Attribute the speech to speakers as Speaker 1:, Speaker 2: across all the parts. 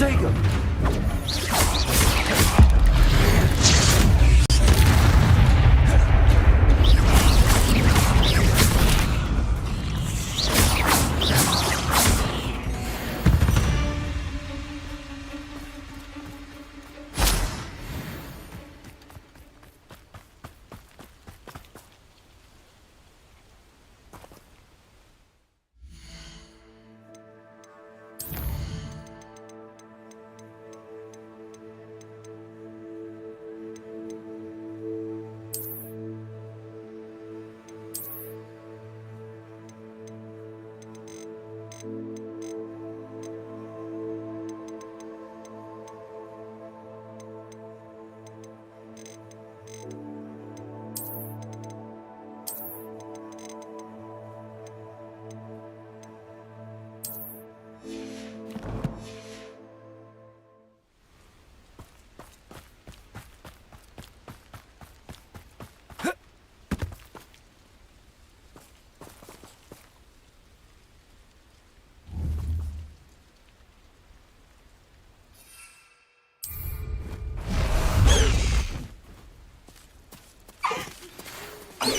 Speaker 1: Take him!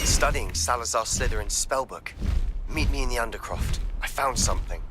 Speaker 2: Studying Salazar Slytherin's spellbook. Meet me in the Undercroft. I found something.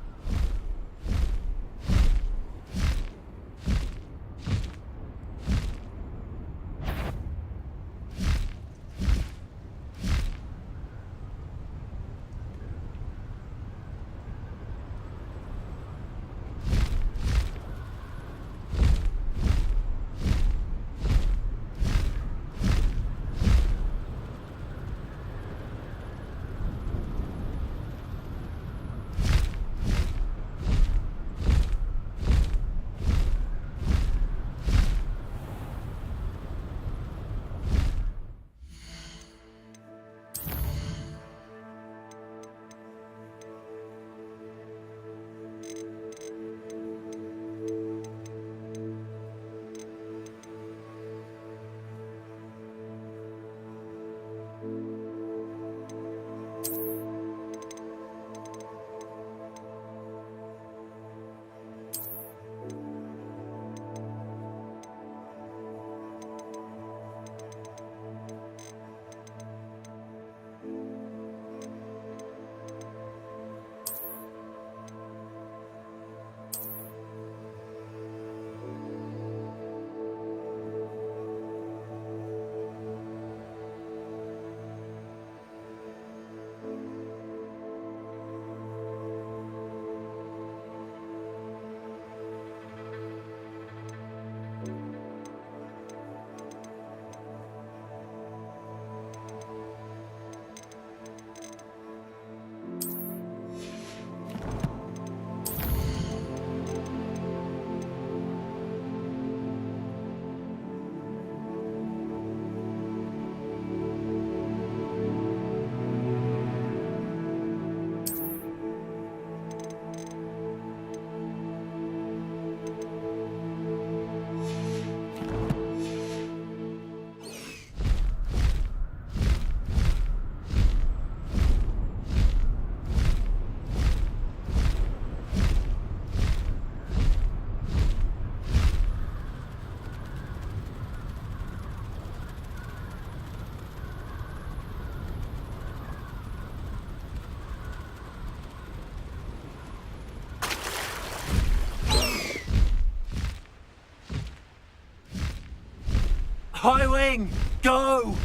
Speaker 1: Highwing! Go!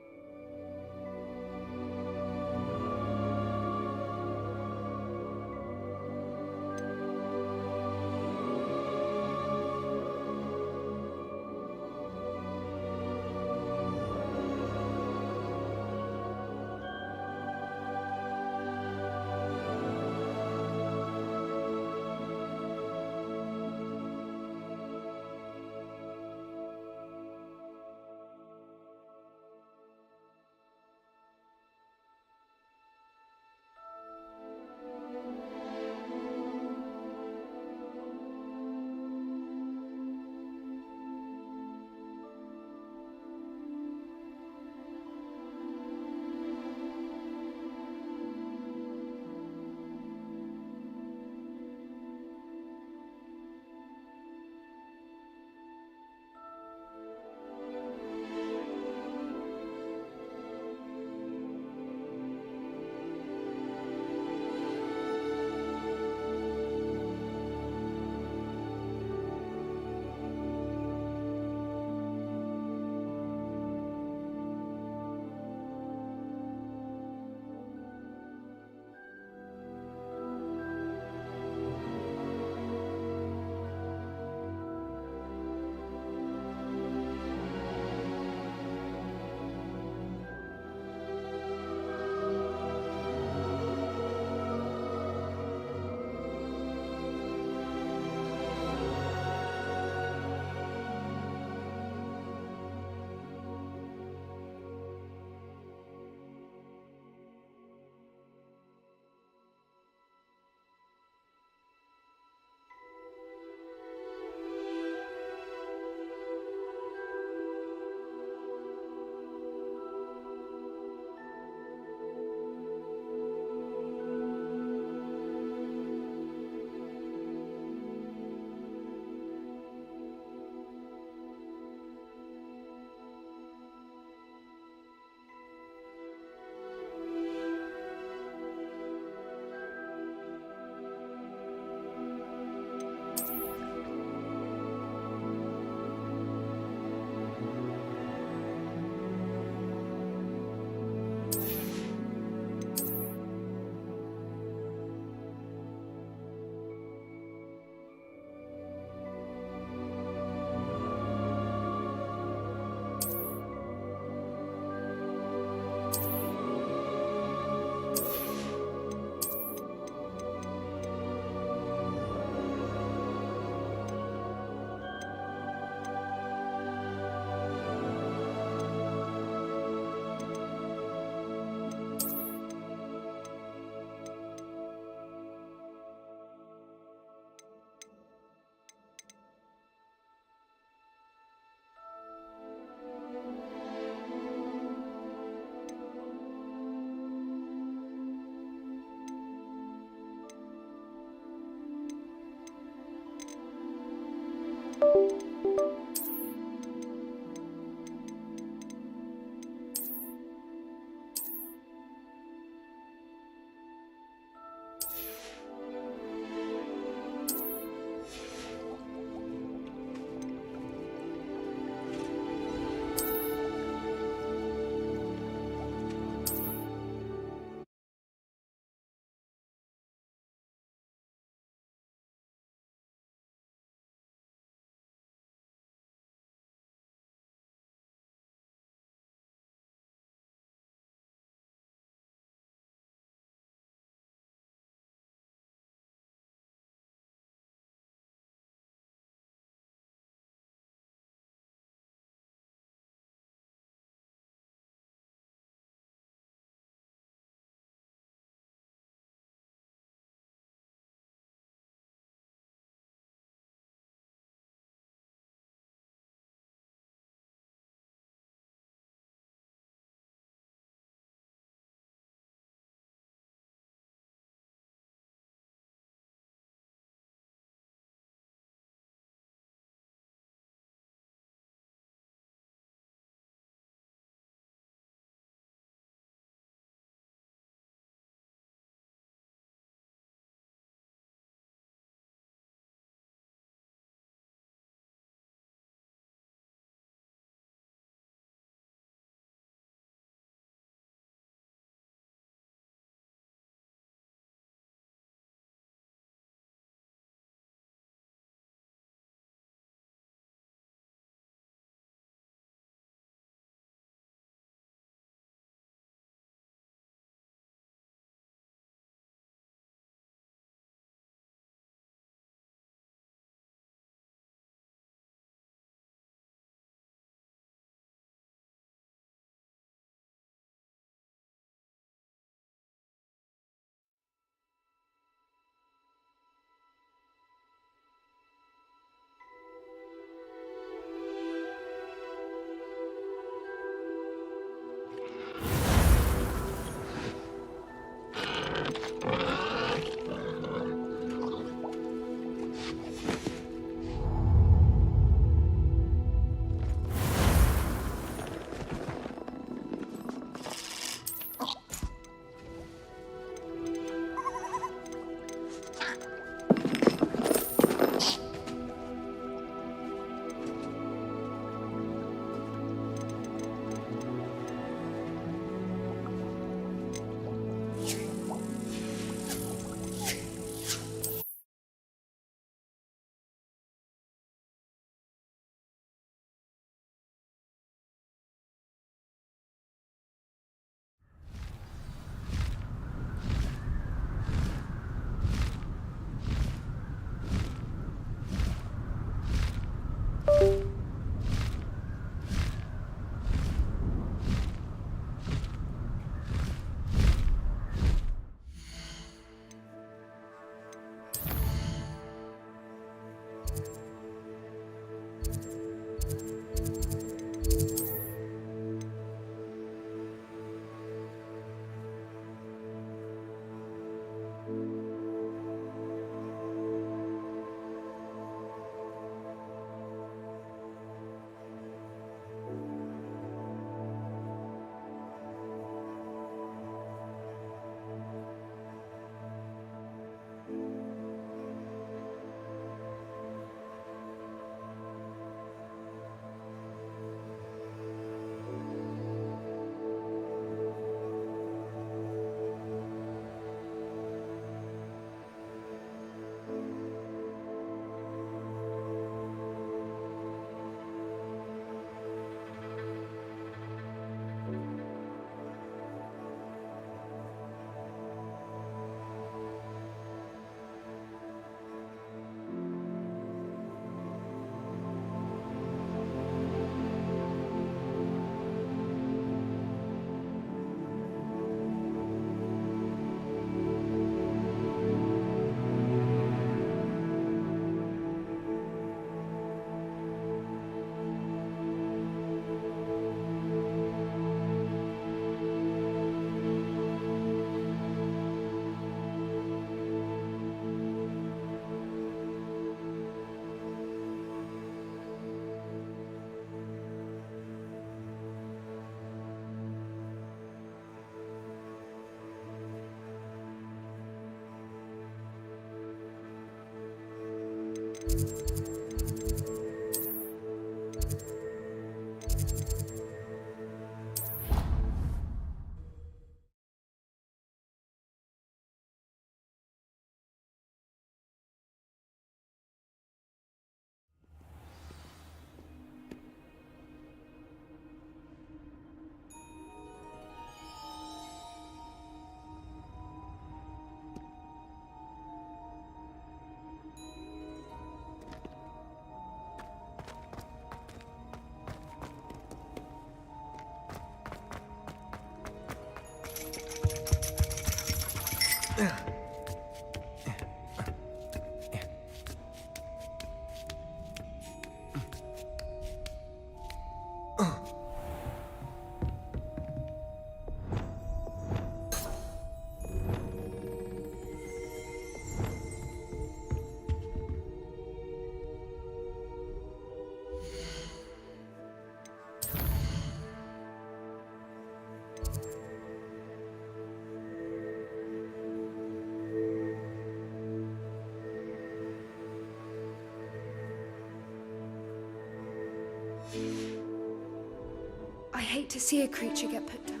Speaker 3: I hate to see a creature get put down.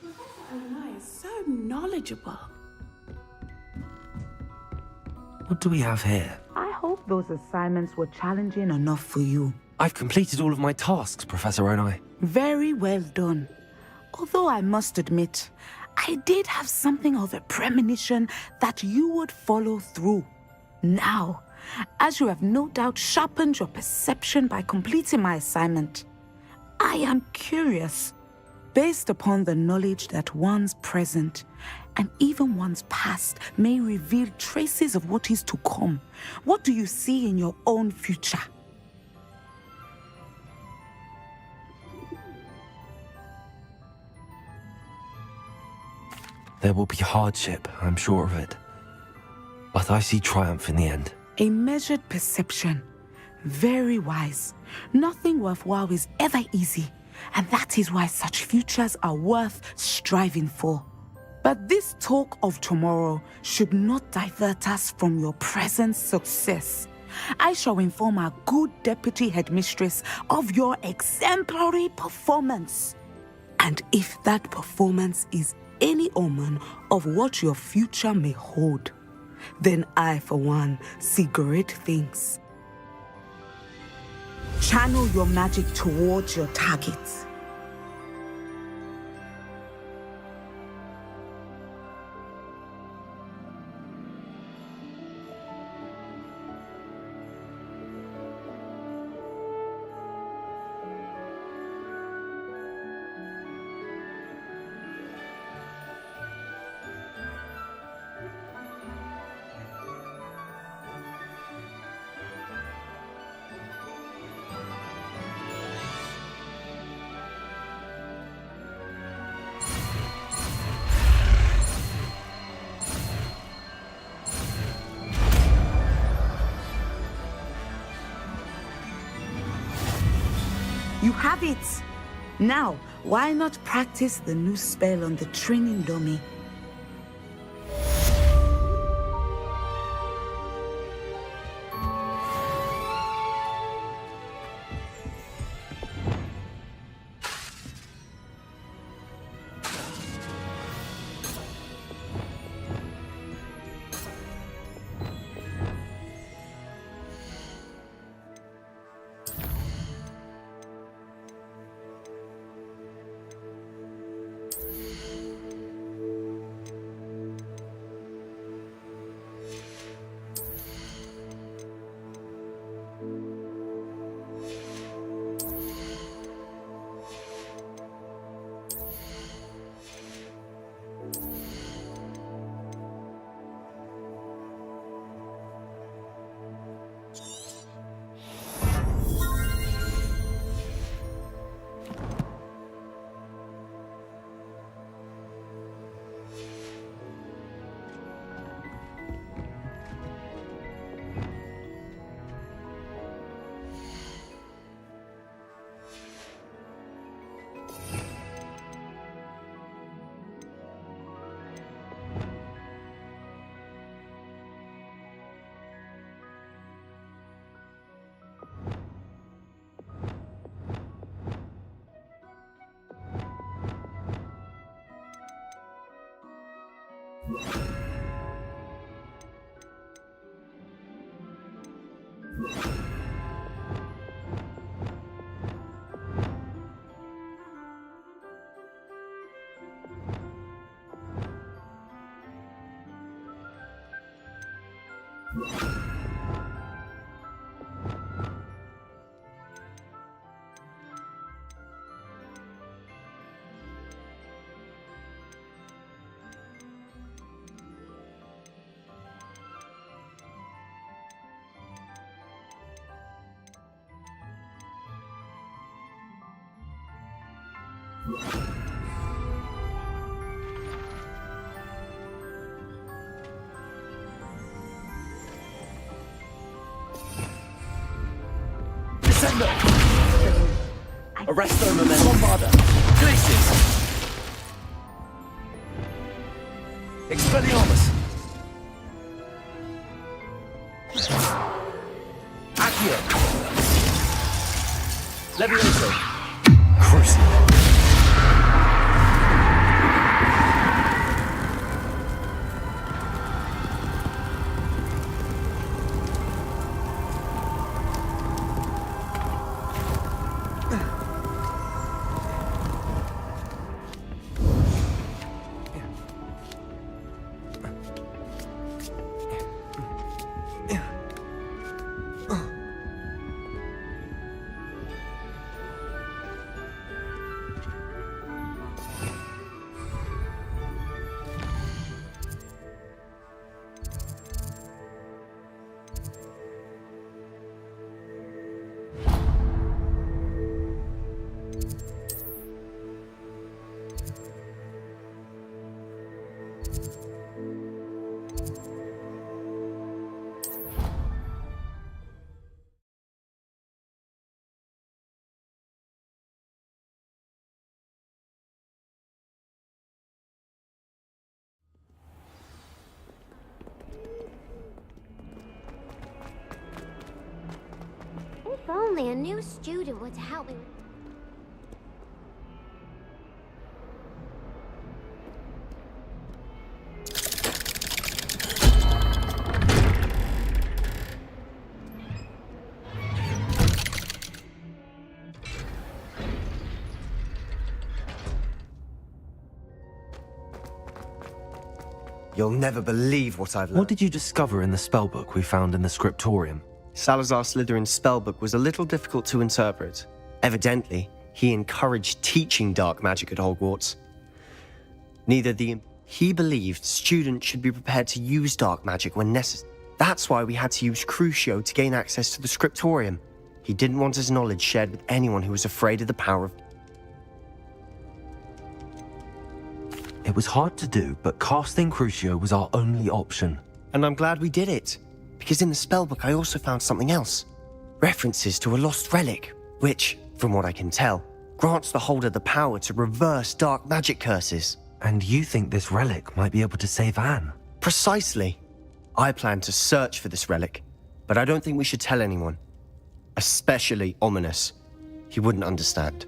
Speaker 4: Oh, nice. So knowledgeable.
Speaker 1: What do we have here?
Speaker 5: I hope those assignments were challenging enough for you.
Speaker 1: I've completed all of my tasks, Professor Onai.
Speaker 5: Very well done. Although I must admit, I did have something of a premonition that you would follow through. Now, as you have no doubt sharpened your perception by completing my assignment, I am curious, based upon the knowledge that one's present and even one's past may reveal traces of what is to come. What do you see in your own future?
Speaker 1: There will be hardship, I'm sure of it. But I see triumph in the end.
Speaker 5: A measured perception. Very wise. Nothing worthwhile is ever easy, and that is why such futures are worth striving for. But this talk of tomorrow should not divert us from your present success. I shall inform our good deputy headmistress of your exemplary performance. And if that performance is any omen of what your future may hold, then I, for one, see great things. Channel your magic towards your targets. You have it! Now, why not practice the new spell on the training dummy?
Speaker 1: Descender! Arresto momentum. Bombarda! Glacius! Expelliarmus! Accio! Levioso! Crucible!
Speaker 6: If only a new student would help me.
Speaker 2: You'll never believe what I've learned.
Speaker 1: What did you discover in the spellbook we found in the scriptorium?
Speaker 2: Salazar Slytherin's spellbook was a little difficult to interpret. Evidently, he encouraged teaching dark magic at Hogwarts. He believed students should be prepared to use dark magic when necessary. That's why we had to use Crucio to gain access to the scriptorium. He didn't want his knowledge shared with anyone who was afraid of the power of...
Speaker 1: It was hard to do, but casting Crucio was our only option.
Speaker 2: And I'm glad we did it. Because in the spellbook I also found something else. References to a lost relic, which, from what I can tell, grants the holder the power to reverse dark magic curses.
Speaker 1: And you think this relic might be able to save Anne?
Speaker 2: Precisely. I plan to search for this relic, but I don't think we should tell anyone. Especially Ominous. He wouldn't understand.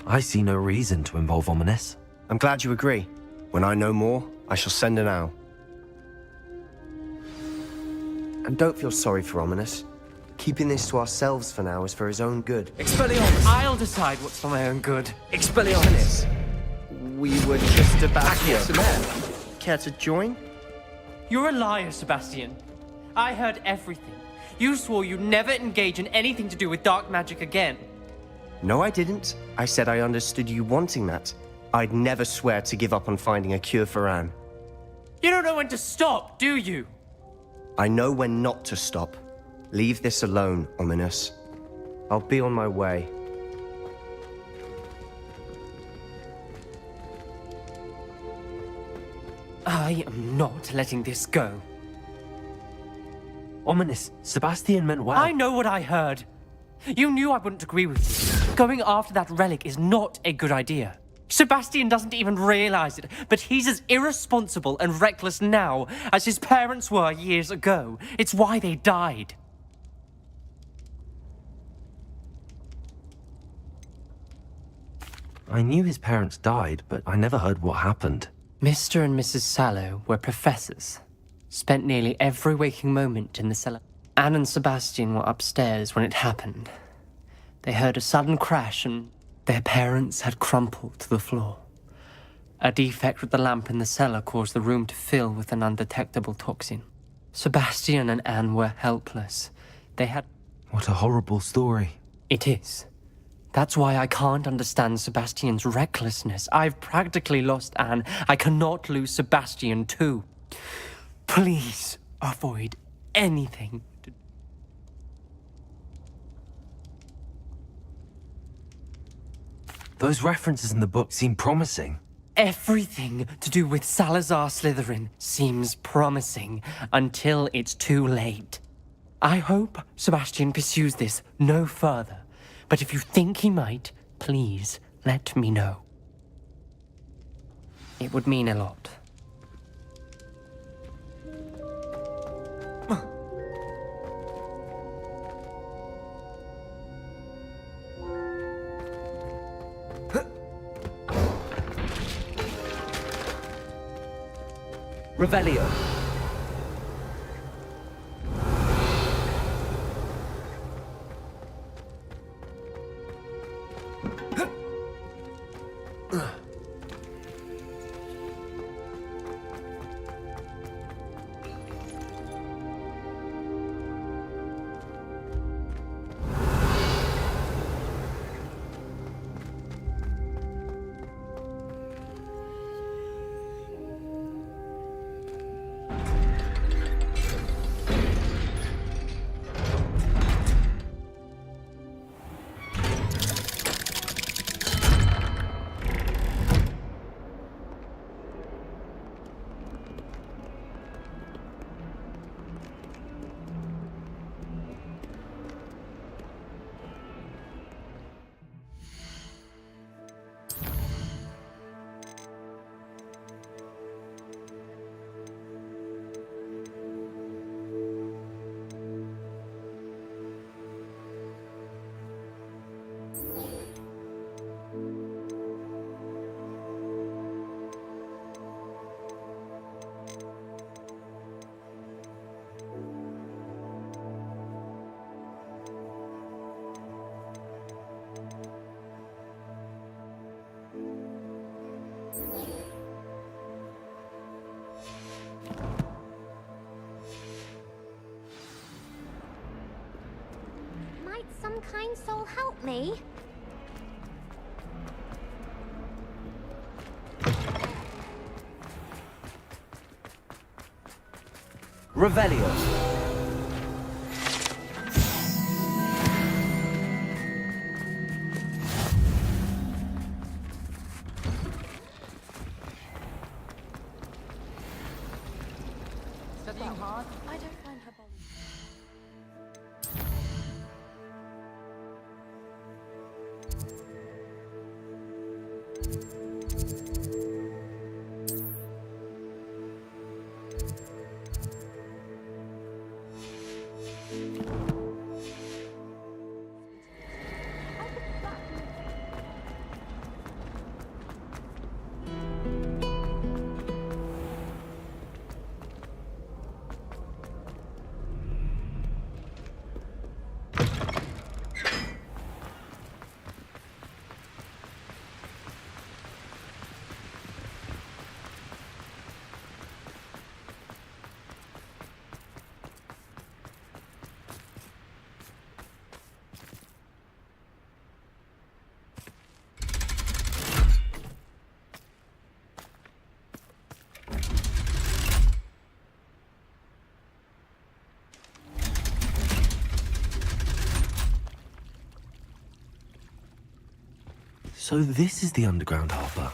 Speaker 1: I see no reason to involve Ominous.
Speaker 2: I'm glad you agree. When I know more, I shall send an owl. And don't feel sorry for Ominous. Keeping this to ourselves for now is for his own good.
Speaker 7: Expelliarmus! I'll decide what's for my own good.
Speaker 2: Expelliarmus! We were just about to get some air. Care to join?
Speaker 7: You're a liar, Sebastian. I heard everything. You swore you'd never engage in anything to do with dark magic again.
Speaker 2: No, I didn't. I said I understood you wanting that. I'd never swear to give up on finding a cure for Anne.
Speaker 7: You don't know when to stop, do you?
Speaker 2: I know when not to stop. Leave this alone, Ominous. I'll be on my way.
Speaker 7: I am not letting this go.
Speaker 1: Ominous, Sebastian meant well.
Speaker 7: I know what I heard. You knew I wouldn't agree with you. Going after that relic is not a good idea. Sebastian doesn't even realize it, but he's as irresponsible and reckless now as his parents were years ago. It's why they died.
Speaker 1: I knew his parents died, but I never heard what happened.
Speaker 7: Mr. and Mrs. Sallow were professors. Spent nearly every waking moment in the cellar. Anne and Sebastian were upstairs when it happened. They heard a sudden crash and their parents had crumpled to the floor. A defect with the lamp in the cellar caused the room to fill with an undetectable toxin. Sebastian and Anne were helpless. They had...
Speaker 1: What a horrible story.
Speaker 7: It is. That's why I can't understand Sebastian's recklessness. I've practically lost Anne. I cannot lose Sebastian too. Please avoid anything.
Speaker 1: Those references in the book seem promising.
Speaker 7: Everything to do with Salazar Slytherin seems promising until it's too late. I hope Sebastian pursues this no further, but if you think he might, please let me know. It would mean a lot.
Speaker 1: Revelio.
Speaker 6: Might some kind soul help me?
Speaker 1: Revelio.
Speaker 5: Studying hard?
Speaker 3: I don't find her bothered.
Speaker 1: So this is the underground harbour.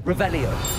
Speaker 1: Revelio.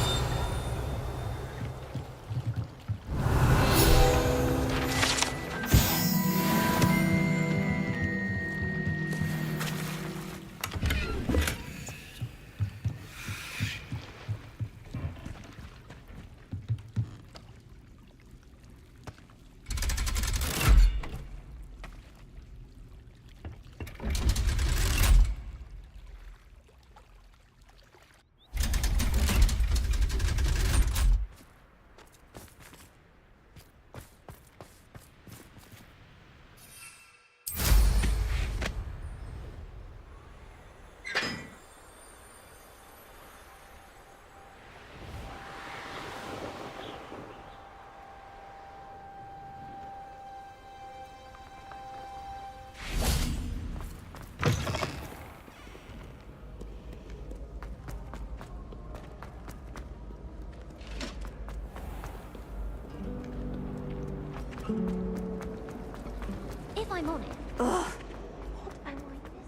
Speaker 6: I'm on it.
Speaker 3: Ugh.
Speaker 6: What am I missing?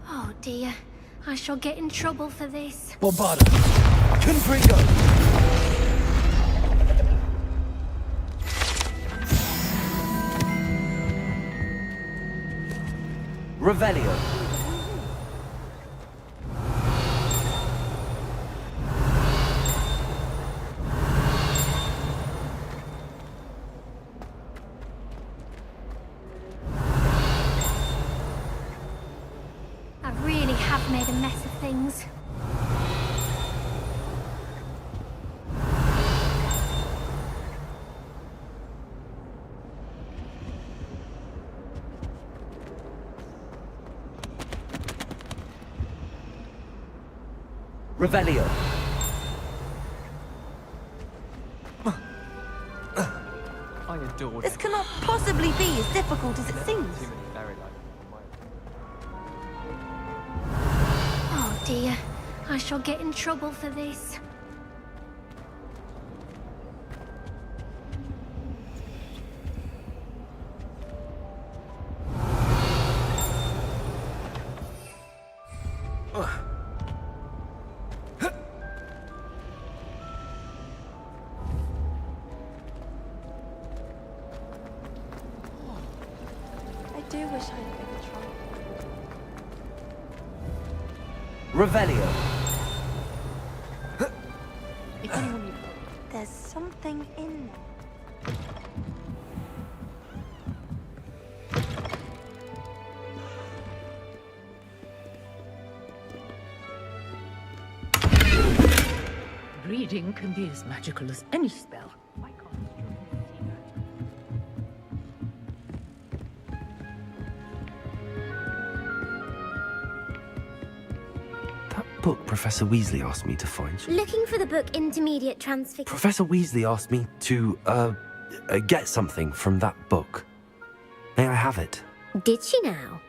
Speaker 6: Oh dear. I shall get in trouble for this.
Speaker 1: Bombarda! Confringo! Revelio!
Speaker 6: I really have made a mess of things.
Speaker 1: Revelio!
Speaker 8: I adored
Speaker 3: This cannot possibly be as difficult as it seems.
Speaker 6: Oh dear. I shall get in trouble for this.
Speaker 3: I do wish I had been trying.
Speaker 1: Revelio!
Speaker 3: There's something in there.
Speaker 9: Reading can be as magical as any spell. Why can't children see that?
Speaker 1: That book Professor Weasley asked me to find.
Speaker 6: Looking for the book Intermediate Transfiguration.
Speaker 1: Professor Weasley asked me to, get something from that book. May I have it?
Speaker 6: Did she now?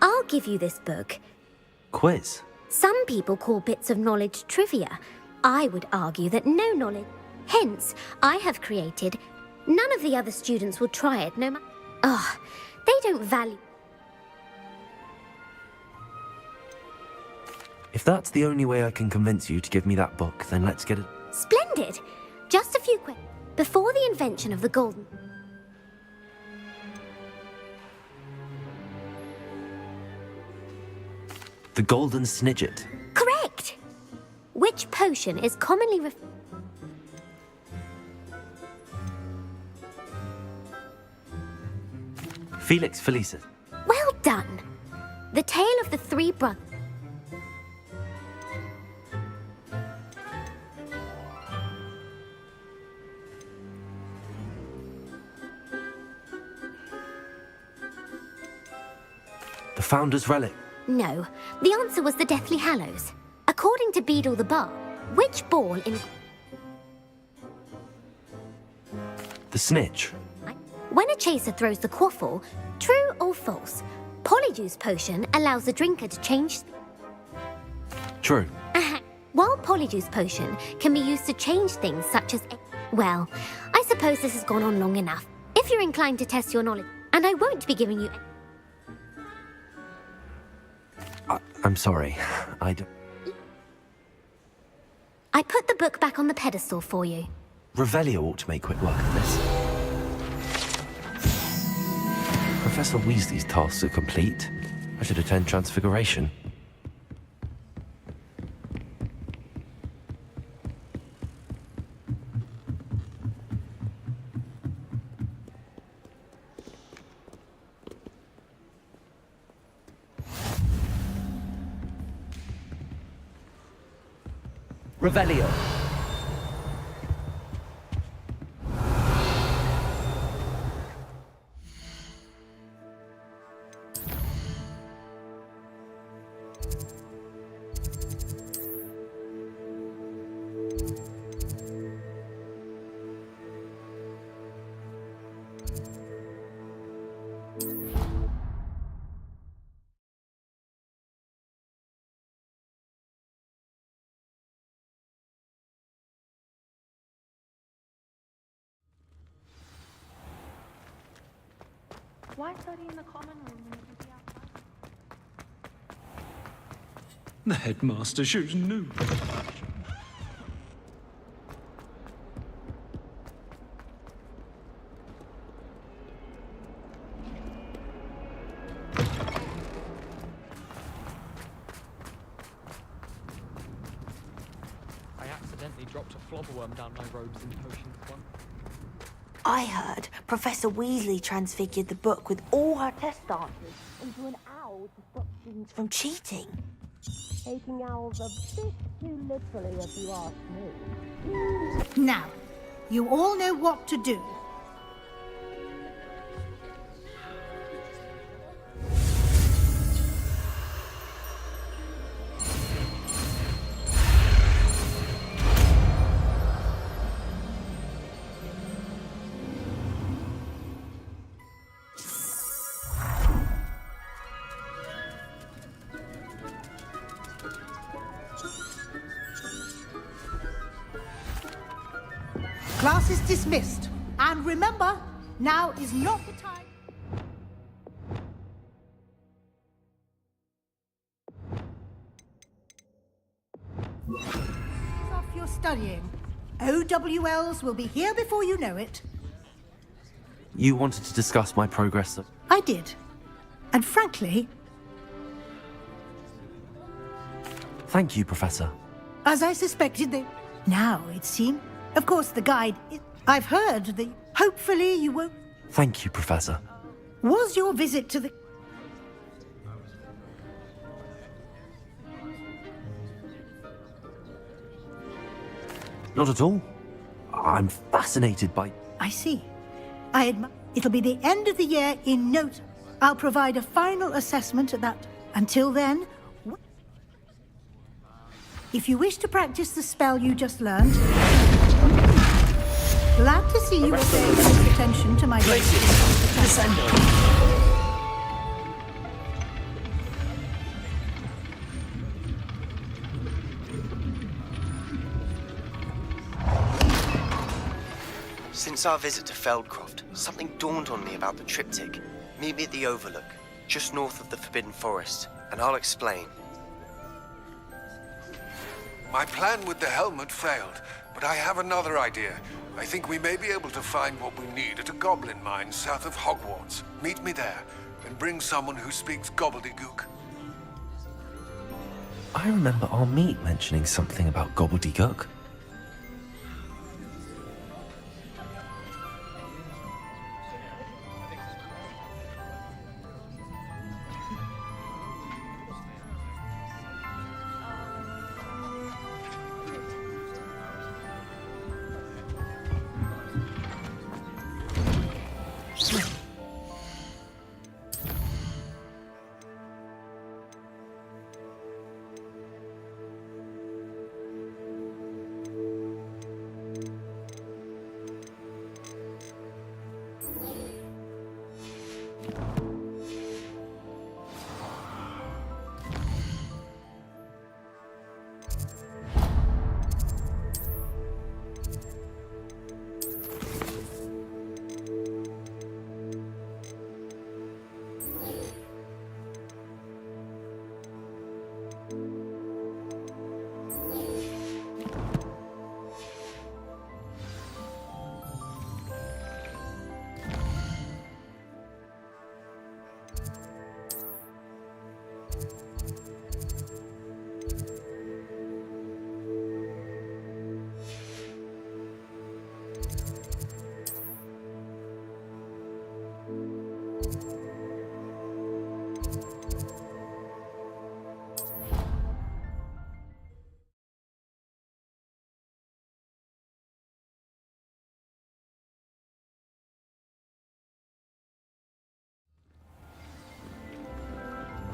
Speaker 6: I'll give you this book.
Speaker 1: Quiz?
Speaker 6: Some people call bits of knowledge trivia. I would argue that no knowledge. Hence, I have created. None of the other students will try it, no matter. Oh, they don't value.
Speaker 1: If that's the only way I can convince you to give me that book, then let's get it.
Speaker 6: Splendid! Just a few questions. Before the invention of the golden.
Speaker 1: The Golden Snidget.
Speaker 6: Correct! Which potion is commonly
Speaker 1: Felix Felicis.
Speaker 6: Well done! The tale of the three brothers.
Speaker 1: The Founder's Relic.
Speaker 6: No, the answer was the Deathly Hallows. According to Beadle the Bard, which ball in...
Speaker 1: The Snitch.
Speaker 6: When a chaser throws the quaffle, true or false, Polyjuice Potion allows the drinker to change...
Speaker 1: True.
Speaker 6: While Polyjuice Potion can be used to change things such as... Well, I suppose this has gone on long enough. If you're inclined to test your knowledge, and I won't be giving you...
Speaker 1: I'm sorry. I
Speaker 6: put the book back on the pedestal for you.
Speaker 1: Revelio ought to make quick work of this. Professor Weasley's tasks are complete. I should attend Transfiguration. Revelio.
Speaker 9: Why study in the common room when you can be outside?
Speaker 8: The headmaster shows no.
Speaker 10: I accidentally dropped a flobberworm down my robes in potions once.
Speaker 11: I heard Professor Weasley transfigured the book with all her test answers into an owl to stop students from cheating.
Speaker 12: Taking owls a bit too literally, if you ask me.
Speaker 13: Now, you all know what to do. Class is dismissed. And remember, now is not the time. Off your studying. OWLs will be here before you know it.
Speaker 1: You wanted to discuss my progress.
Speaker 13: I did. And frankly,
Speaker 1: Thank you, Professor.
Speaker 13: as I suspected, they... Now, it seems... Of course, the guide... I've heard that... Hopefully you won't...
Speaker 1: Thank you, Professor.
Speaker 13: Was your visit to the...
Speaker 1: Not at all. I'm fascinated by...
Speaker 13: I see. I admire... It'll be the end of the year in no time. I'll provide a final assessment at that. Until then... If you wish to practice the spell you just learned... Glad to see you are paying close attention to my...
Speaker 2: Since our visit to Feldcroft, something dawned on me about the triptych. Meet me at the Overlook, just north of the Forbidden Forest, and I'll explain.
Speaker 14: My plan with the helmet failed, but I have another idea. I think we may be able to find what we need at a goblin mine south of Hogwarts. Meet me there, and bring someone who speaks gobbledygook.
Speaker 1: I remember our meet mentioning something about gobbledygook.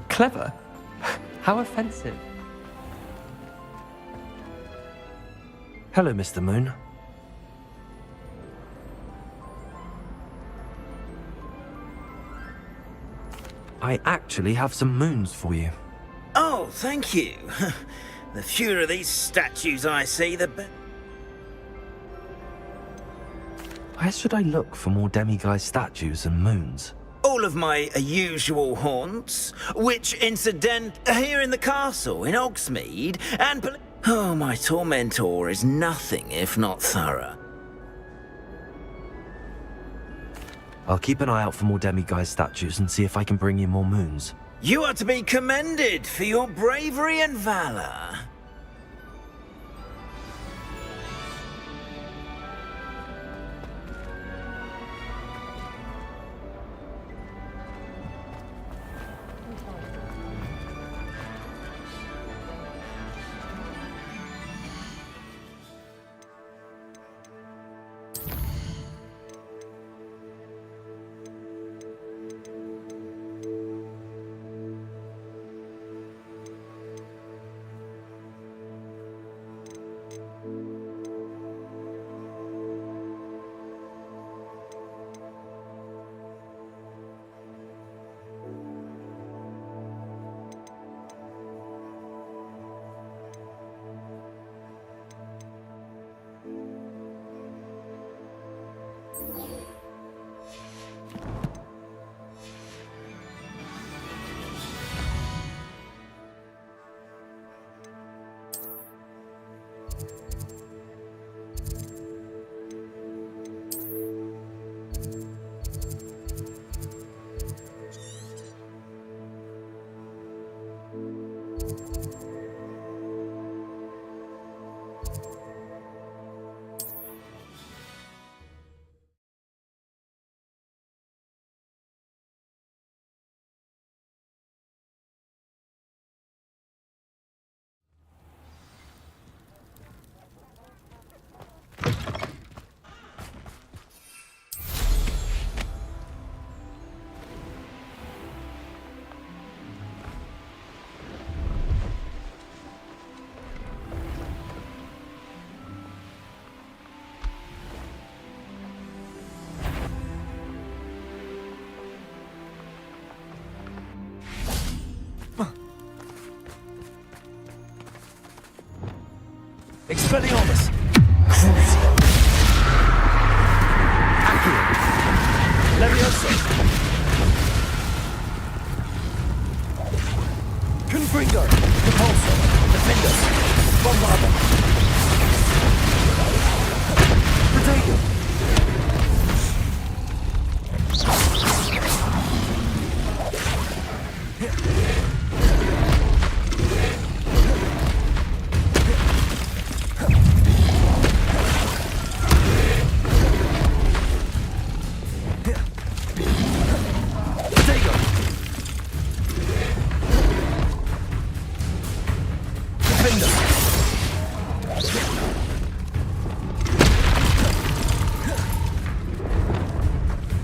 Speaker 7: Clever? How offensive.
Speaker 1: Hello, Mr. Moon. I actually have some moons for you.
Speaker 15: Oh, thank you. The fewer of these statues I see, the better.
Speaker 1: Where should I look for more demiguise statues and moons?
Speaker 15: all of my usual haunts, which incident are here in the castle in Hogsmeade, and oh, my tormentor is nothing if not thorough.
Speaker 1: I'll keep an eye out for more demiguise statues and see if I can bring you more moons.
Speaker 15: You are to be commended for your bravery and valor.
Speaker 1: Expelliarmus! Crucio! Accio! Levioso! Confringo! Repulsor! Defendus! Bombarda! Protego!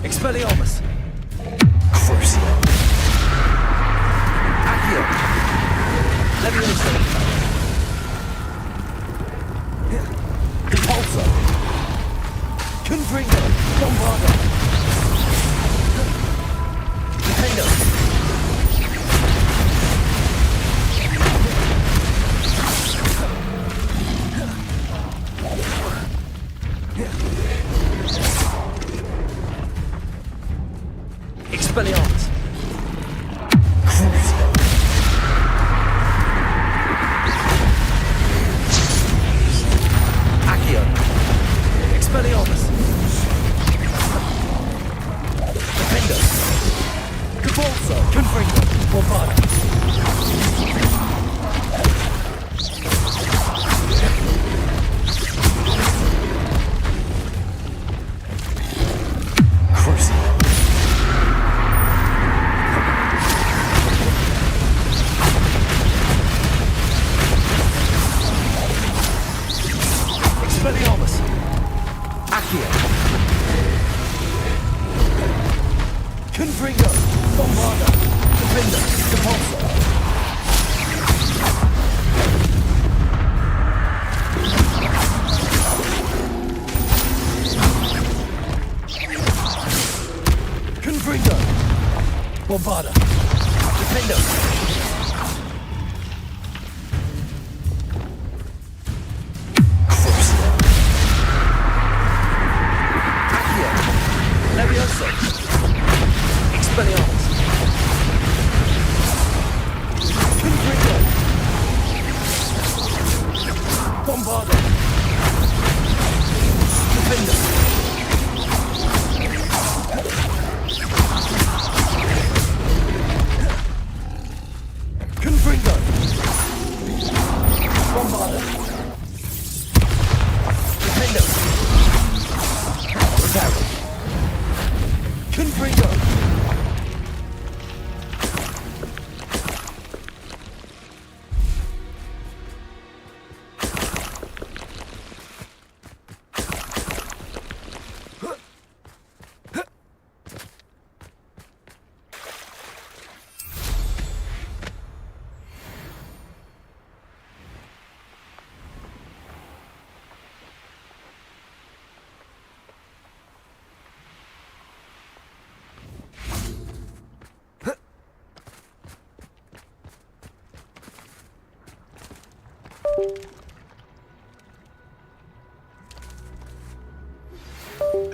Speaker 1: Expelliarmus! Crucio! Accio! Levioso! Repulsor! Confringo! Bombarda! Defendo!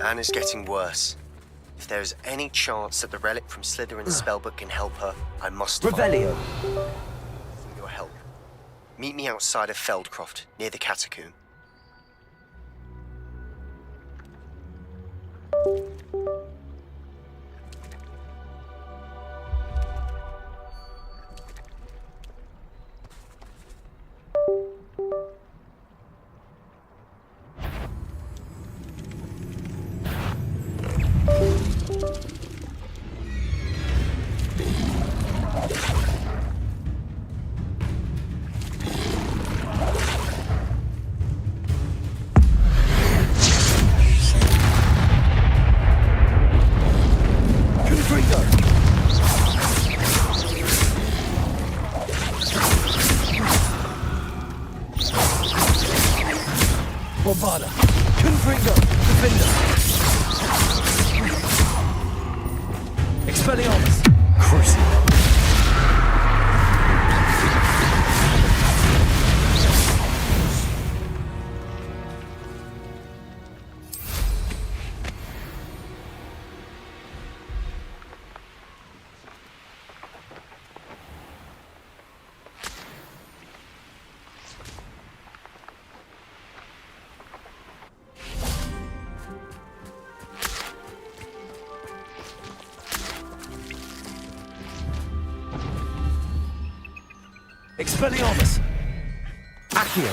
Speaker 2: Anna's getting worse. If there is any chance that the relic from Slytherin's spellbook can help her, I must
Speaker 1: Revelio.
Speaker 2: For your help. Meet me outside of Feldcroft, near the catacomb.
Speaker 1: Bombada. Confringo. Defender. Expelliarmus. Crucible. Expelliarmus! Accio!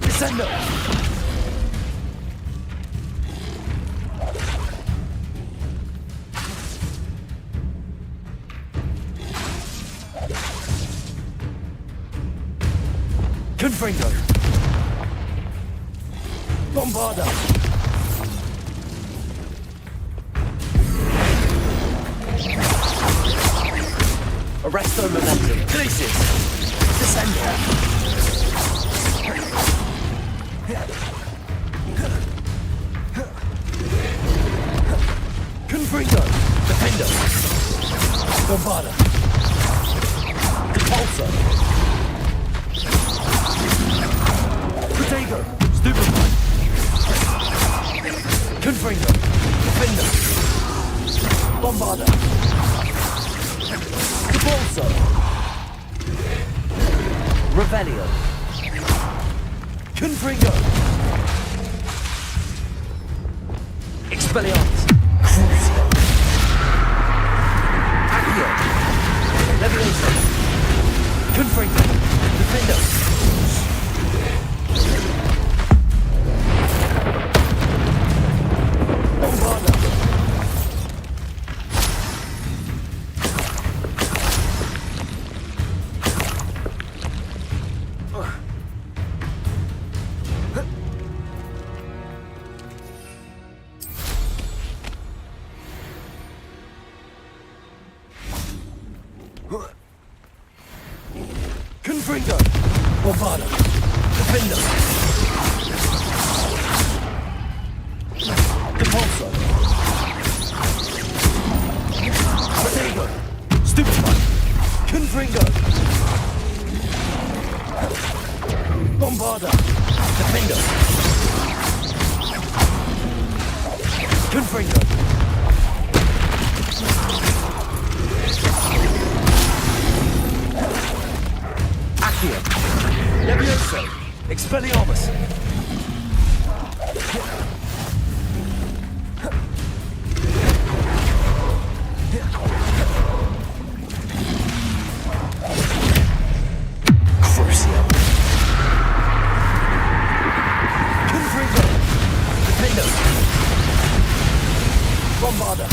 Speaker 1: Descendo! Confringo! Bombarda! Arresto momentum! Glacis! Descendo! Confringo! Defender! Bombarda! Repulsor! Protego! Stupefy! Confringo! Defender! Bombarda! Repulsor! Revelio! Confringo! Expelliarmus! Crucio! Accio! Leviator! Confringo! Defender! Bombarda! Confringo! Bombarda! Defender! Compulso! Protego! Stupefy! Confringo! Bombarda! Defender! Confringo! Accio! Levioso! Expelliarmus! Crucio! Confringo! Defender! Bombarda!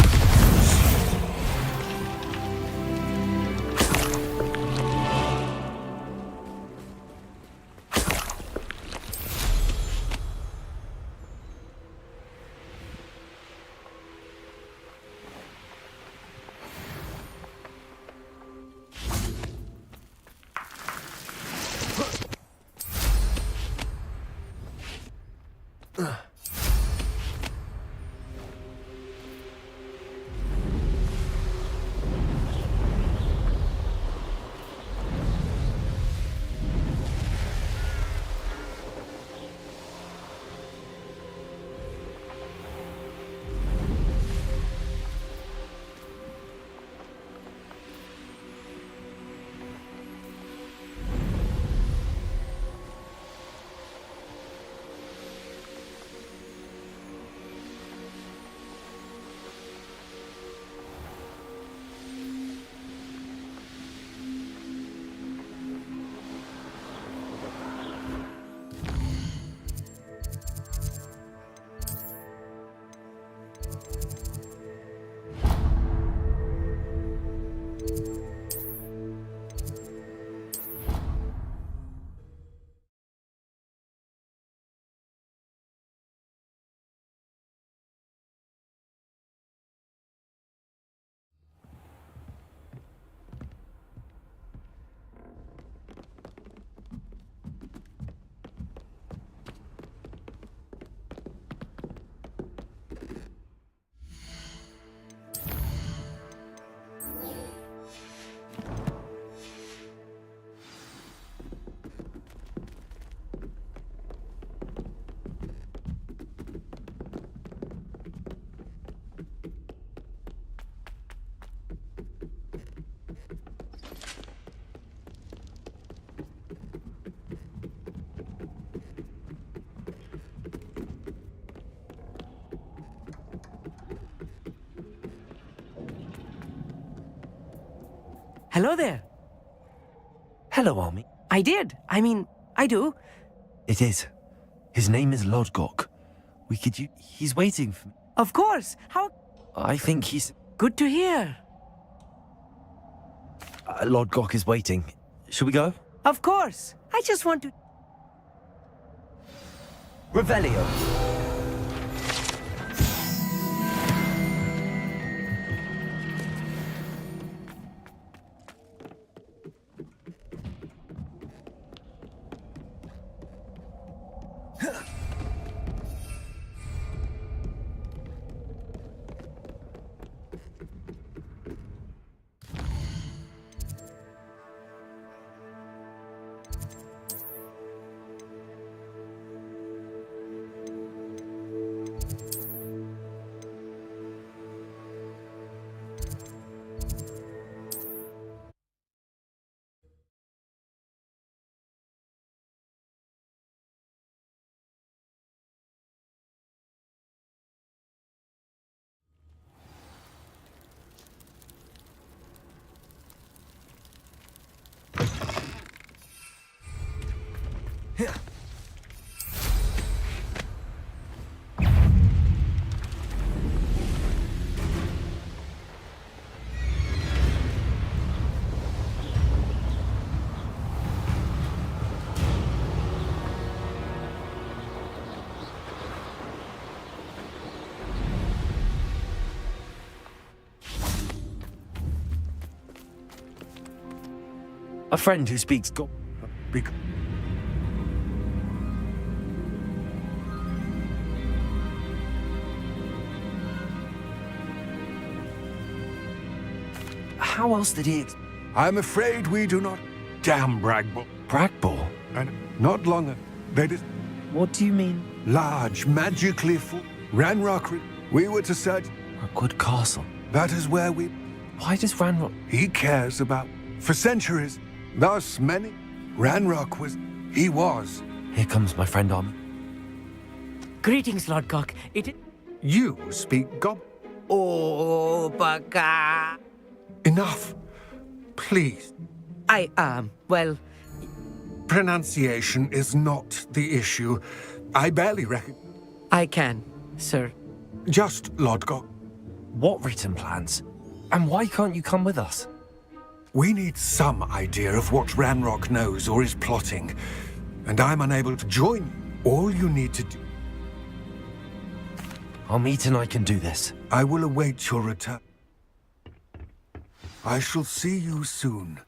Speaker 16: Hello there.
Speaker 1: Hello, Army.
Speaker 16: I did. I do.
Speaker 1: It is. His name is Lodgok. He's waiting for me.
Speaker 16: Of course. How?
Speaker 1: I think he's...
Speaker 16: Good to hear.
Speaker 1: Lodgok is waiting. Shall we go?
Speaker 16: Of course. I just want to...
Speaker 1: Revelio. A friend who speaks How else did he...
Speaker 14: I'm afraid we do not. Damn Bragball.
Speaker 1: Bragball?
Speaker 14: And not longer. They did.
Speaker 1: What do you mean?
Speaker 14: Large, magically full. Ranrock. We were to search.
Speaker 1: Rockwood Castle.
Speaker 14: That is where we.
Speaker 1: Why does Ranrock...
Speaker 14: He cares about. For centuries. Thus many. Ranrock was. He was.
Speaker 1: Here comes my friend Arm.
Speaker 16: Greetings, Lord Cock.
Speaker 14: You speak Gob.
Speaker 16: Oh, Baka.
Speaker 14: Enough. Please.
Speaker 16: Well...
Speaker 14: Pronunciation is not the issue. I barely reckon.
Speaker 16: I can, sir.
Speaker 14: Just Lord Gob.
Speaker 1: What written plans? And why can't you come with us?
Speaker 14: We need some idea of what Ranrock knows or is plotting. And I'm unable to join you. All you need to do...
Speaker 1: Meet and I can do this.
Speaker 14: I will await your return. I shall see you soon.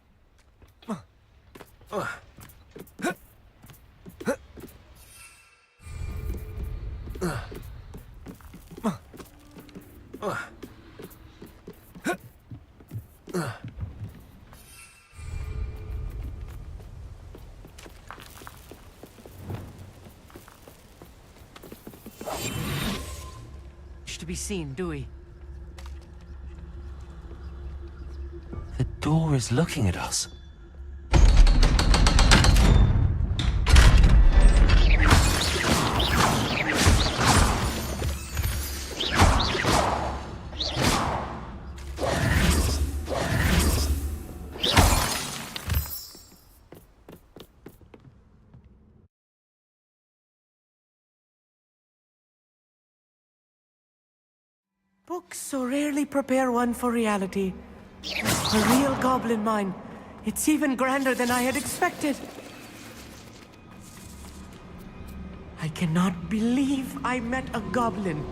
Speaker 16: To be seen, do we?
Speaker 1: The door is looking at us.
Speaker 16: Books so rarely prepare one for reality. A real goblin mine. It's even grander than I had expected. I cannot believe I met a goblin.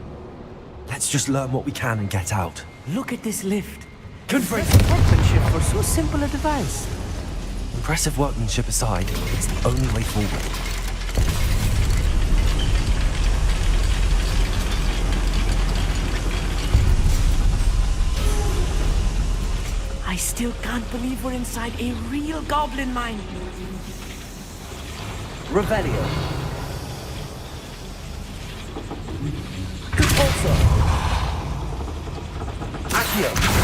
Speaker 1: Let's just learn what we can and get out.
Speaker 16: Look at this lift. Impressive workmanship for so simple a device.
Speaker 1: Impressive workmanship aside, it's the only way forward.
Speaker 16: I still can't believe we're inside a real goblin mine.
Speaker 1: Revelio.
Speaker 16: Compulso.
Speaker 1: Accio.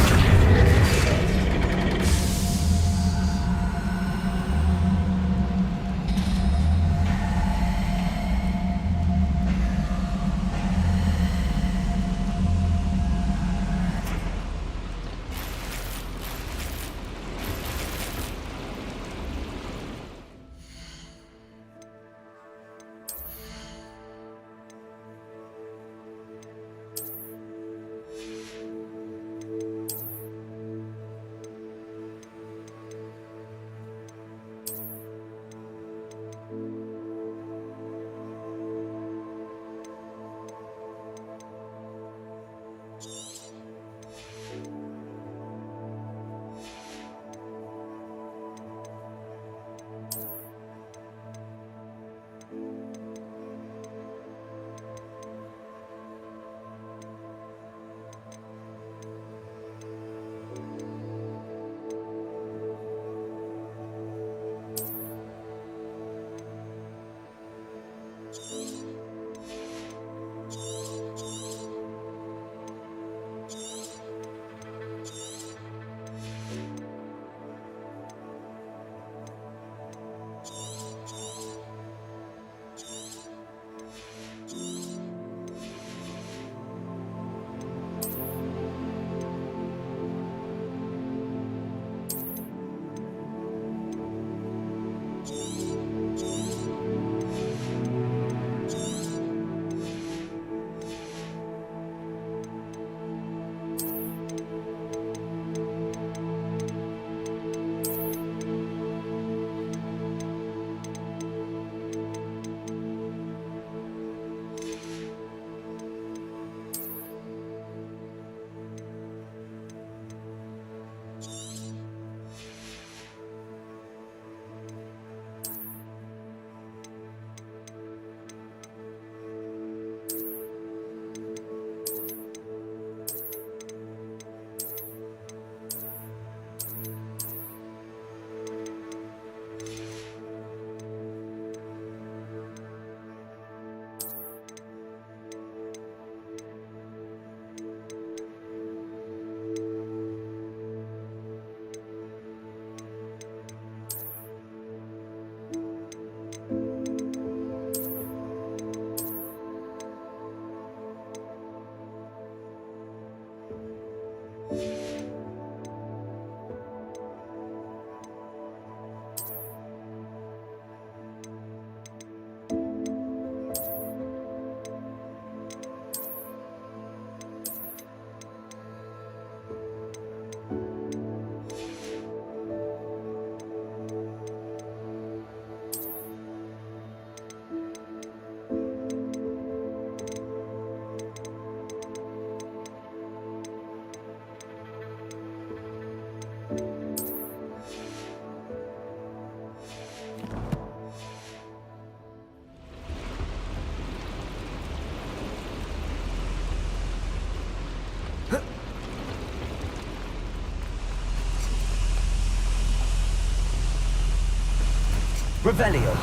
Speaker 1: Revelio.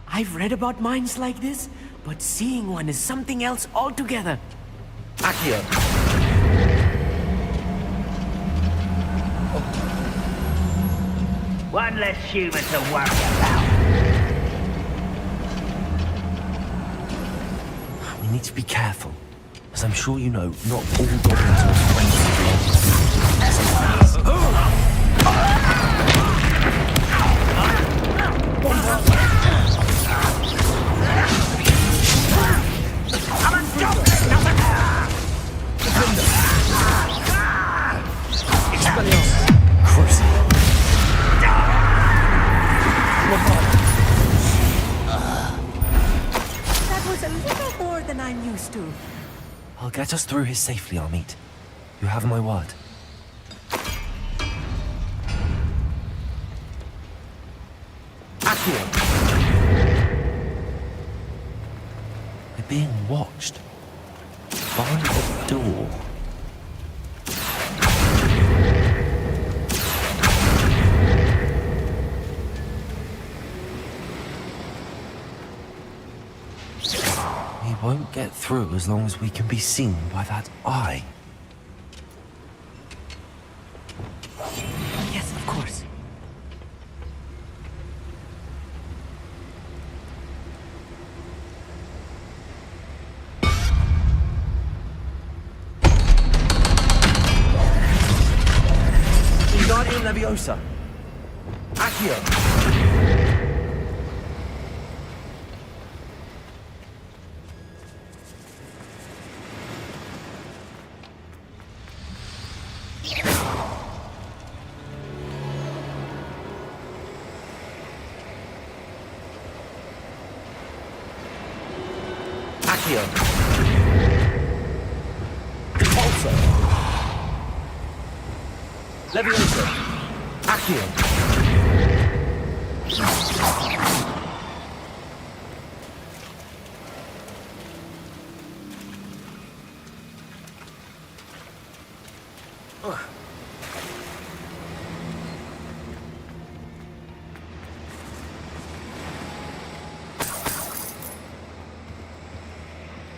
Speaker 16: I've read about mines like this, but seeing one is something else altogether.
Speaker 1: Accio.
Speaker 17: One less human to worry about.
Speaker 1: We need to be careful, as I'm sure you know, not all goblins are friends with the
Speaker 16: That was a little more than I'm used to.
Speaker 1: I'll get us through here safely, Amit. You have my word. Accio. We're being watched. By the door. We won't get through as long as we can be seen by that eye.
Speaker 16: Yes, of course.
Speaker 1: Wingardium Leviosa. Accio. Accio. Repulsor. Leviosa. Accio.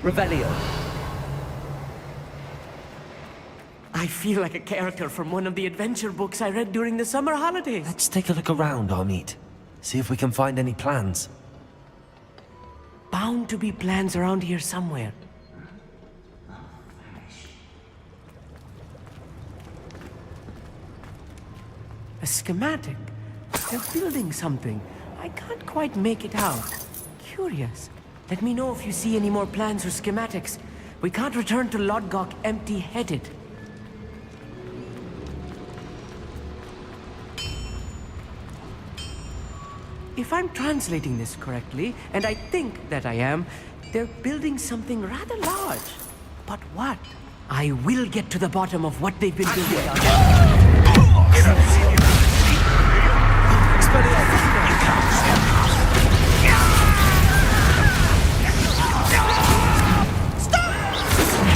Speaker 1: Revelio.
Speaker 16: I feel like a character from one of the adventure books I read during the summer holidays.
Speaker 1: Let's take a look around, Amit. See if we can find any plans.
Speaker 16: Bound to be plans around here somewhere. A schematic. They're building something. I can't quite make it out. Curious. Let me know if you see any more plans or schematics. We can't return to Lodgok empty-headed. If I'm translating this correctly, and I think that I am, they're building something rather large. But what? I will get to the bottom of what they've been building.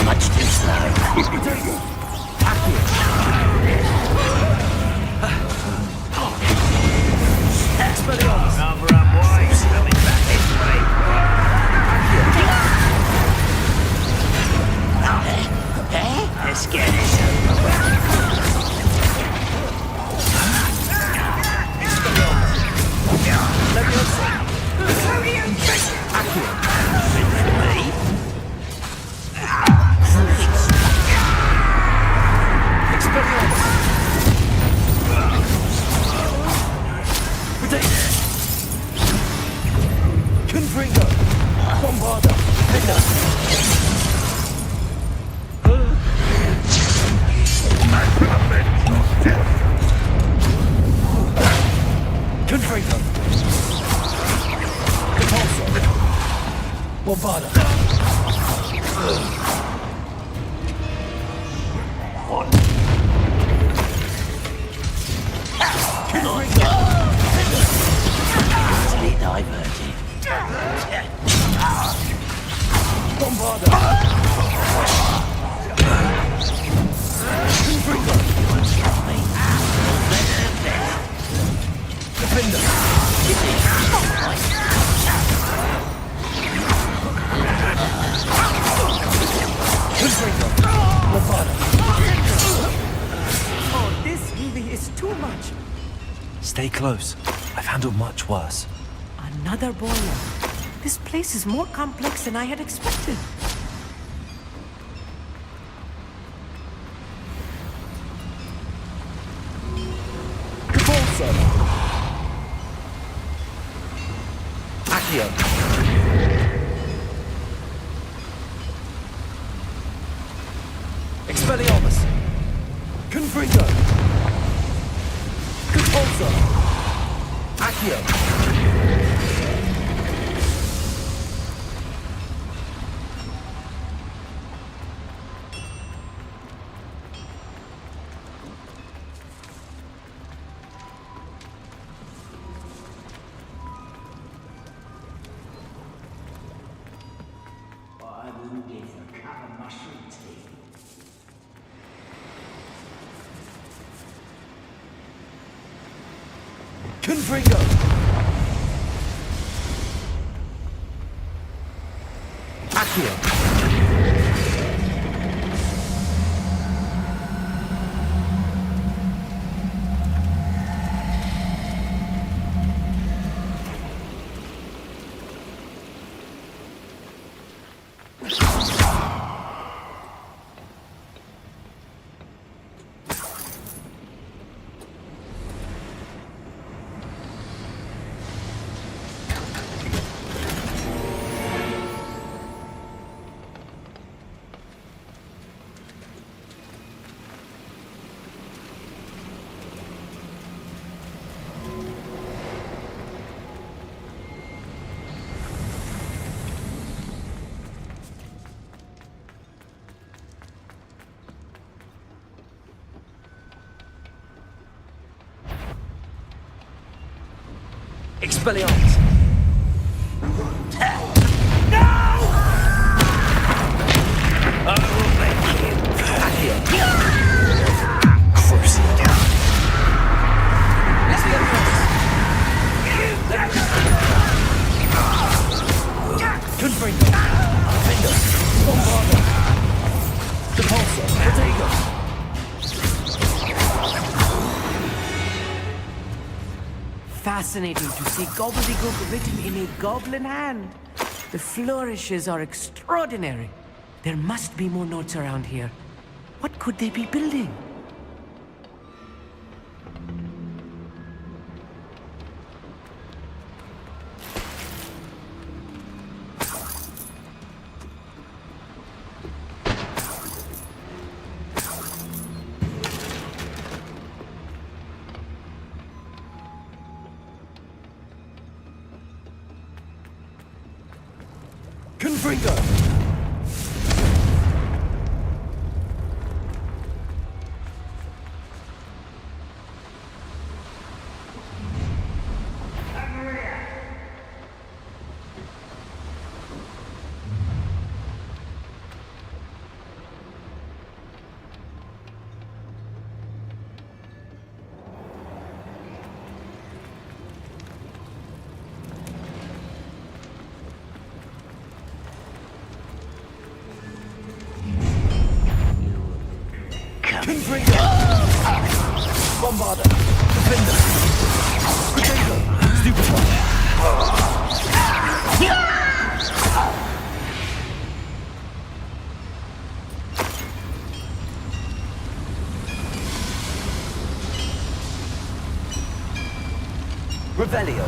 Speaker 17: Much too slow. Rather unwise coming back this way. Let's get this over with.
Speaker 1: Confringo! Bombarda! Confringo! Repulsor! Bombarda!
Speaker 17: Easily diverted.
Speaker 1: Bombarda! Confringo! Stay close. I've handled much worse.
Speaker 16: Another boiler. This place is more complex than I had expected.
Speaker 17: Repulsor. Accio. Expelliarmus. Confringo. Repulsor. Accio. Confringo! Accio! Expelliarmus! No! I will make you Accio! Cruising down. Confringo! Findo! Bombardo! Repulsor! Protego!
Speaker 16: Fascinating to see gobbledygook written in a goblin hand. The flourishes are extraordinary. There must be more notes around here. What could they be building?
Speaker 17: Confringo! Confringo! Bombarder! Defender! Protego! Stupefy! Revelio!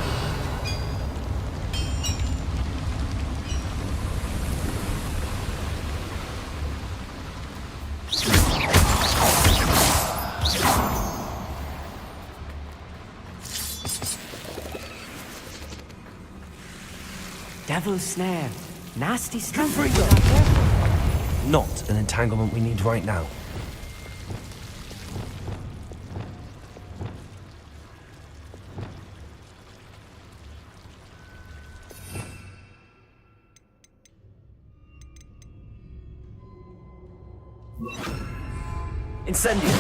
Speaker 16: Devil's snare. Nasty stuff.
Speaker 1: Not an entanglement we need right now.
Speaker 17: Incendio!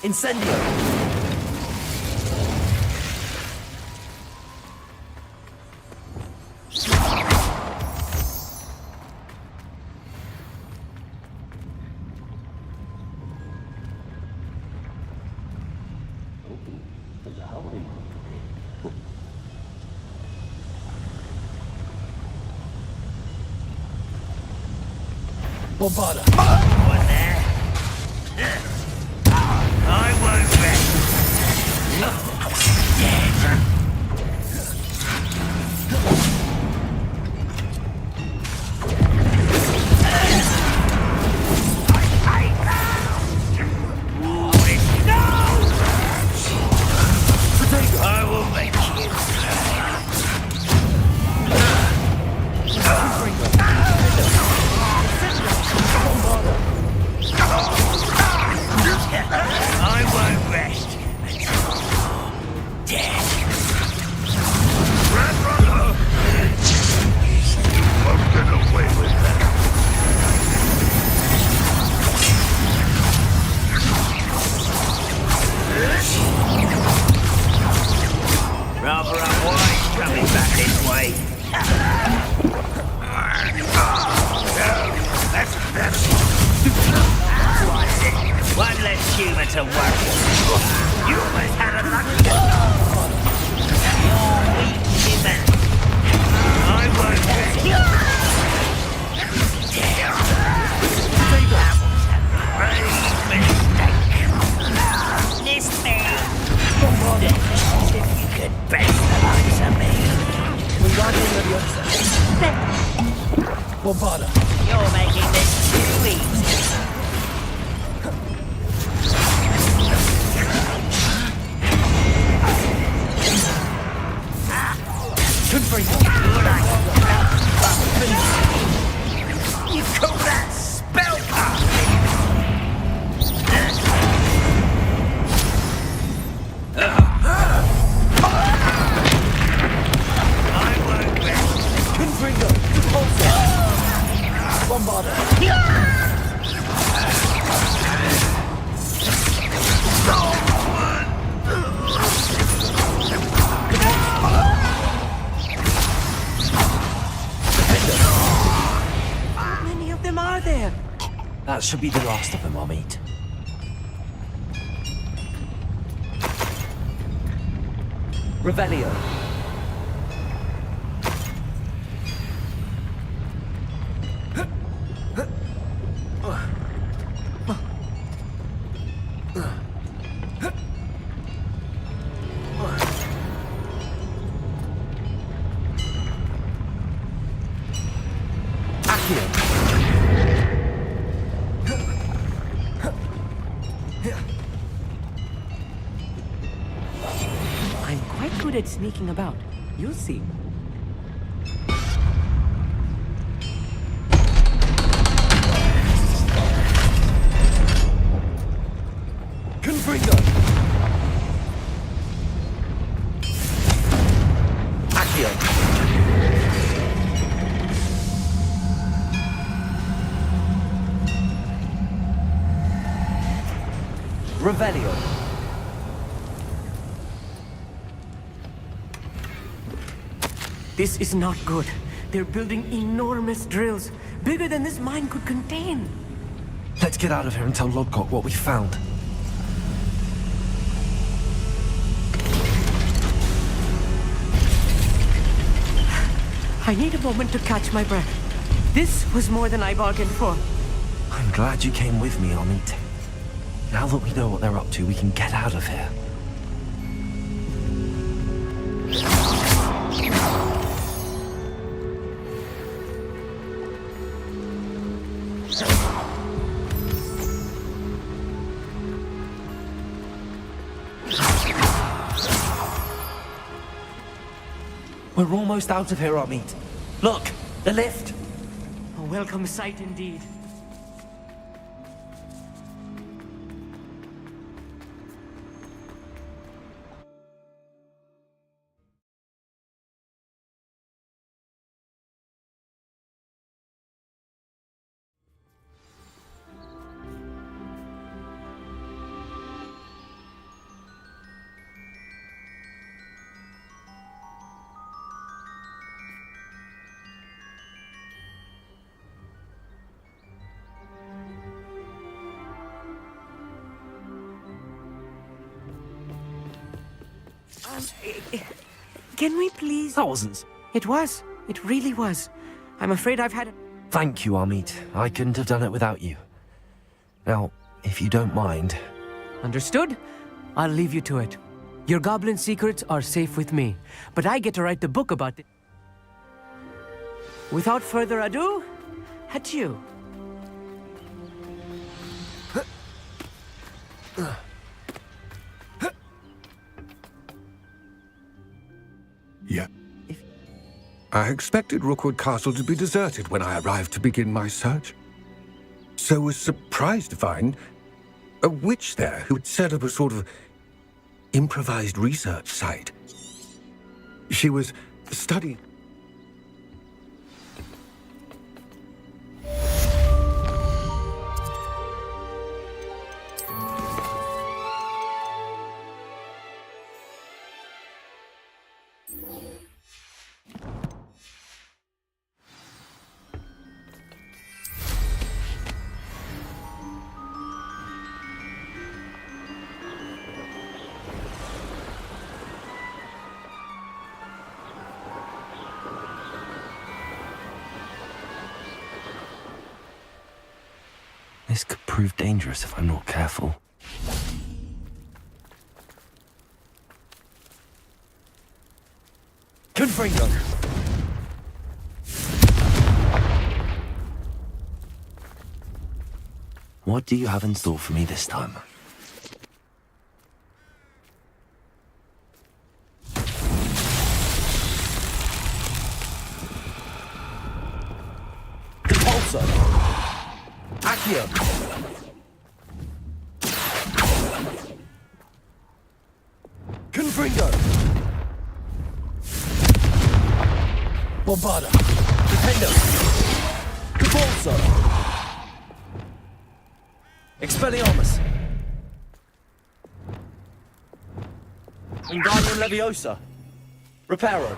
Speaker 17: Incendio! Bombarda. One there. I won't rest. Dead. I will make you I won't rest until dead. You won't get away with that. Rather unwise coming back this way. One less human to worry. You almost had a lucky. You're weak, human. I won't let you. That was a grave mistake. This man. You could best the likes of me. Bombarda.
Speaker 11: You're making this too easy.
Speaker 17: You call that spellcasting? I won't rest. Confringo, repulsor. Bombarda.
Speaker 16: How many of them are there?
Speaker 1: That should be the last of them, I'll meet. Revelio.
Speaker 16: I'm quite good at sneaking about. You'll see.
Speaker 17: Confringo.
Speaker 1: Accio. Revelio.
Speaker 16: This is not good. They're building enormous drills, bigger than this mine could contain.
Speaker 1: Let's get out of here and tell Lodcock what we found.
Speaker 16: I need a moment to catch my breath. This was more than I bargained for.
Speaker 1: I'm glad you came with me, Amit. Now that we know what they're up to, we can get out of here. We're almost out of here, Amit. Look, the lift.
Speaker 16: A welcome sight indeed. Can we please...
Speaker 1: That wasn't...
Speaker 16: It was. It really was. I'm afraid I've had...
Speaker 1: Thank you, Amit. I couldn't have done it without you. Now, if you don't mind...
Speaker 16: Understood? I'll leave you to it. Your goblin secrets are safe with me, but I get to write the book about it. Without further ado, adieu.
Speaker 14: Yeah. I expected Rookwood Castle to be deserted when I arrived to begin my search. So was surprised to find a witch there who had set up a sort of improvised research site. She was studying...
Speaker 1: This could prove dangerous if I'm not careful.
Speaker 18: Confringo!
Speaker 1: What do you have in store for me this time?
Speaker 18: Pulsar! Accio! Confringo! Bombarda! Defendo! Capulso! Expelliarmus! Wingardium Leviosa! Reparo!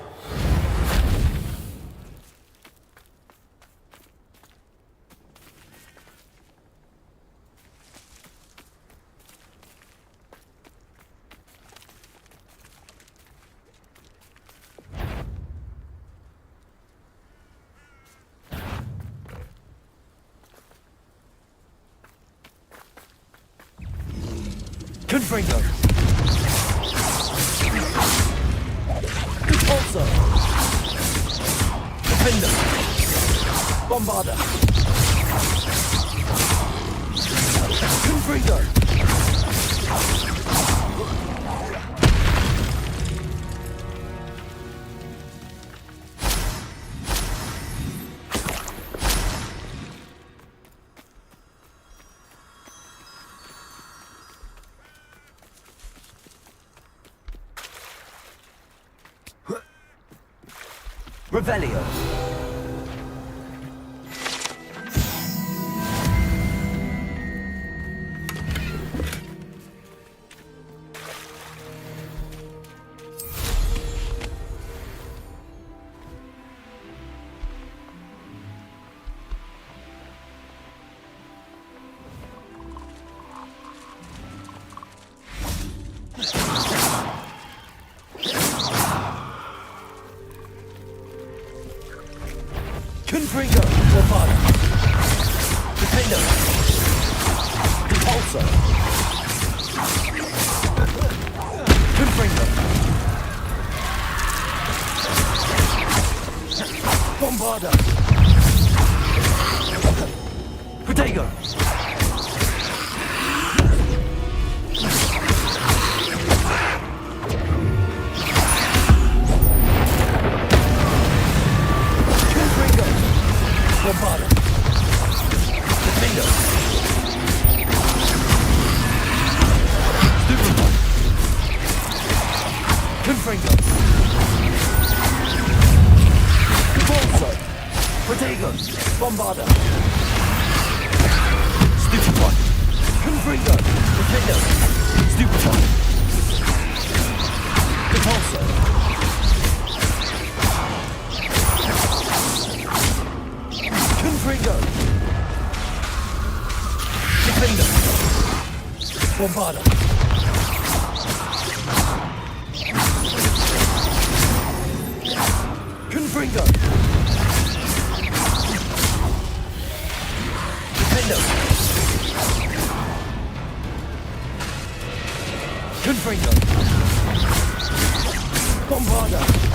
Speaker 18: Confringo! Capulso! Defender! Bombarda! Confringo! Revelio. Confringo! Bombarda! Defendo! Capulso! Confringo! Bombarda! Protego! Bombarda! Defendo! Stupefy! Confringo! Capulso! Protego! Bombarda! Stupefy! Confringo! Defendo! Stupefy! Capulso! Confringo! Defender! Bombarda! Confringo! Defendo! Confringo! Bombarda!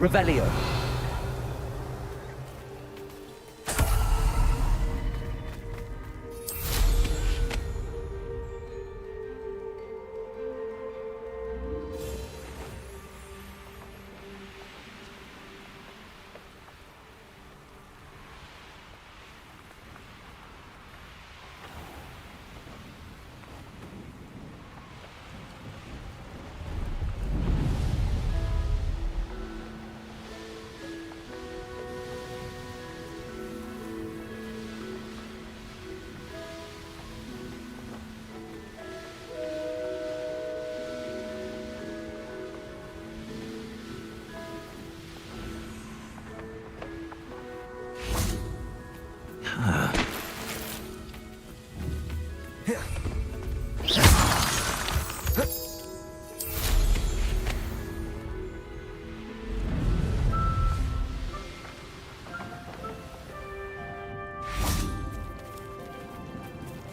Speaker 18: Revelio.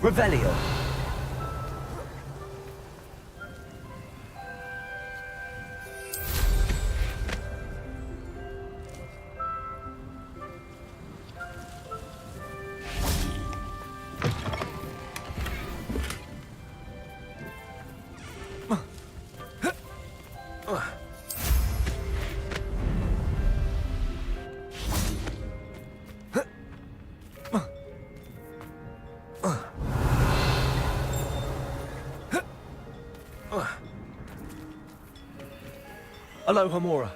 Speaker 18: Revelio. Aloha Mora.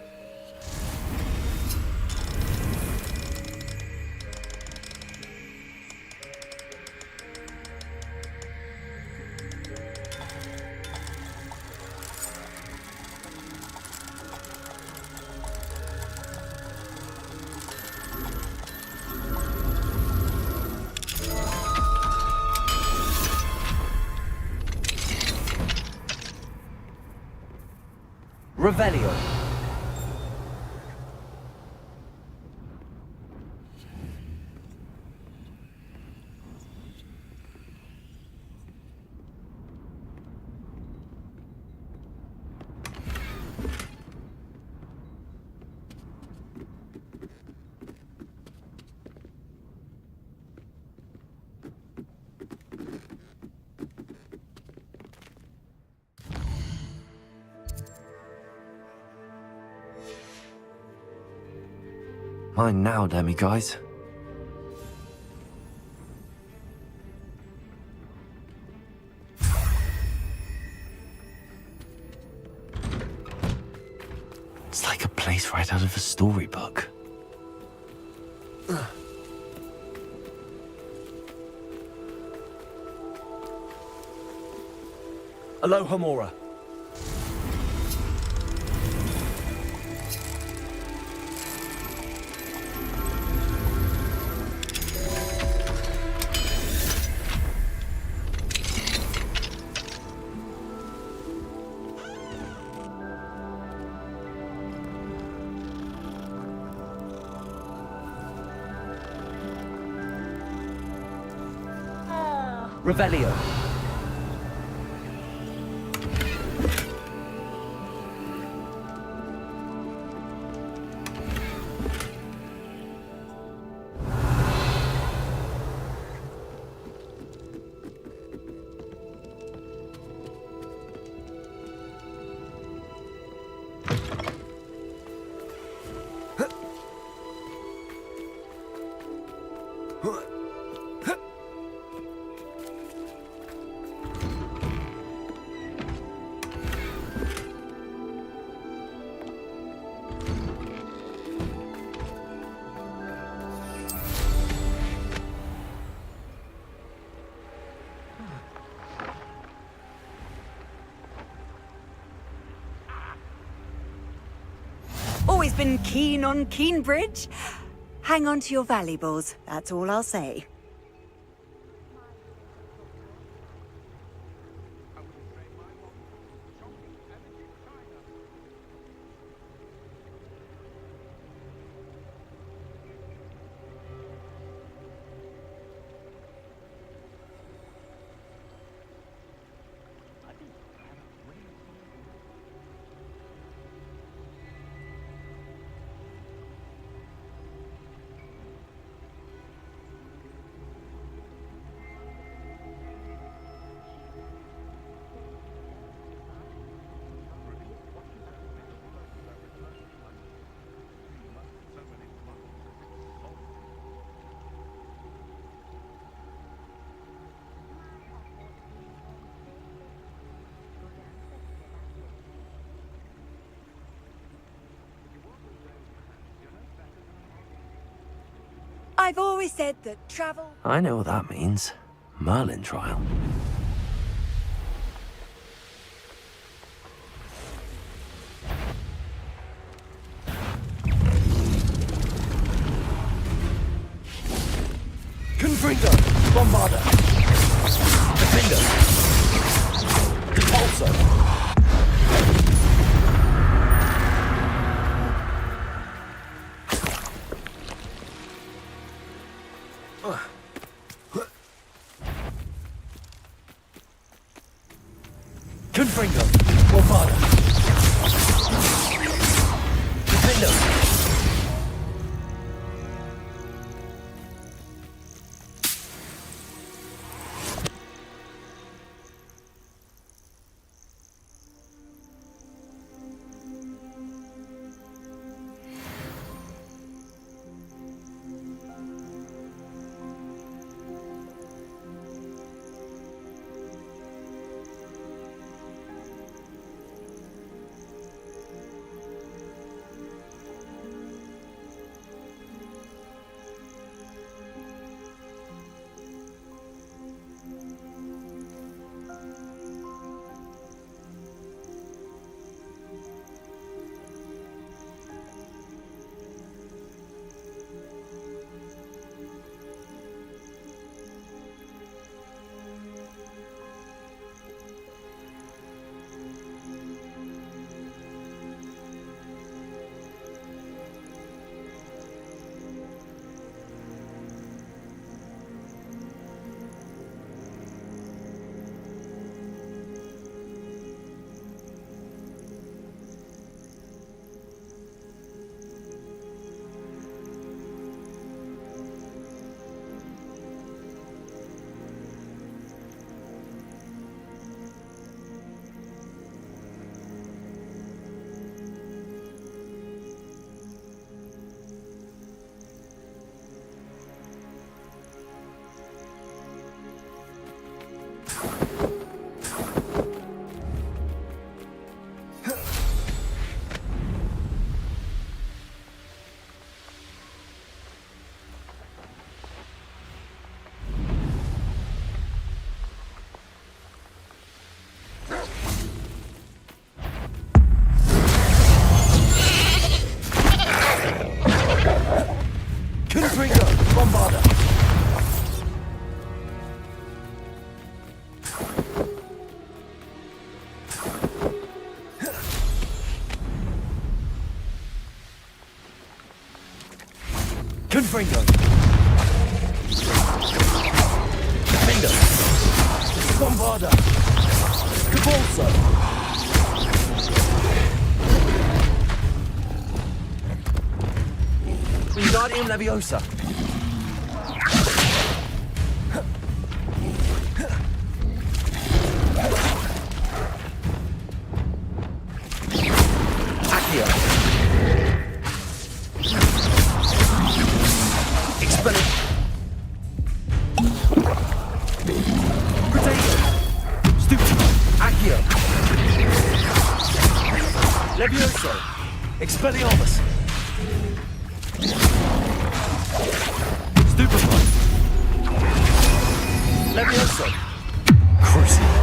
Speaker 18: Revelio.
Speaker 1: Mine now, demiguys. It's like a place right out of a storybook.
Speaker 18: Aloha Mora. Revelio.
Speaker 19: always been keen on Keenbridge. Hang on to your valuables, that's all I'll say. I've always said that travel...
Speaker 1: I know what that means. Merlin trial.
Speaker 18: Confringo! Bombarder! Defender! Repulsor! Confringo! Bombarder! Defender! Confringo! Bombarder! Confringo! Defender! Bombarder! Repulsor! Wingardium Leviosa! Accio! Expelliarmus! Potato! Stupid! Accio! Levioso! Expelliarmus! Stupefy! Levioso! Crucible!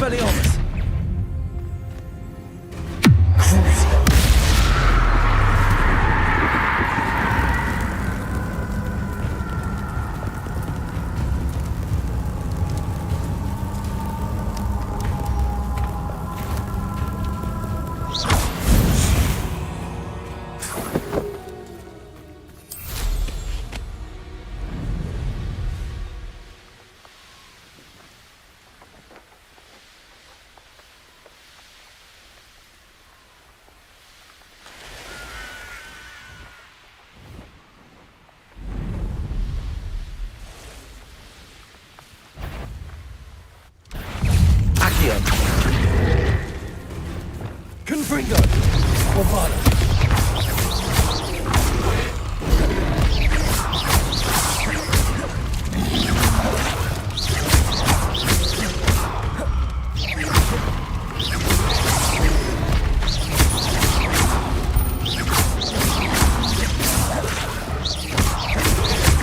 Speaker 18: Expelliarmus! Confringo! Bombarda!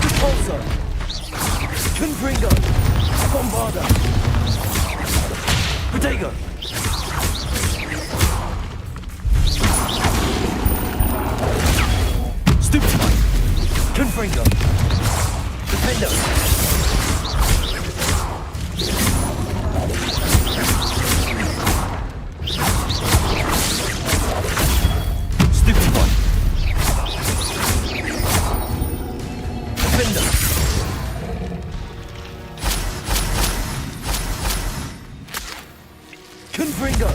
Speaker 18: Repulsor! Confringo! Bombarda! Protego! Confringo! Defendo! Stupid one! Defendo! Confringo!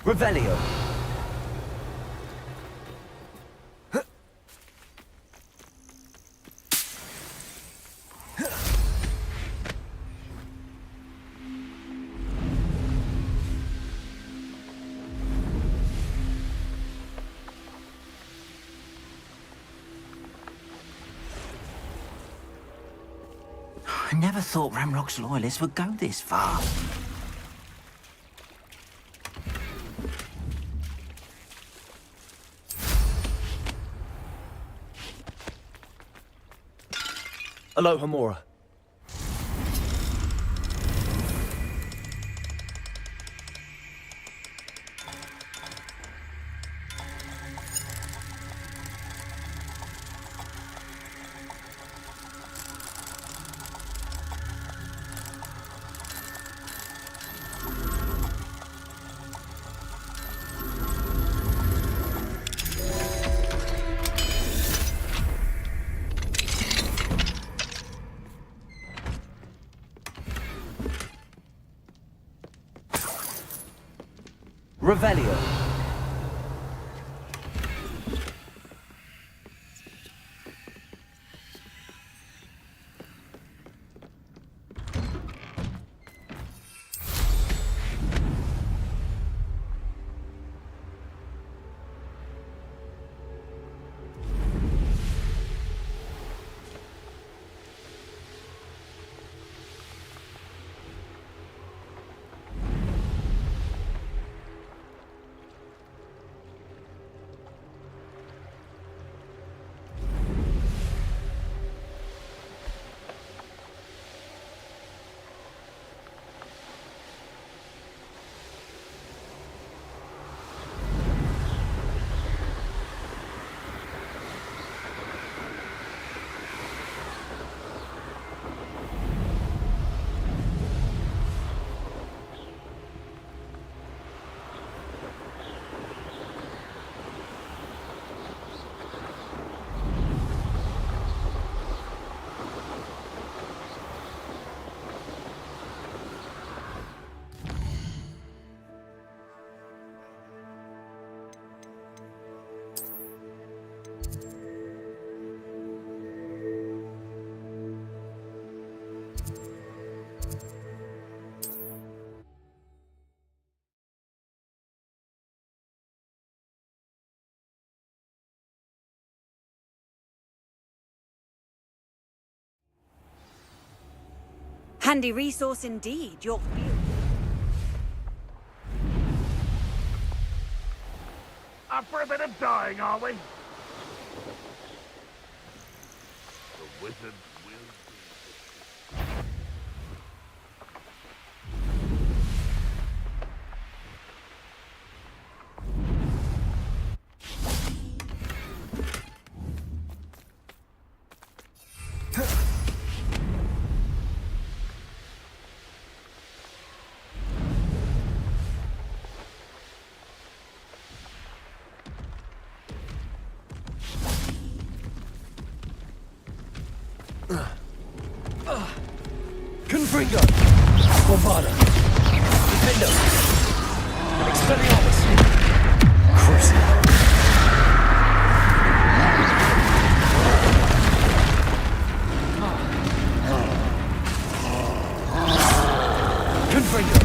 Speaker 18: Revelio.
Speaker 17: I never thought Ramrock's loyalists would go this far.
Speaker 18: Aloha Mora.
Speaker 1: Revelio.
Speaker 19: handy resource indeed, your field.
Speaker 17: Up for a bit of dying, are we? The wizard will be.
Speaker 18: Confringo! Bombarda! Defendo! Expelliarmus! Crucible! Confringo!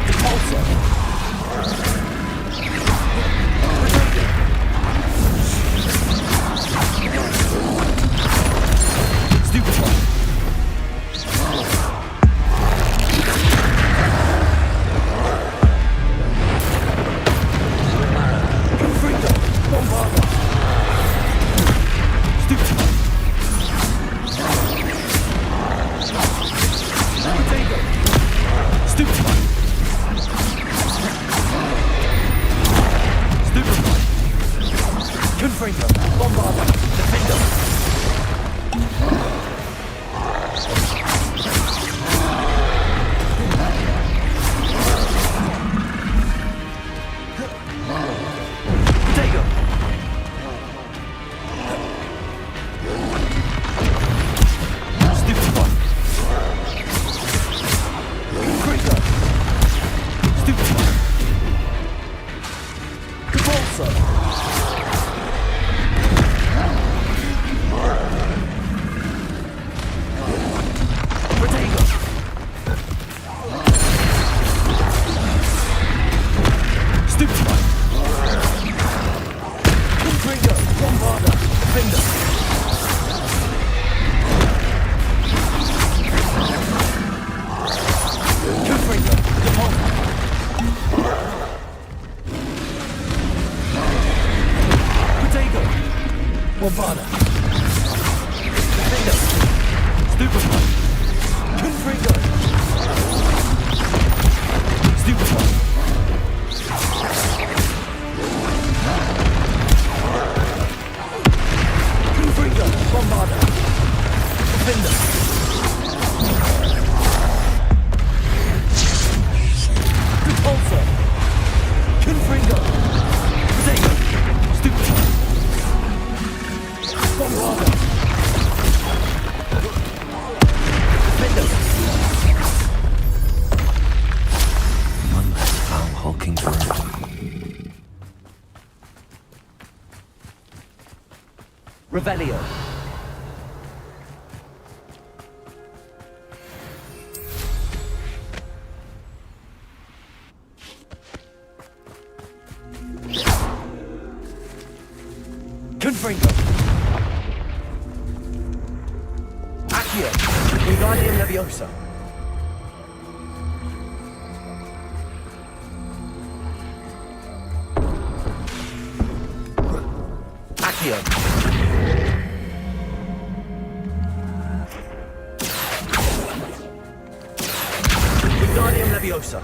Speaker 18: Repulsor! Stupefy! Confringo! Bombarda! Defendo! Potato! Stupefy! Confringo! Stupefy! Repulsor! Bombarda! Defendo! Stupefy! Confringo! Stupefy! Confringo! Bombarda! Defendo! Repulsor! Confringo! Potato! Stupefy! Bombarda! Defendo!
Speaker 1: One less foul hulking through.
Speaker 18: Revelio! Confringo! Accio! Wingardium Leviosa! Accio! Wingardium Leviosa!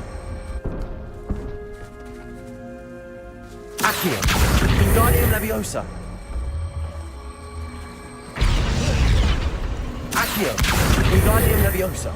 Speaker 18: Accio! Wingardium Leviosa! Accio! Wingardium Leviosa!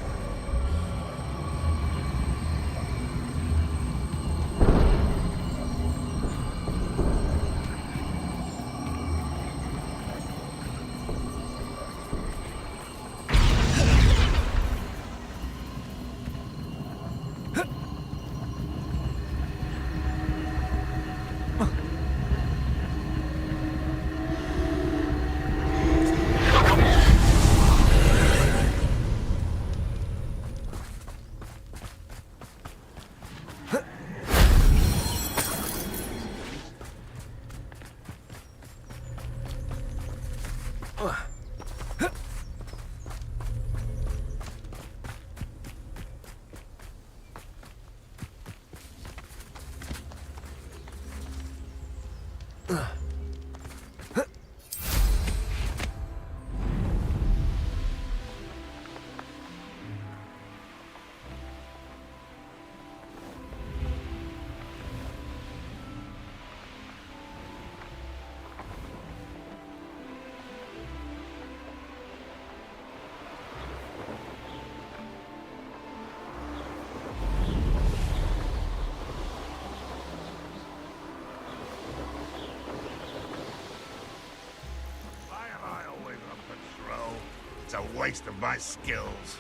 Speaker 20: It's a waste of my skills.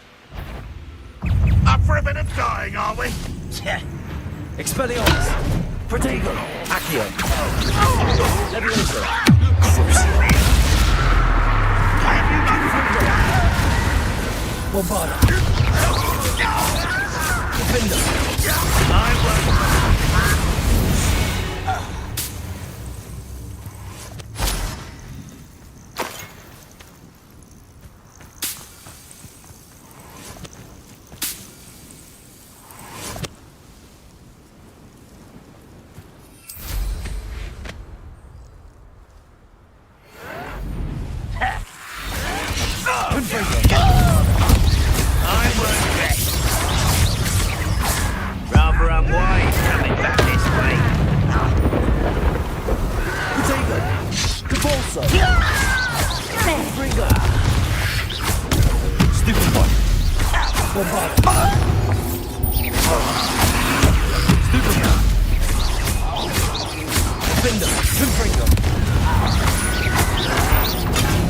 Speaker 20: Up for a bit of dying, are we?
Speaker 18: Expelliarmus! Protego! Accio! Leviosa! Bombarda! Defender!
Speaker 17: Rather unwise coming back this way.
Speaker 18: Protego! Capulso! Ringo! Stupid one! Bombarda! Stupid one! Defender! Confringo!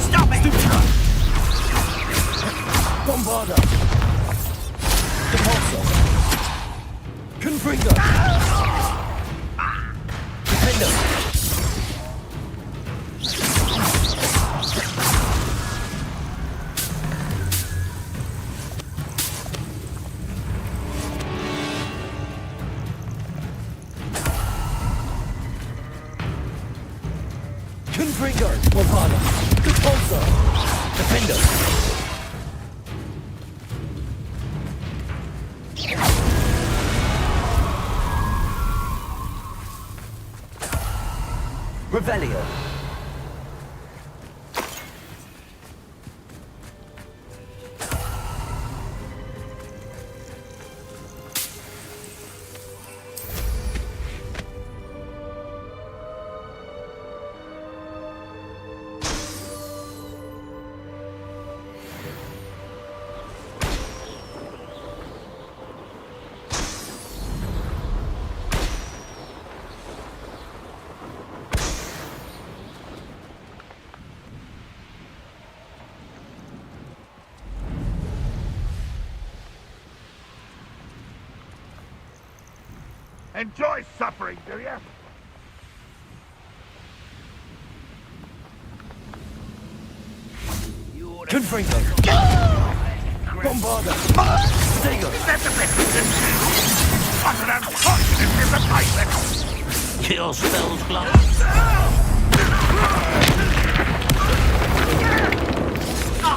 Speaker 17: Stop it!
Speaker 18: Stupid one! Bombarda! Capulso! Confringo! Defender! Confringo! Bombarda! Capulso! Defender! Revelio.
Speaker 20: Enjoy suffering, do you?
Speaker 18: Confringo! Bombarda! Protego!
Speaker 20: That's a bit what an unfortunate disappointment!
Speaker 17: Kill spells, Glove.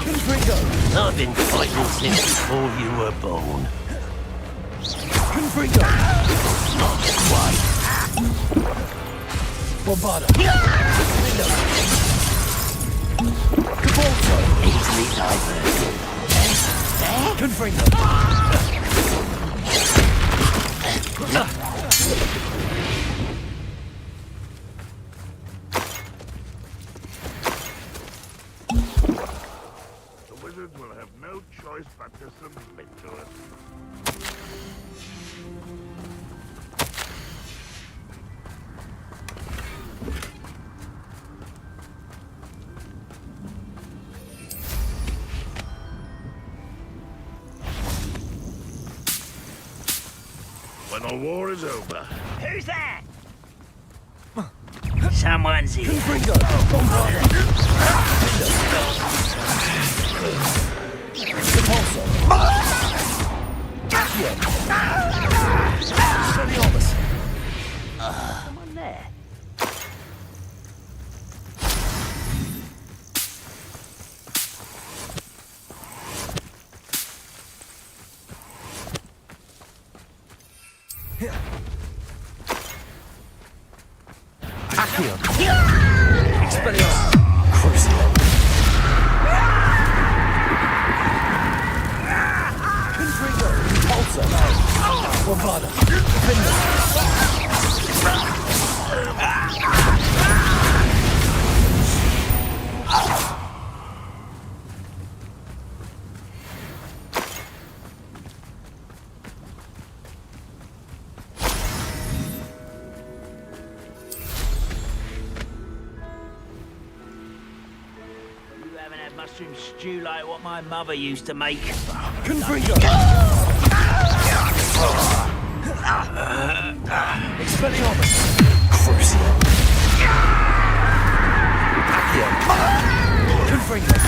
Speaker 18: Confringo!
Speaker 17: I've been fighting since before you were born.
Speaker 18: Confringo!
Speaker 17: Not quite.
Speaker 18: Bombarda! Defender! Capulso!
Speaker 17: Easily diverted.
Speaker 18: Confringo!
Speaker 20: The wizards will have no choice but to submit to us. When the war is over.
Speaker 17: Who's that? Someone's here.
Speaker 18: Confringo! Bombarda! Capulso! Accio! Expelliarmus!
Speaker 17: Someone there.
Speaker 18: Accio! Expelliarmus!
Speaker 1: Crucible.
Speaker 18: Confringo! Repulsor! Bombarda!
Speaker 17: You haven't had mushroom stew like what my mother used to make.
Speaker 18: Confringo! Expelliarmus!
Speaker 1: Crucible.
Speaker 18: Accio! Confringo!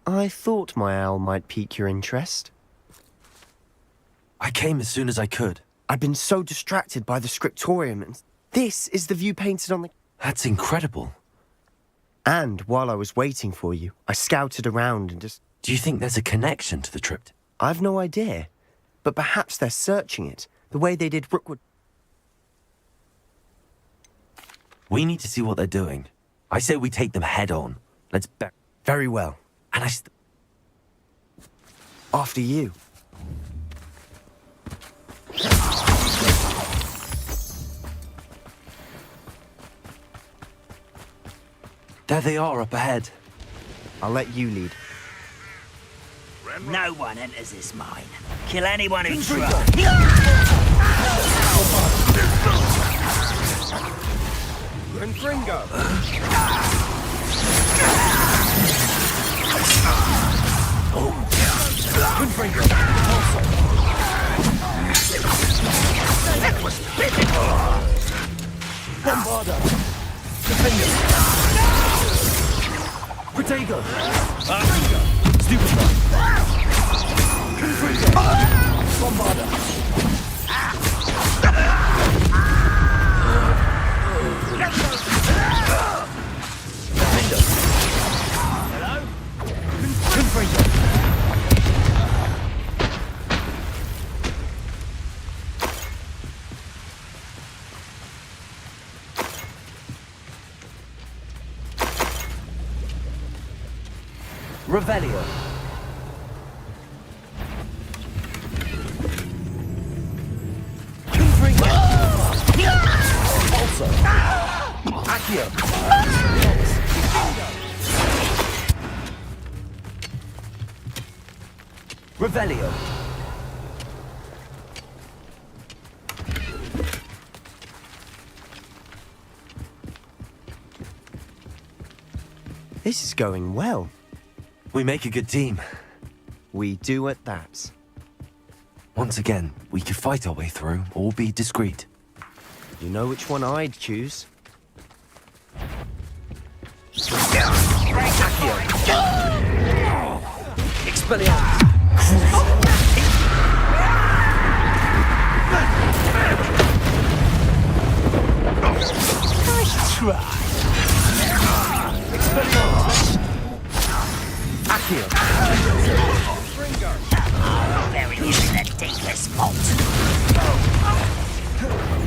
Speaker 2: I thought my owl might pique your interest.
Speaker 1: I came as soon as I could.
Speaker 2: I've been so distracted by the scriptorium, and this is the view painted on the...
Speaker 1: That's incredible.
Speaker 2: And while I was waiting for you, I scouted around and just...
Speaker 1: Do you think there's a connection to the trip?
Speaker 2: I've no idea, but perhaps they're searching it, the way they did Rookwood.
Speaker 1: We need to see what they're doing. I say we take them head on. Let's bet.
Speaker 2: Very well.
Speaker 1: And
Speaker 2: After you.
Speaker 1: There they are up ahead.
Speaker 2: I'll let you lead.
Speaker 17: No one enters this mine. Kill anyone who tries.
Speaker 18: Confringo! Confringo!
Speaker 17: That was pitiful!
Speaker 18: Bombarda! Defender! Protego! Stupefy! Confringo! Bombarda! Defender!
Speaker 17: Hello?
Speaker 18: Confringo!
Speaker 1: Revelio.
Speaker 18: Confringo! Also. Accio!
Speaker 1: Revelio.
Speaker 2: This is going well.
Speaker 1: We make a good team.
Speaker 2: We do at that.
Speaker 1: Once again, we could fight our way through or be discreet.
Speaker 2: You know which one I'd choose.
Speaker 18: Expelliarmus!
Speaker 17: Nice try.
Speaker 18: Accio.
Speaker 17: Very in the deepest spot.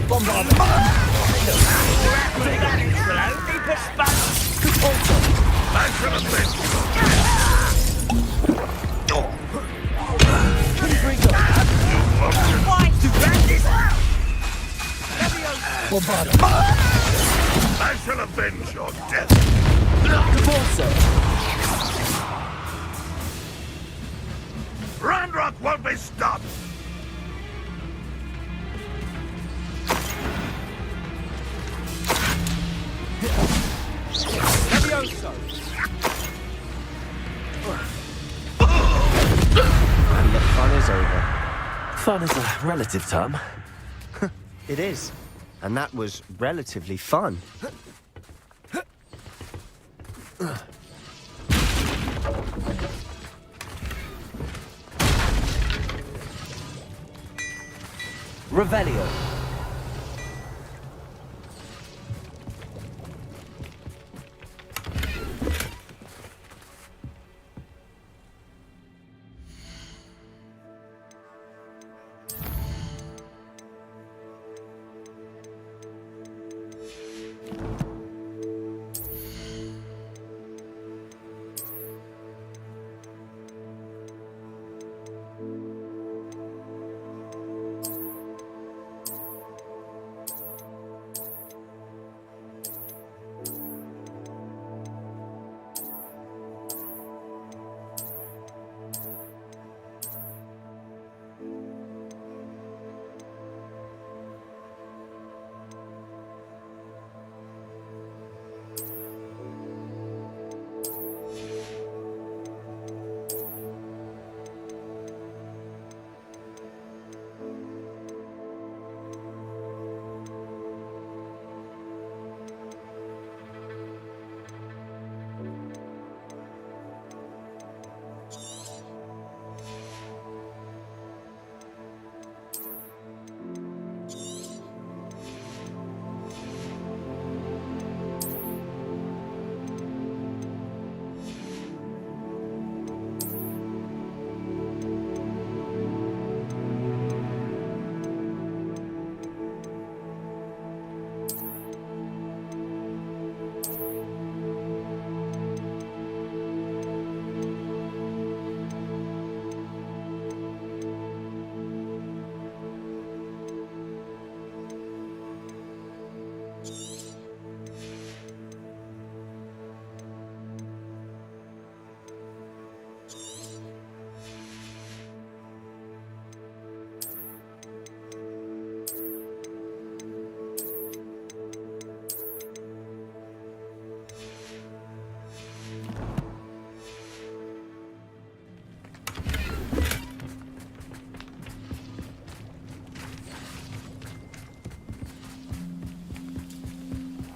Speaker 18: Bombardment.
Speaker 17: Will only postpone.
Speaker 20: Man shall have been.
Speaker 17: Why to grab this?
Speaker 18: Bombardment.
Speaker 20: Man shall avenge your death.
Speaker 18: Caporso.
Speaker 20: Ranrock won't be stopped.
Speaker 18: Levioso.
Speaker 2: And the fun is over.
Speaker 1: Fun is a relative term.
Speaker 2: It is. And that was relatively fun.
Speaker 18: Revelio.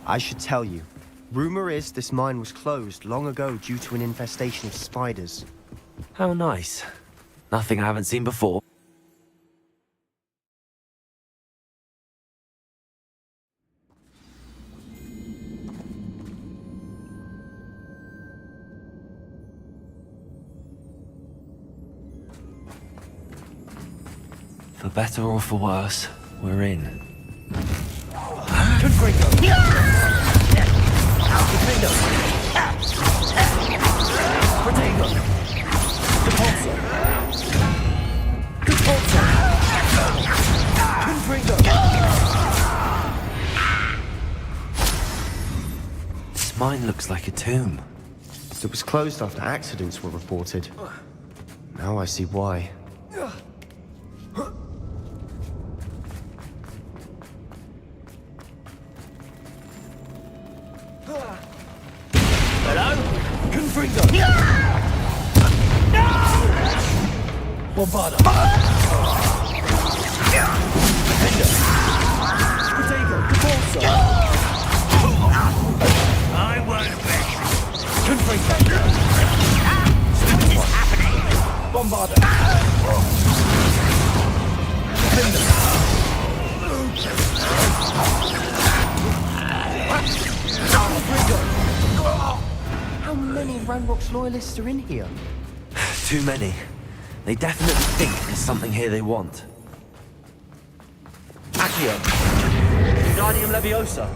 Speaker 2: I should tell you. Rumor is this mine was closed long ago due to an infestation of spiders.
Speaker 1: How nice. Nothing I haven't seen before. For better or for worse, we're in.
Speaker 18: Confringo. Defendo. Protego. Depulso. Depulso. Confringo.
Speaker 1: This mine looks like a tomb.
Speaker 2: It was closed after accidents were reported. Now I see why.
Speaker 18: Bombarda. Protego. Caporso.
Speaker 17: I won't bet.
Speaker 18: Confringo.
Speaker 17: What is happening?
Speaker 18: Bombarda.
Speaker 2: Ranrock's loyalists are in here?
Speaker 1: Too many. They definitely think there's something here they want.
Speaker 18: Accio. Wingardium Leviosa.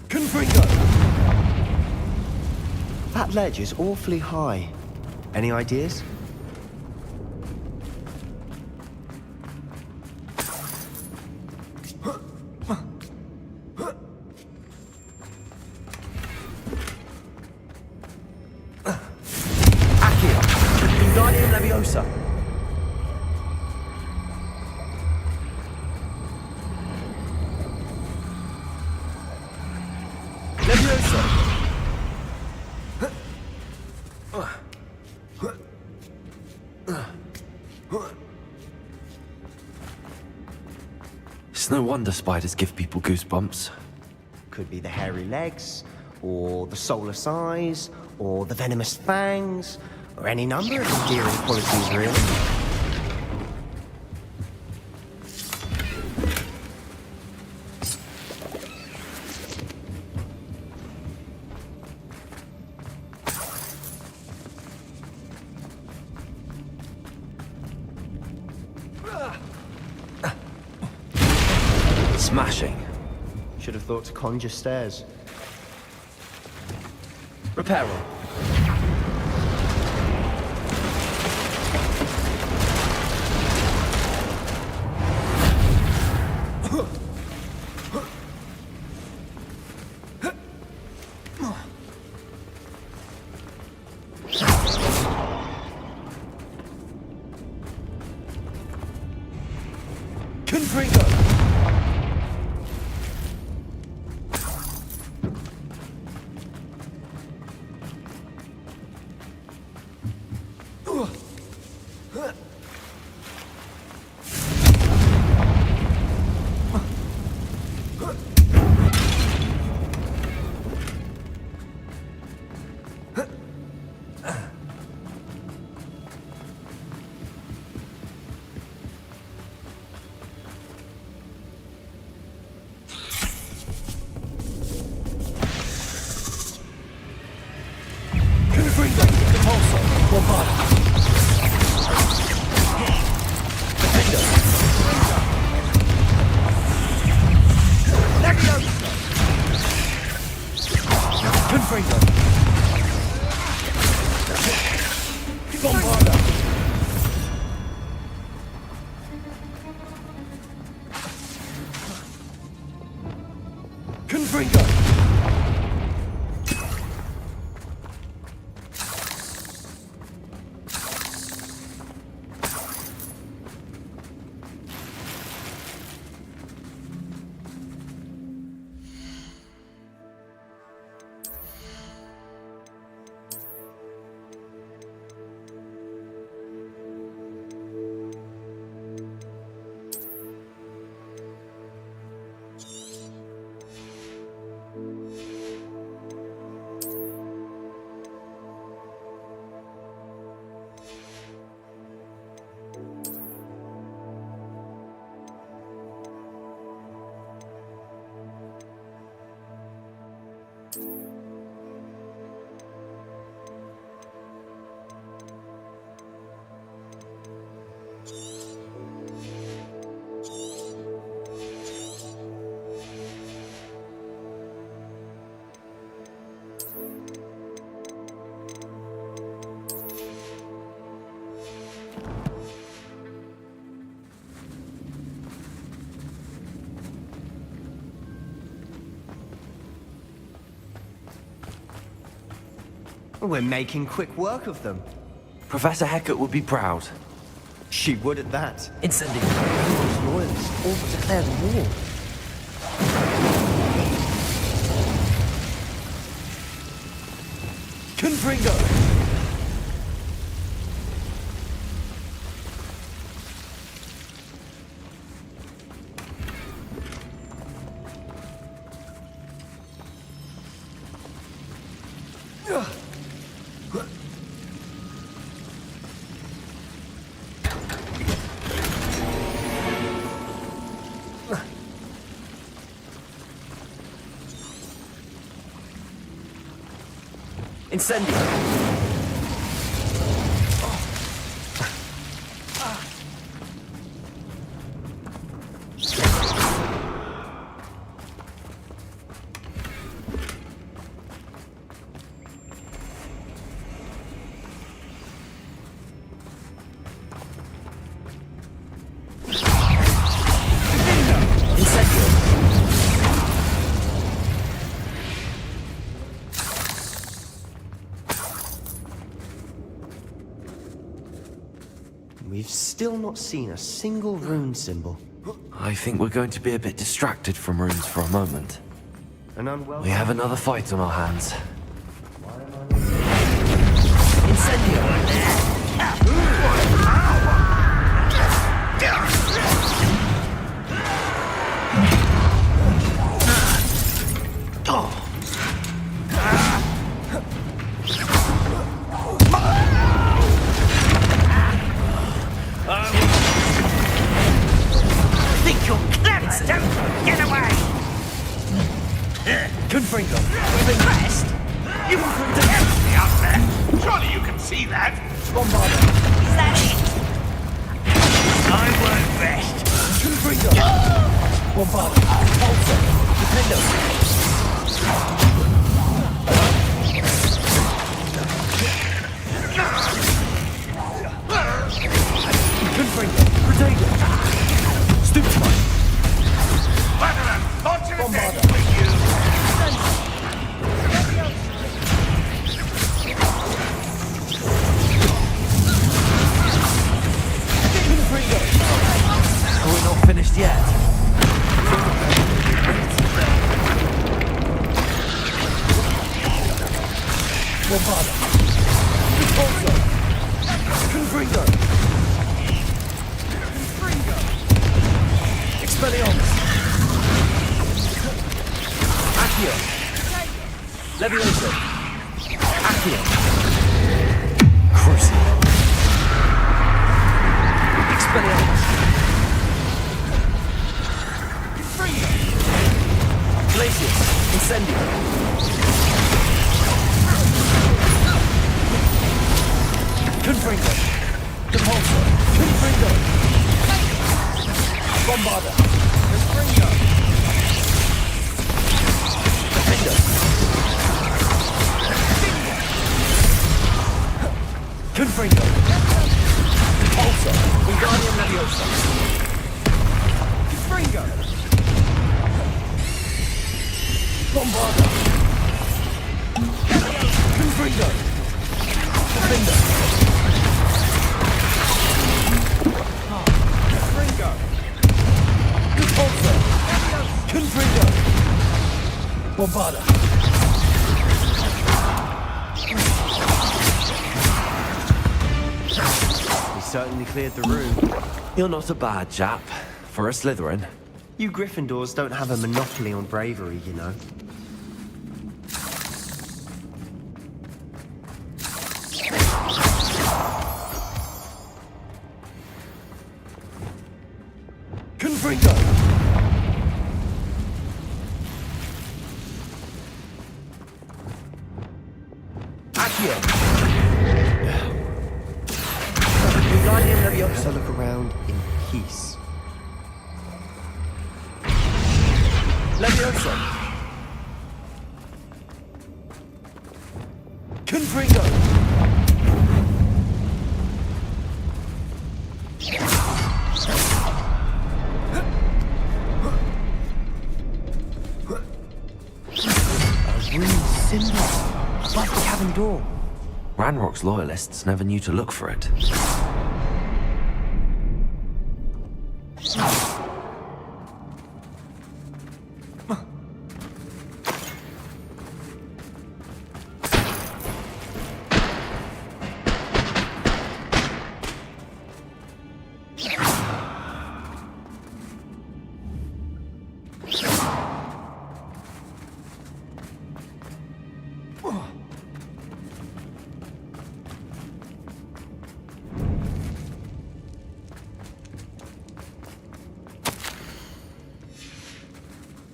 Speaker 18: Confringo.
Speaker 2: That ledge is awfully high. Any ideas?
Speaker 18: Accio. Wingardium Leviosa. Leviosa.
Speaker 1: It's no wonder spiders give people goosebumps.
Speaker 2: Could be the hairy legs, or the soulless eyes, or the venomous fangs, or any number of endearing qualities, really.
Speaker 1: Smashing.
Speaker 2: Should have thought to conjure stairs.
Speaker 18: Reparo. Confringo.
Speaker 2: We're making quick work of them.
Speaker 1: Professor Hecat would be proud.
Speaker 2: She would at that.
Speaker 1: Incendiary.
Speaker 2: Those loyalists all but declared war.
Speaker 18: Confringo. Incendio!
Speaker 2: We've still not seen a single rune symbol.
Speaker 1: I think we're going to be a bit distracted from runes for a moment.
Speaker 2: An unwelcome...
Speaker 1: We have another fight on our hands.
Speaker 17: Think you're clever, don't you? Get away!
Speaker 18: Confringo!
Speaker 17: We've impressed? You can protect me up there! Surely you can see that!
Speaker 18: Bombarda!
Speaker 17: Is that it? I won't rest!
Speaker 18: Confringo! Bombarda! Pulsar! Defendo! Confringo! Protego! Stupefy!
Speaker 17: Bombarda!
Speaker 1: We're not finished yet.
Speaker 18: Bombarda! Repulsor! Confringo! Expelliarmus! Accio! Levioso! Accio!
Speaker 1: Crucible!
Speaker 18: Expelliarmus! Glacius! Incendio! Confringo! Depulsor! Confringo! Bombarda! Confringo! Defendo! Confringo! Depulsor! Wingardium Leviosa! Confringo! Bombarda! Confringo! Defender! Confringo! Depulsor! Confringo! Bombarda!
Speaker 2: We certainly cleared the room.
Speaker 1: You're not a bad chap. For a Slytherin.
Speaker 2: You Gryffindors don't have a monopoly on bravery, you know.
Speaker 18: Confringo! Accio! Wingardium Leviosa!
Speaker 2: Have a look around in peace.
Speaker 18: Leviosa! Confringo!
Speaker 2: A rune symbol above the cabin door.
Speaker 1: Ranrock's loyalists never knew to look for it.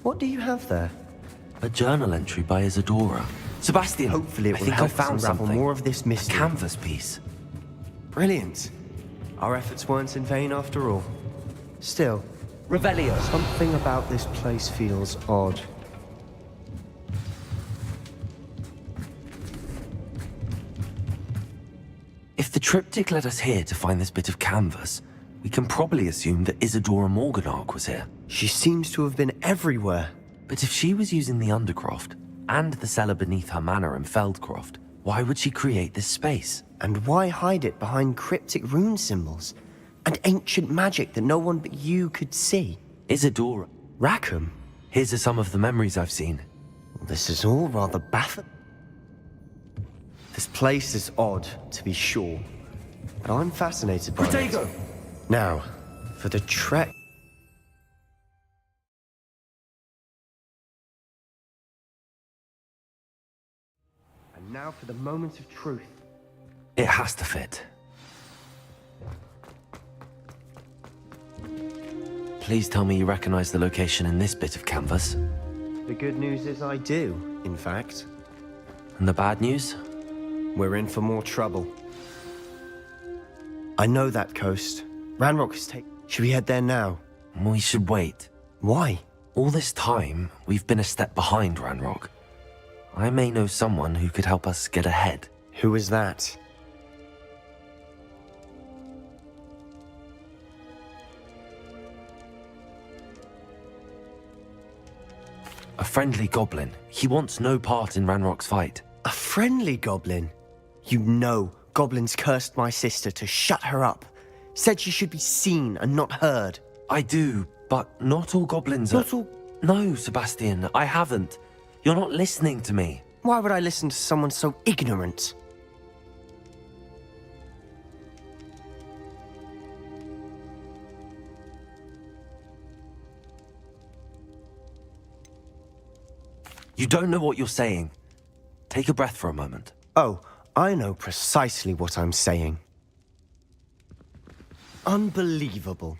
Speaker 2: What do you have there?
Speaker 1: A journal entry by Isadora. Sebastian,
Speaker 2: Hopefully it
Speaker 1: I
Speaker 2: will
Speaker 1: think I
Speaker 2: help us
Speaker 1: found
Speaker 2: unravel
Speaker 1: something.
Speaker 2: more of this mystery.
Speaker 1: A canvas piece.
Speaker 2: Brilliant. Our efforts weren't in vain after all. Still,
Speaker 18: Revelio.
Speaker 2: something about this place feels odd.
Speaker 1: If the triptych led us here to find this bit of canvas, we can probably assume that Isadora Morganark was here.
Speaker 2: She seems to have been everywhere.
Speaker 1: But if she was using the Undercroft, and the cellar beneath her manor in Feldcroft, why would she create this space?
Speaker 2: And why hide it behind cryptic rune symbols? And ancient magic that no one but you could see?
Speaker 1: Isadora.
Speaker 2: Rackham?
Speaker 1: Here are some of the memories I've seen.
Speaker 2: This is all rather baffling. This place is odd, to be sure. But I'm fascinated by it. Now, for the trek... And now for the moment of truth.
Speaker 1: It has to fit. Please tell me you recognize the location in this bit of canvas.
Speaker 2: The good news is I do, in fact.
Speaker 1: And the bad news?
Speaker 2: We're in for more trouble. I know that coast. Ranrock has taken... Should we head there now?
Speaker 1: We should wait.
Speaker 2: Why?
Speaker 1: All this time, we've been a step behind Ranrock. I may know someone who could help us get ahead.
Speaker 2: Who is that?
Speaker 1: A friendly goblin. He wants no part in Ranrock's fight.
Speaker 2: A friendly goblin? You know, goblins cursed my sister to shut her up. Said she should be seen and not heard.
Speaker 1: I do, but not all goblins are...
Speaker 2: Not all...
Speaker 1: No, Sebastian, I haven't. You're not listening to me.
Speaker 2: Why would I listen to someone so ignorant?
Speaker 1: You don't know what you're saying. Take a breath for a moment.
Speaker 2: Oh, I know precisely what I'm saying. Unbelievable.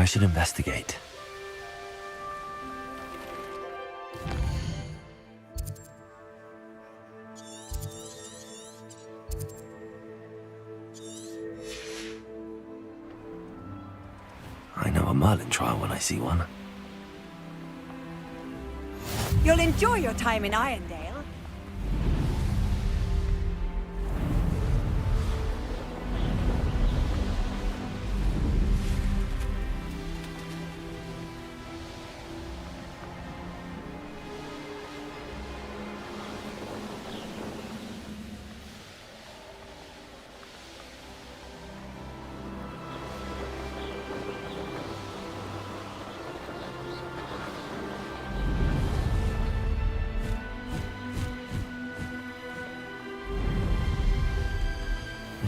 Speaker 1: I should investigate. I know a Merlin trial when I see one.
Speaker 19: You'll enjoy your time in Irondale.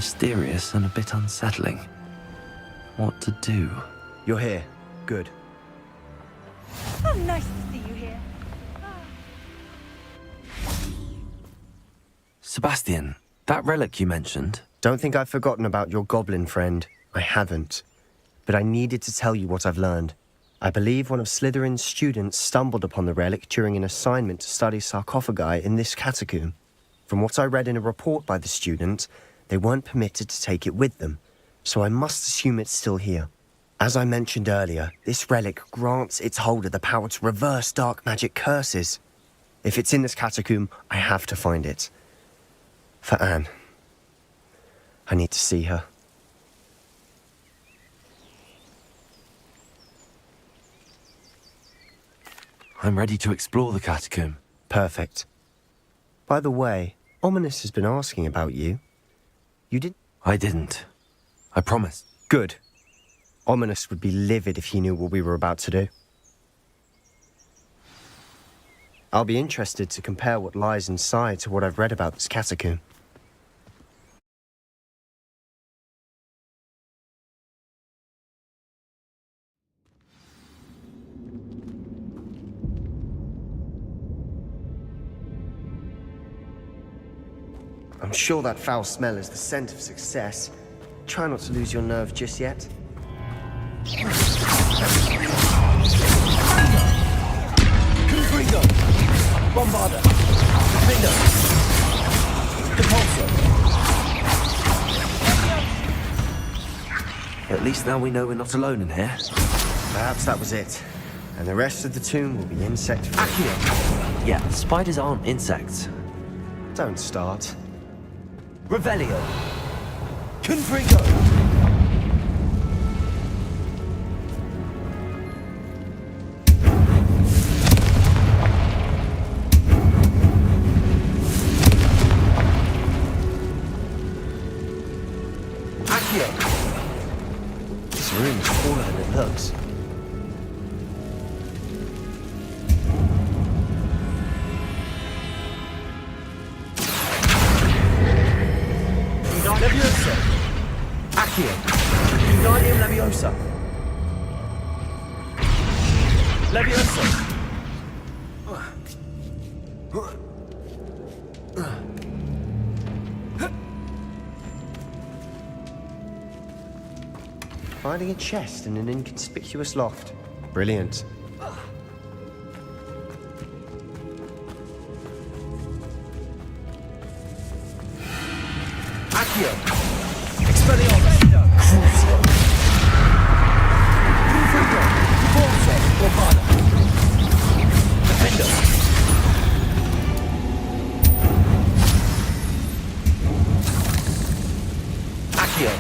Speaker 1: mysterious and a bit unsettling. What to do?
Speaker 2: You're here. Good.
Speaker 11: Oh, nice to see you here.
Speaker 1: Sebastian, that relic you mentioned.
Speaker 2: Don't think I've forgotten about your goblin friend. I haven't. But I needed to tell you what I've learned. I believe one of Slytherin's students stumbled upon the relic during an assignment to study sarcophagi in this catacomb. From what I read in a report by the student, they weren't permitted to take it with them, so I must assume it's still here. As I mentioned earlier, this relic grants its holder the power to reverse dark magic curses. If it's in this catacomb, I have to find it. For Anne. I need to see her.
Speaker 1: I'm ready to explore the catacomb.
Speaker 2: Perfect. By the way, Ominous has been asking about you. You did?
Speaker 1: I didn't. I promise.
Speaker 2: Good. Ominous would be livid if he knew what we were about to do. I'll be interested to compare what lies inside to what I've read about this catacomb. I'm sure that foul smell is the scent of success. Try not to lose your nerve just yet.
Speaker 18: Confringo! Bombarder! Defender! Depulsor!
Speaker 1: At least now we know we're not alone in here.
Speaker 2: Perhaps that was it. And the rest of the tomb will be insect-free.
Speaker 1: Accio! Yeah, spiders aren't insects.
Speaker 2: Don't start.
Speaker 18: Revelio! Confringo!
Speaker 2: Accio! This room is smaller than it looks.
Speaker 18: Leviosa! Accio! Wingardium Leviosa! Leviosa!
Speaker 2: Finding a chest in an inconspicuous loft. Brilliant.
Speaker 18: Accio! Expelliarmus! Crucio! Confringo! Depulsor! Bombarder! Defender! Accio!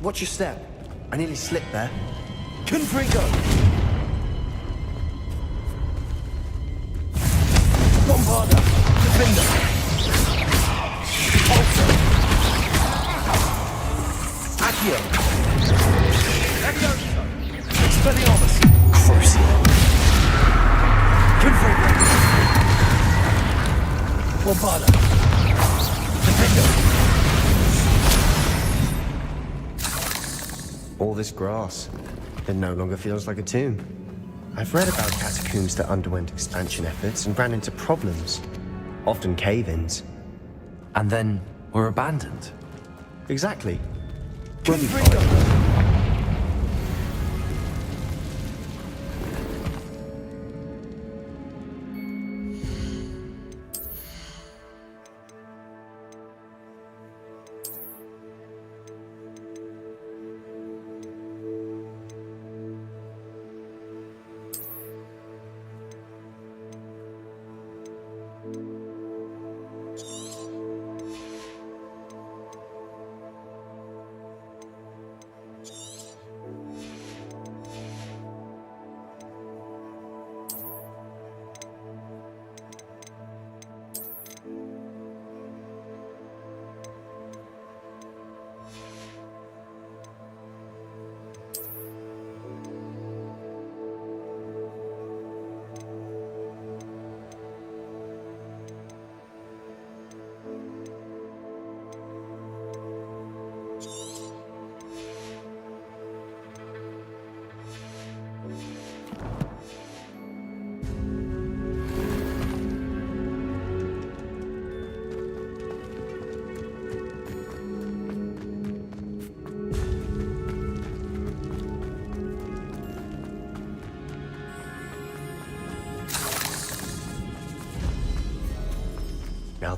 Speaker 2: Watch your step. I nearly slipped there.
Speaker 18: Confringo! Bombarder! Defender! Depulsor! Accio! Leviosa! Expelliarmus!
Speaker 1: Crucio!
Speaker 18: Confringo! Bombarder! Defender!
Speaker 2: All this grass. It no longer feels like a tomb. I've read about catacombs that underwent expansion efforts and ran into problems. Often cave-ins.
Speaker 1: And then were abandoned.
Speaker 2: Exactly. We'll be fine.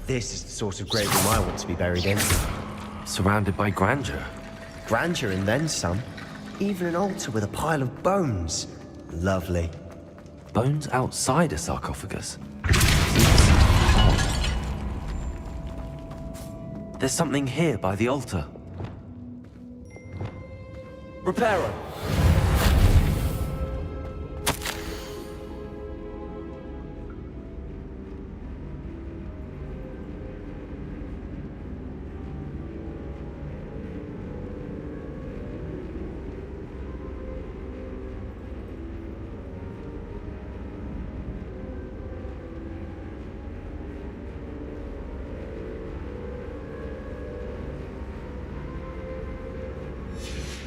Speaker 2: This is the sort of grave room I want to be buried in.
Speaker 1: Surrounded by grandeur.
Speaker 2: Grandeur and then some. Even an altar with a pile of bones. Lovely.
Speaker 1: Bones outside a sarcophagus? There's something here by the altar.
Speaker 18: Reparo.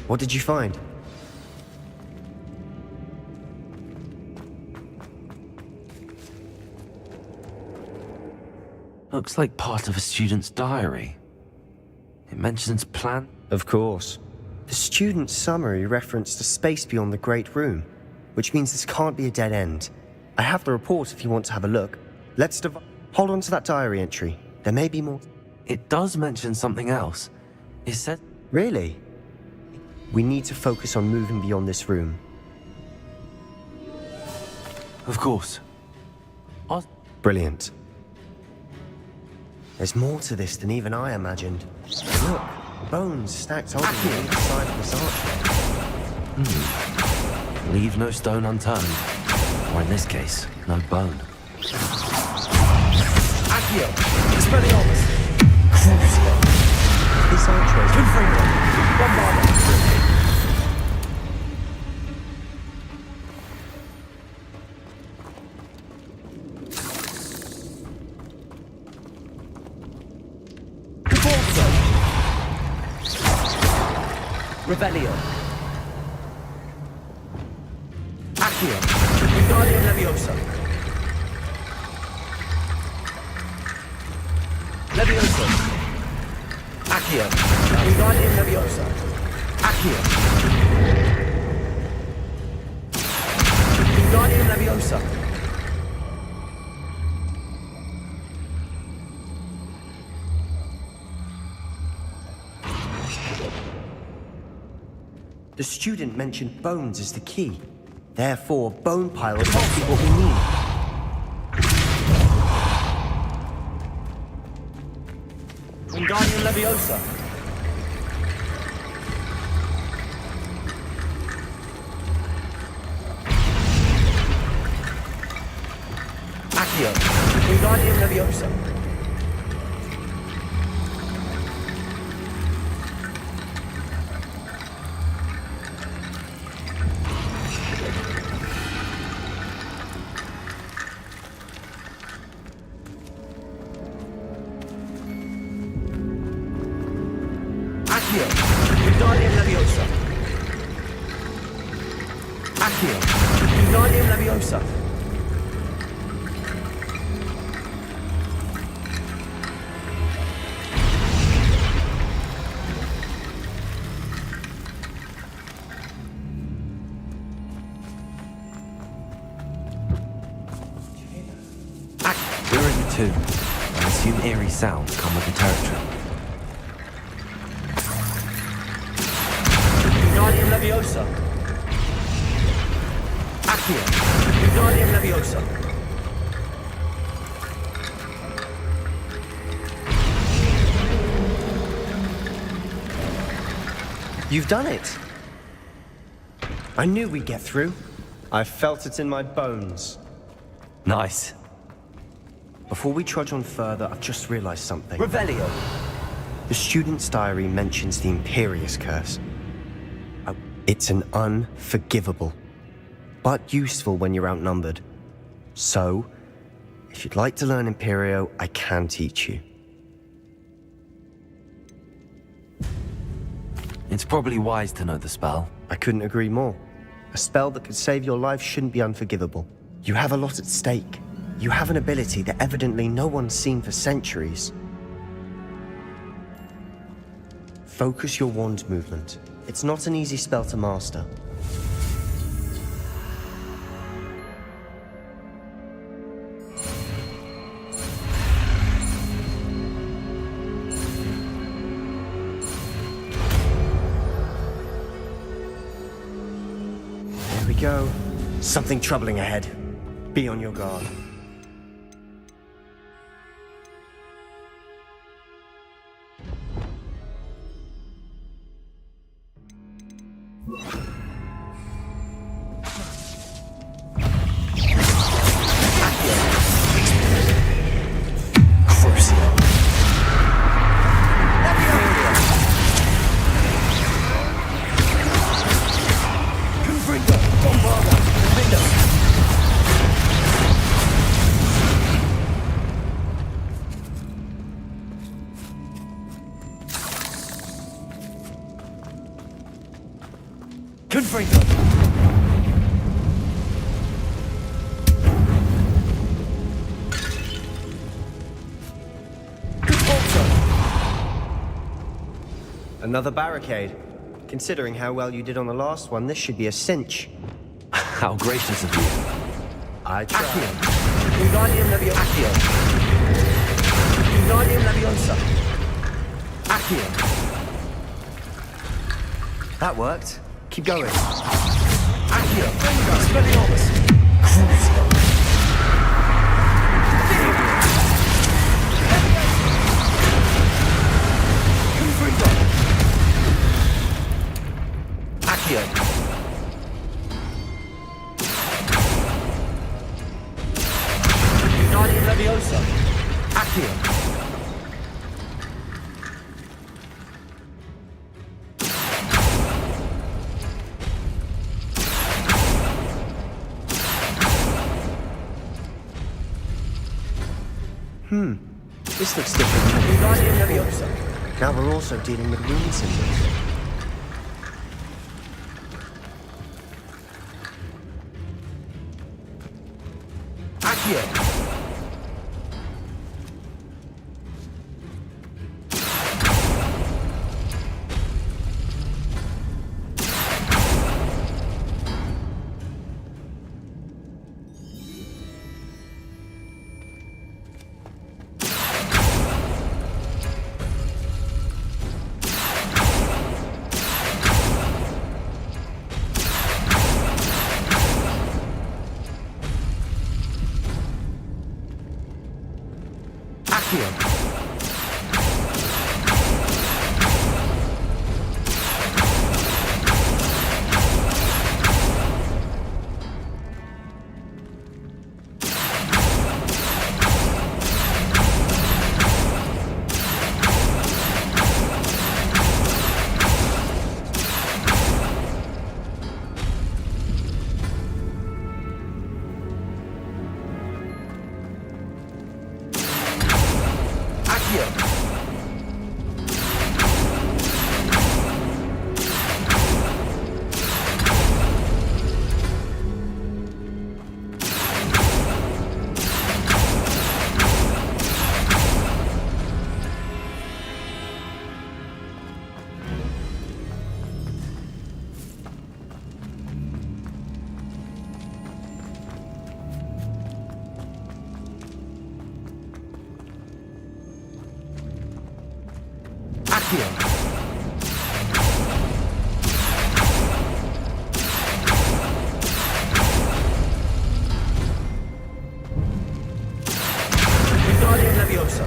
Speaker 2: What did you find?
Speaker 1: Looks like part of a student's diary. It mentions plan.
Speaker 2: Of course. The student's summary referenced a space beyond the Great Room, which means this can't be a dead end. I have the report if you want to have a look. Let's hold on to that diary entry. There may be more.
Speaker 1: It does mention something else. It said...
Speaker 2: Really? We need to focus on moving beyond this room.
Speaker 1: Of course.
Speaker 2: Brilliant. There's more to this than even I imagined. Look, bones stacked on either side of this archway.
Speaker 1: Leave no stone unturned. Or in this case, no bone.
Speaker 18: Accio. Expelliarmus.
Speaker 2: Crucio. This archway is
Speaker 18: Confringo. Bombarda. Revelio. Accio. Wingardium Leviosa. Leviosa. Accio. Wingardium Leviosa. Accio. Wingardium Leviosa.
Speaker 2: The student mentioned bones as the key. Therefore, bone piles must be what we need.
Speaker 18: Wingardium Leviosa. Accio. Wingardium Leviosa. Accio. Wingardium Leviosa. Accio. Wingardium Leviosa.
Speaker 1: We're in the tomb. I assume eerie sounds come with the territory.
Speaker 18: Wingardium Leviosa. Accio. Wingardium Leviosa.
Speaker 2: You've done it! I knew we'd get through. I felt it in my bones.
Speaker 1: Nice.
Speaker 2: Before we trudge on further, I've just realized something.
Speaker 18: Revelio.
Speaker 2: The student's diary mentions the Imperious Curse. It's an unforgivable, but useful when you're outnumbered. So, if you'd like to learn Imperio, I can teach you.
Speaker 1: It's probably wise to know the spell.
Speaker 2: I couldn't agree more. A spell that could save your life shouldn't be unforgivable. You have a lot at stake. You have an ability that evidently no one's seen for centuries. Focus your wand movement. It's not an easy spell to master. go. Something troubling ahead. Be on your guard. Another barricade. Considering how well you did on the last one, this should be a cinch.
Speaker 1: How gracious of you.
Speaker 2: I try.
Speaker 18: Wingardium Leviosa. Wingardium Leviosa. Accio.
Speaker 2: That worked. Keep going.
Speaker 18: Accio. Expelliarmus. Crucio. Accio. Wingardium Leviosa. Accio.
Speaker 2: This looks different.
Speaker 18: Wingardium Leviosa.
Speaker 2: Now we're also dealing with rune symbols.
Speaker 18: Accio. Wingardium Leviosa.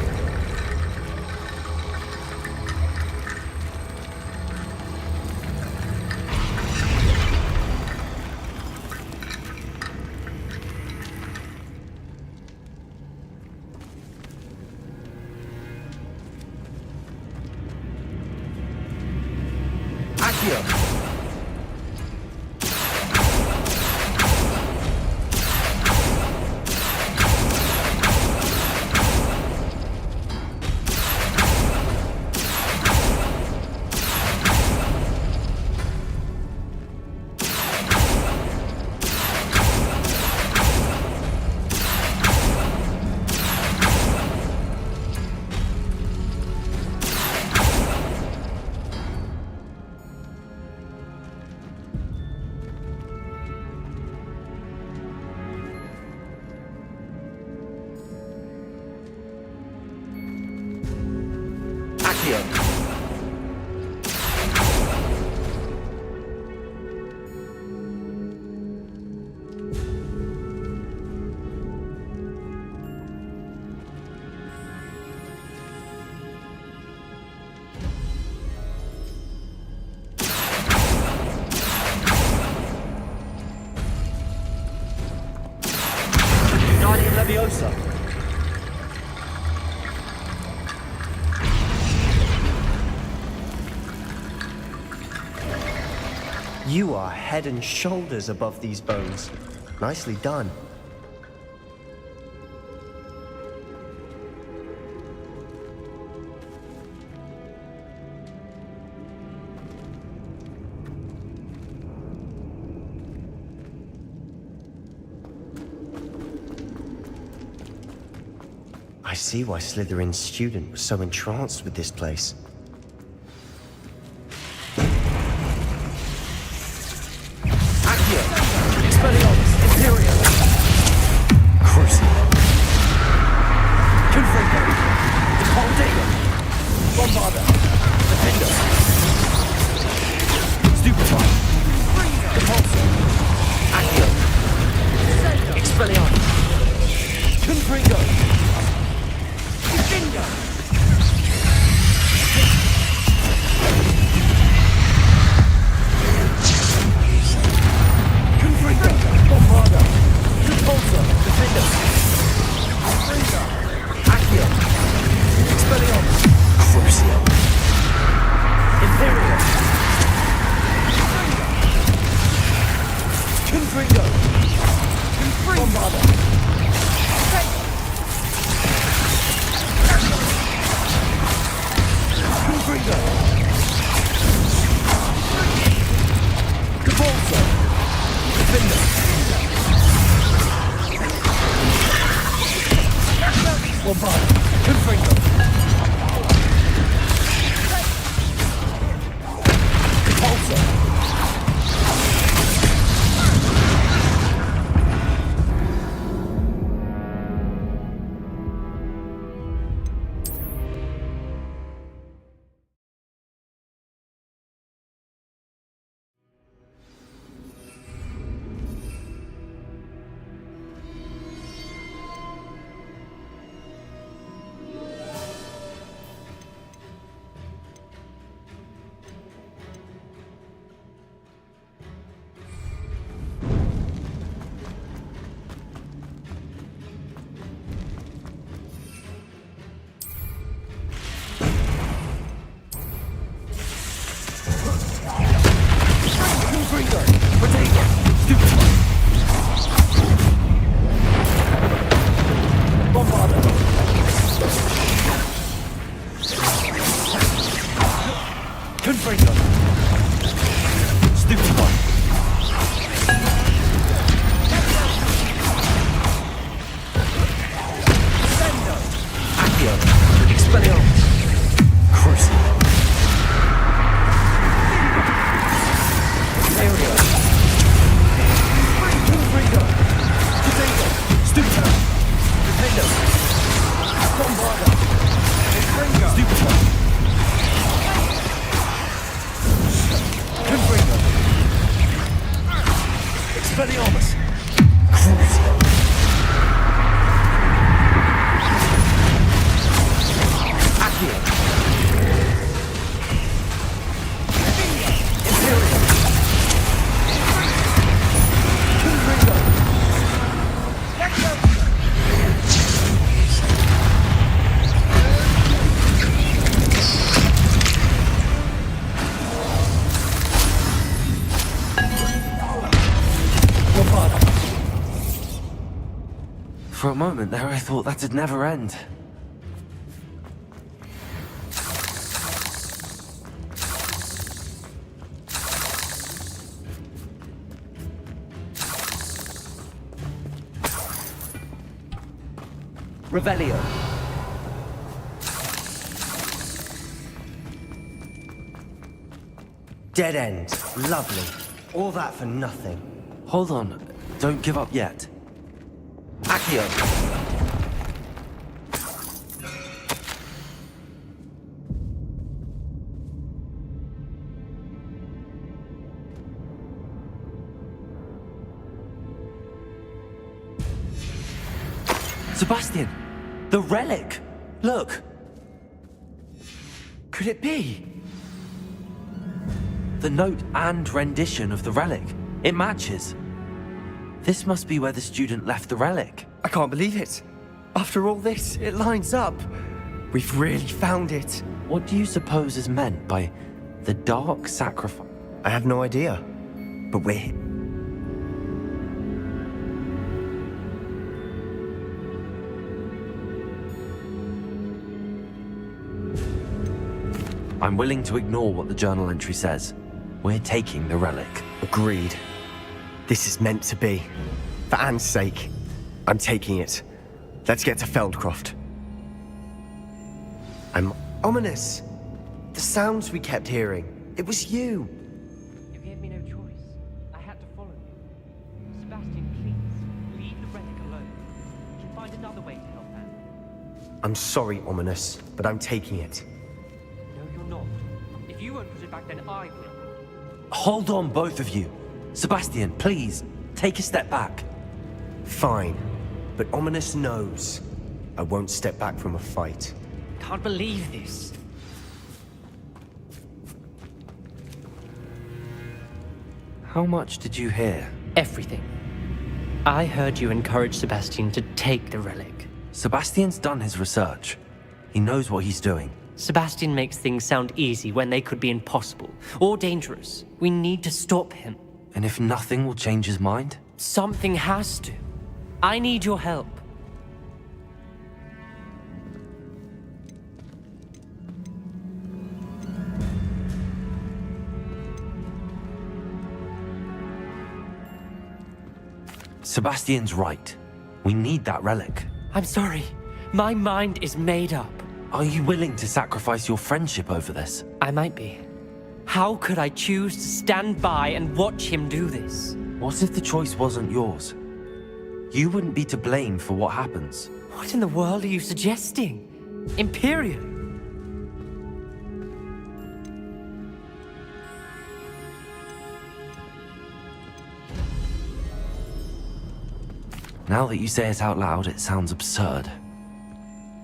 Speaker 18: Accio.
Speaker 2: You are head and shoulders above these bones. Nicely done. I see why Slytherin's student was so entranced with this place.
Speaker 18: Accio! Expelliarmus! Imperium! Crucible! Confringo! Depoldego! Bombarda! Defender! Stupefy! Repulsor! Accio! Expelliarmus! Confringo! Defender! Bombarda! Repulsor! Defender! Confringo! Accio! Expelliarmus! Crucio! Imperium! Confringo! Bombarda! Confringo! Repulsor! Defender! Bombarda! Confringo! Repulsor! Expelliarmus! Crucio! Accio! Imperium! Confringo!
Speaker 1: For a moment there, I thought that'd never end.
Speaker 18: Revelio.
Speaker 2: Dead end. Lovely. All that for nothing.
Speaker 1: Hold on. Don't give up yet.
Speaker 18: Accio.
Speaker 1: Sebastian! The relic! Look!
Speaker 18: Could it be?
Speaker 1: The note and rendition of the relic. It matches. This must be where the student left the relic.
Speaker 2: I can't believe it. After all this, it lines up. We've really found it.
Speaker 1: What do you suppose is meant by the dark sacrifice?
Speaker 2: I have no idea. but we're...
Speaker 1: I'm willing to ignore what the journal entry says. We're taking the relic.
Speaker 2: Agreed. This is meant to be. For Anne's sake, I'm taking it. Let's get to Feldcroft. I'm ominous. The sounds we kept hearing. It was you.
Speaker 16: You gave me no choice. I had to follow you. Sebastian, please, leave the relic alone. We can find another way to help Anne.
Speaker 2: I'm sorry, Ominous, but I'm taking it.
Speaker 16: No, you're not. If you won't put it back, then I will.
Speaker 1: Hold on, both of you. Sebastian, please, take a step back.
Speaker 2: Fine, but Ominous knows I won't step back from a fight.
Speaker 16: Can't believe this.
Speaker 1: How much did you hear?
Speaker 7: Everything. I heard you encourage Sebastian to take the relic.
Speaker 1: Sebastian's done his research. He knows what he's doing.
Speaker 7: Sebastian makes things sound easy when they could be impossible or dangerous. We need to stop him.
Speaker 1: And if nothing will change his mind?
Speaker 7: Something has to. I need your help.
Speaker 1: Sebastian's right. We need that relic.
Speaker 7: I'm sorry. My mind is made up.
Speaker 1: Are you willing to sacrifice your friendship over this?
Speaker 7: I might be. How could I choose to stand by and watch him do this?
Speaker 1: What if the choice wasn't yours? You wouldn't be to blame for what happens.
Speaker 7: What in the world are you suggesting? Imperium?
Speaker 1: Now that you say it out loud, it sounds absurd.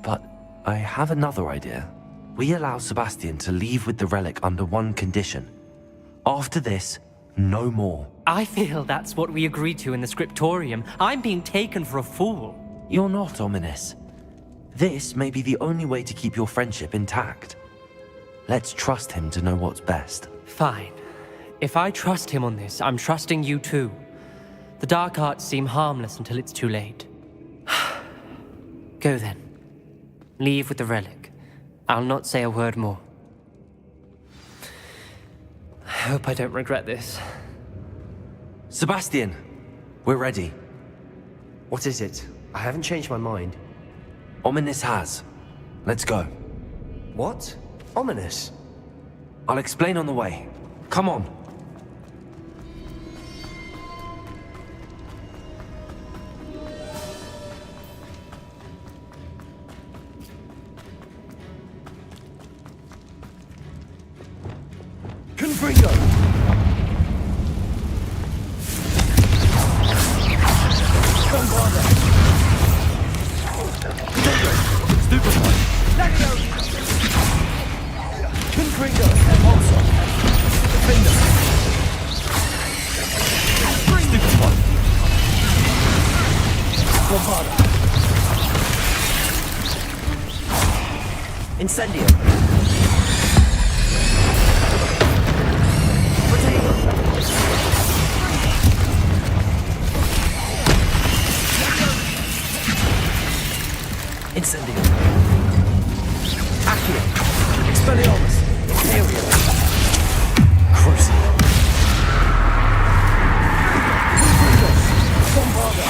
Speaker 1: But I have another idea. We allow Sebastian to leave with the relic under one condition. After this, no more.
Speaker 7: I feel that's what we agreed to in the scriptorium. I'm being taken for a fool.
Speaker 1: You're not, Ominous. This may be the only way to keep your friendship intact. Let's trust him to know what's best.
Speaker 7: Fine. If I trust him on this, I'm trusting you too. The dark arts seem harmless until it's too late. Go then. Leave with the relic. I'll not say a word more. I hope I don't regret this.
Speaker 1: Sebastian, we're ready.
Speaker 2: What is it? I haven't changed my mind.
Speaker 1: Ominous has. Let's go.
Speaker 2: What? Ominous?
Speaker 1: I'll explain on the way. Come on.
Speaker 18: Confringo! Come bother!
Speaker 1: Stupefy!
Speaker 18: Confringo! Also! Defender!
Speaker 1: Stupefy!
Speaker 18: Bombada!
Speaker 2: Incendio!
Speaker 1: Incendio.
Speaker 18: Accio. Expelliarmus. Imperium.
Speaker 1: Crucible.
Speaker 18: Bombarda.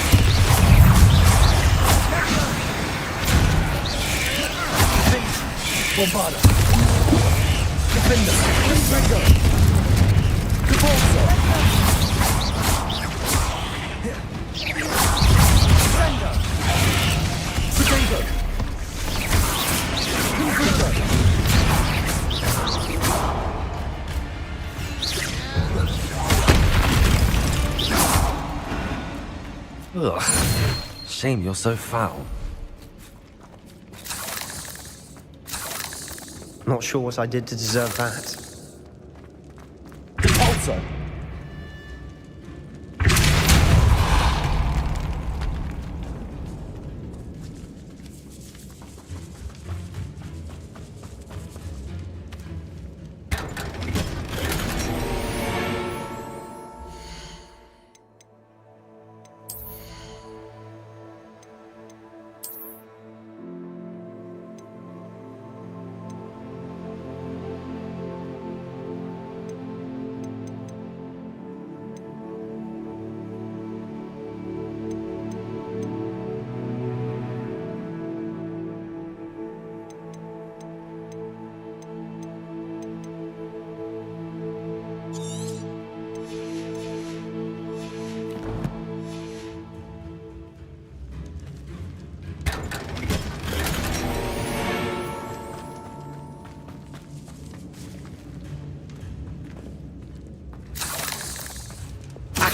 Speaker 18: Bombarda. Defender. Confringo. Cabalzo. Defender. Potato.
Speaker 1: Ugh. Shame you're so foul.
Speaker 2: Not sure what I did to deserve that.
Speaker 18: Also.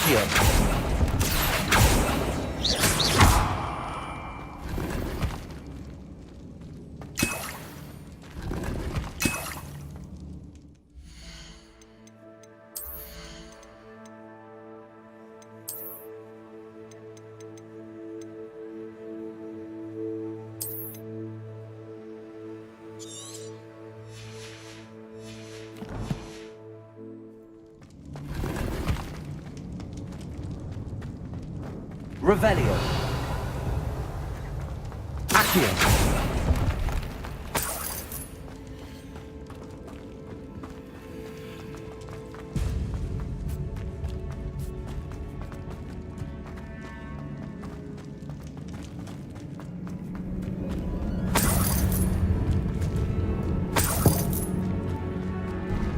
Speaker 2: Accio!
Speaker 1: Revelio. Accio.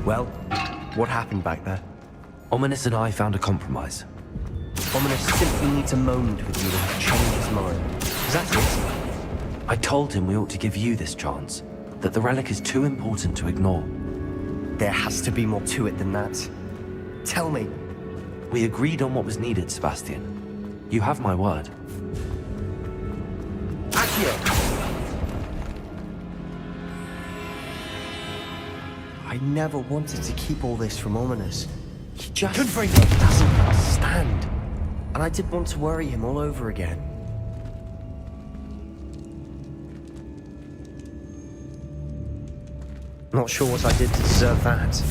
Speaker 2: Well, what happened back there?
Speaker 1: Ominous and I found a compromise.
Speaker 2: Ominous simply needs a moment with you to change his mind. Is that it?
Speaker 1: I told him we ought to give you this chance, that the relic is too important to ignore.
Speaker 2: There has to be more to it than that. Tell me.
Speaker 1: We agreed on what was needed, Sebastian. You have my word.
Speaker 2: Accio! I never wanted to keep all this from Ominous. He just doesn't understand. And I did want to worry him all over again. Not sure what I did to deserve that.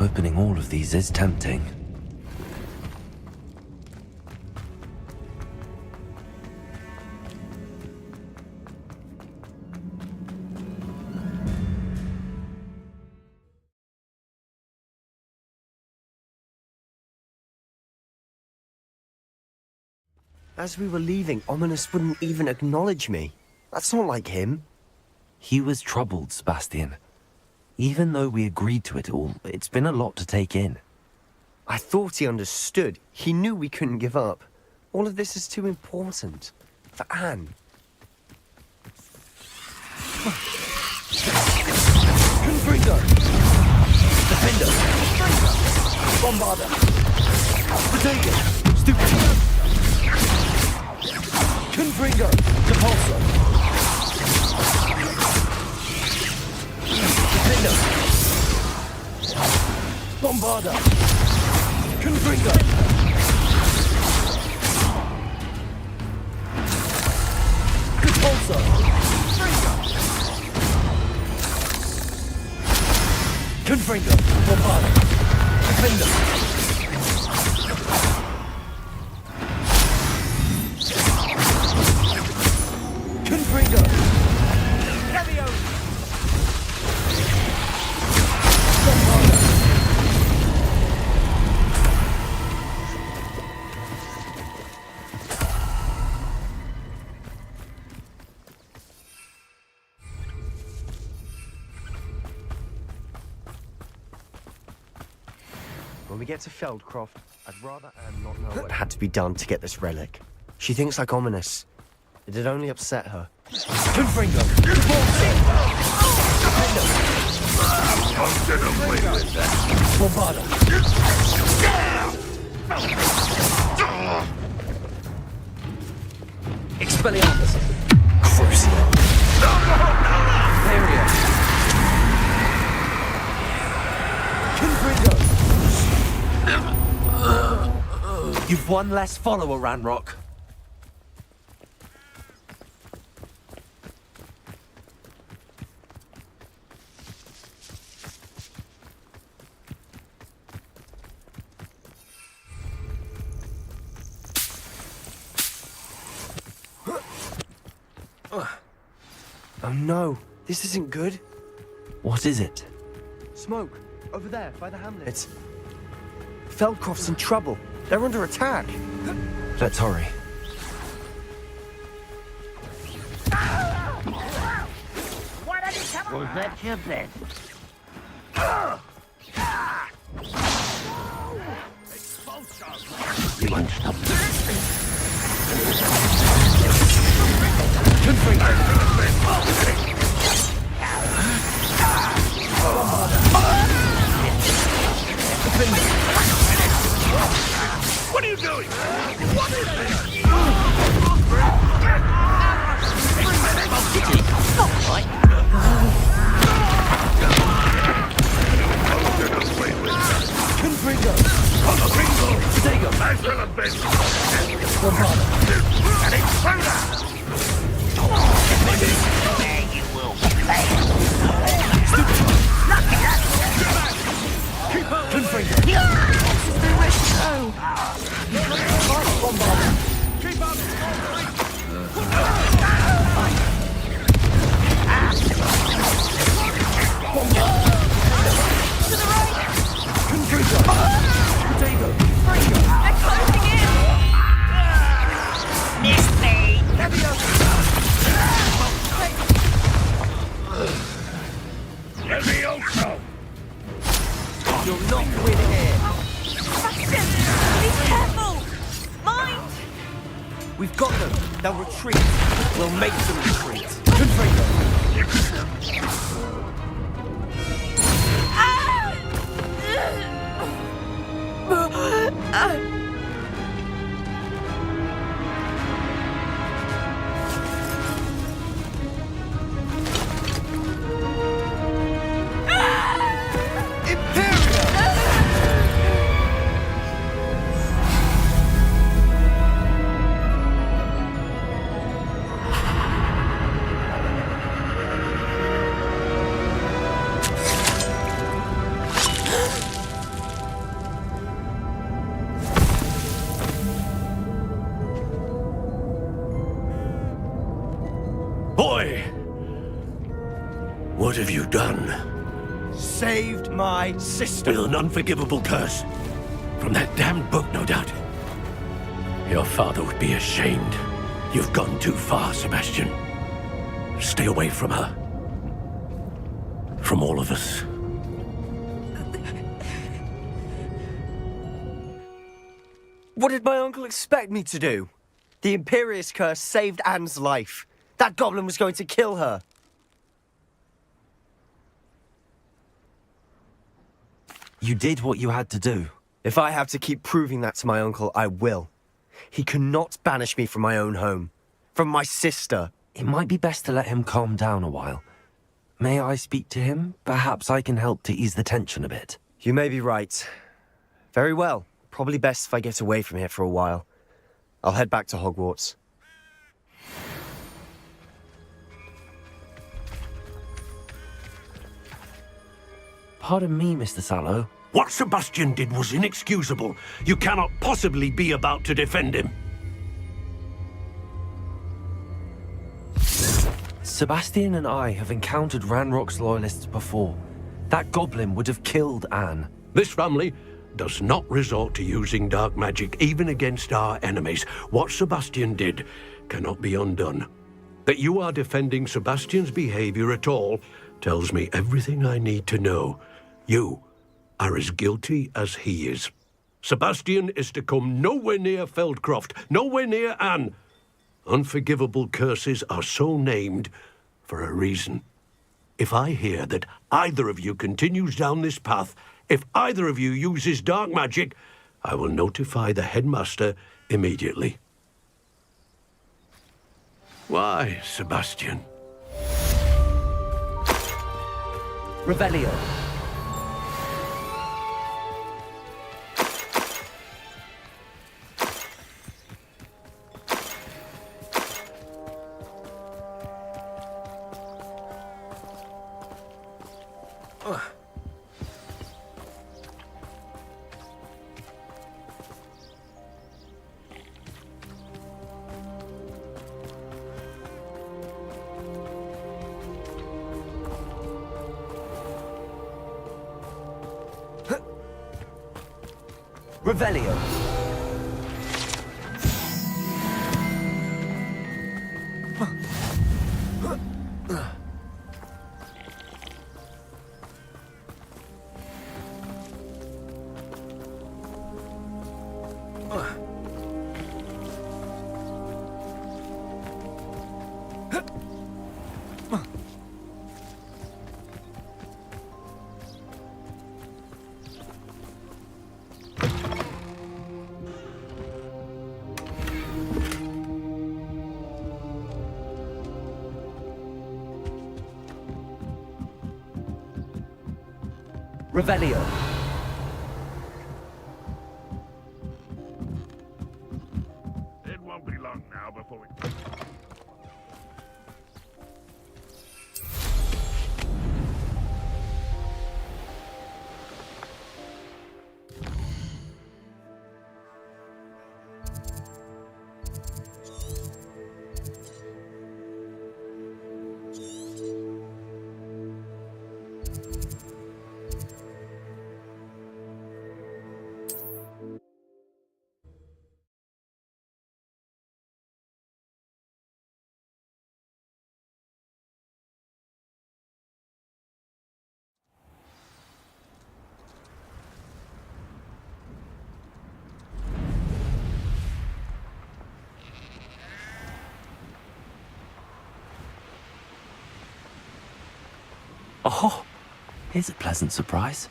Speaker 1: Opening all of these is tempting.
Speaker 2: As we were leaving, Ominous wouldn't even acknowledge me. That's not like him.
Speaker 1: He was troubled, Sebastian. Even though we agreed to it all, it's been a lot to take in.
Speaker 2: I thought he understood. He knew we couldn't give up. All of this is too important. For Anne.
Speaker 18: Confringo! Defender! Bombarder! Potato! Stupid! Confringo! Depulso! Defender! Bombarder! Confringo! Depulso! Confringo! Bombarder! Defender! Confringo! Levio! Bombarder!
Speaker 2: When we get to Feldcroft, I'd rather Anne not know what had to be done to get this relic. She thinks like Ominous. It'd only upset her.
Speaker 18: Confringo!
Speaker 20: I'm gonna win with that.
Speaker 18: Bombarder!
Speaker 10: Expelliarmus!
Speaker 2: Crucible!
Speaker 10: Barrier!
Speaker 18: Confringo!
Speaker 1: You've one less follower, Ranrock.
Speaker 2: no, this isn't good.
Speaker 1: What is it?
Speaker 2: Smoke, over there, by the hamlet. Feldcroft's in trouble. They're under attack.
Speaker 1: Let's hurry.
Speaker 17: Was that your best? You won't stop.
Speaker 20: What are you doing? What is this?
Speaker 17: Not right.
Speaker 18: Confringo!
Speaker 20: Confringo!
Speaker 18: Stego!
Speaker 20: Nice little bit!
Speaker 18: Bombada!
Speaker 20: An intruder!
Speaker 17: There you will play.
Speaker 18: Confringo! Bombada!
Speaker 20: Keep up!
Speaker 18: To the right! Confringo! Potato! Fringo!
Speaker 11: They're closing in!
Speaker 17: Miss me!
Speaker 20: Levioso!
Speaker 2: You'll not win here.
Speaker 11: Sebastian! Be careful! Mind!
Speaker 2: We've got them. They'll retreat. We'll make them retreat.
Speaker 18: Confringo!
Speaker 20: Boy! What have you done?
Speaker 2: Saved my sister.
Speaker 20: With an unforgivable curse. From that damned book, no doubt. Your father would be ashamed. You've gone too far, Sebastian. Stay away from her. From all of us.
Speaker 2: What did my uncle expect me to do? The Imperious curse saved Anne's life. That goblin was going to kill her.
Speaker 1: You did what you had to do.
Speaker 2: If I have to keep proving that to my uncle, I will. He cannot banish me from my own home. From my sister.
Speaker 1: It might be best to let him calm down a while. May I speak to him? Perhaps I can help to ease the tension a bit.
Speaker 2: You may be right. Very well. Probably best if I get away from here for a while. I'll head back to Hogwarts.
Speaker 1: Pardon me, Mr. Sallow.
Speaker 20: What Sebastian did was inexcusable. You cannot possibly be about to defend him.
Speaker 1: Sebastian and I have encountered Ranrock's loyalists before. That goblin would have killed Anne.
Speaker 20: This family does not resort to using dark magic, even against our enemies. What Sebastian did cannot be undone. That you are defending Sebastian's behavior at all tells me everything I need to know. You are as guilty as he is. Sebastian is to come nowhere near Feldcroft, nowhere near Anne. Unforgivable curses are so named for a reason. If I hear that either of you continues down this path, if either of you uses dark magic, I will notify the headmaster immediately. Why, Sebastian?
Speaker 2: Revelio.
Speaker 1: Revelio. Revelio.
Speaker 21: It won't be long now before we...
Speaker 1: Oh, here's a pleasant surprise.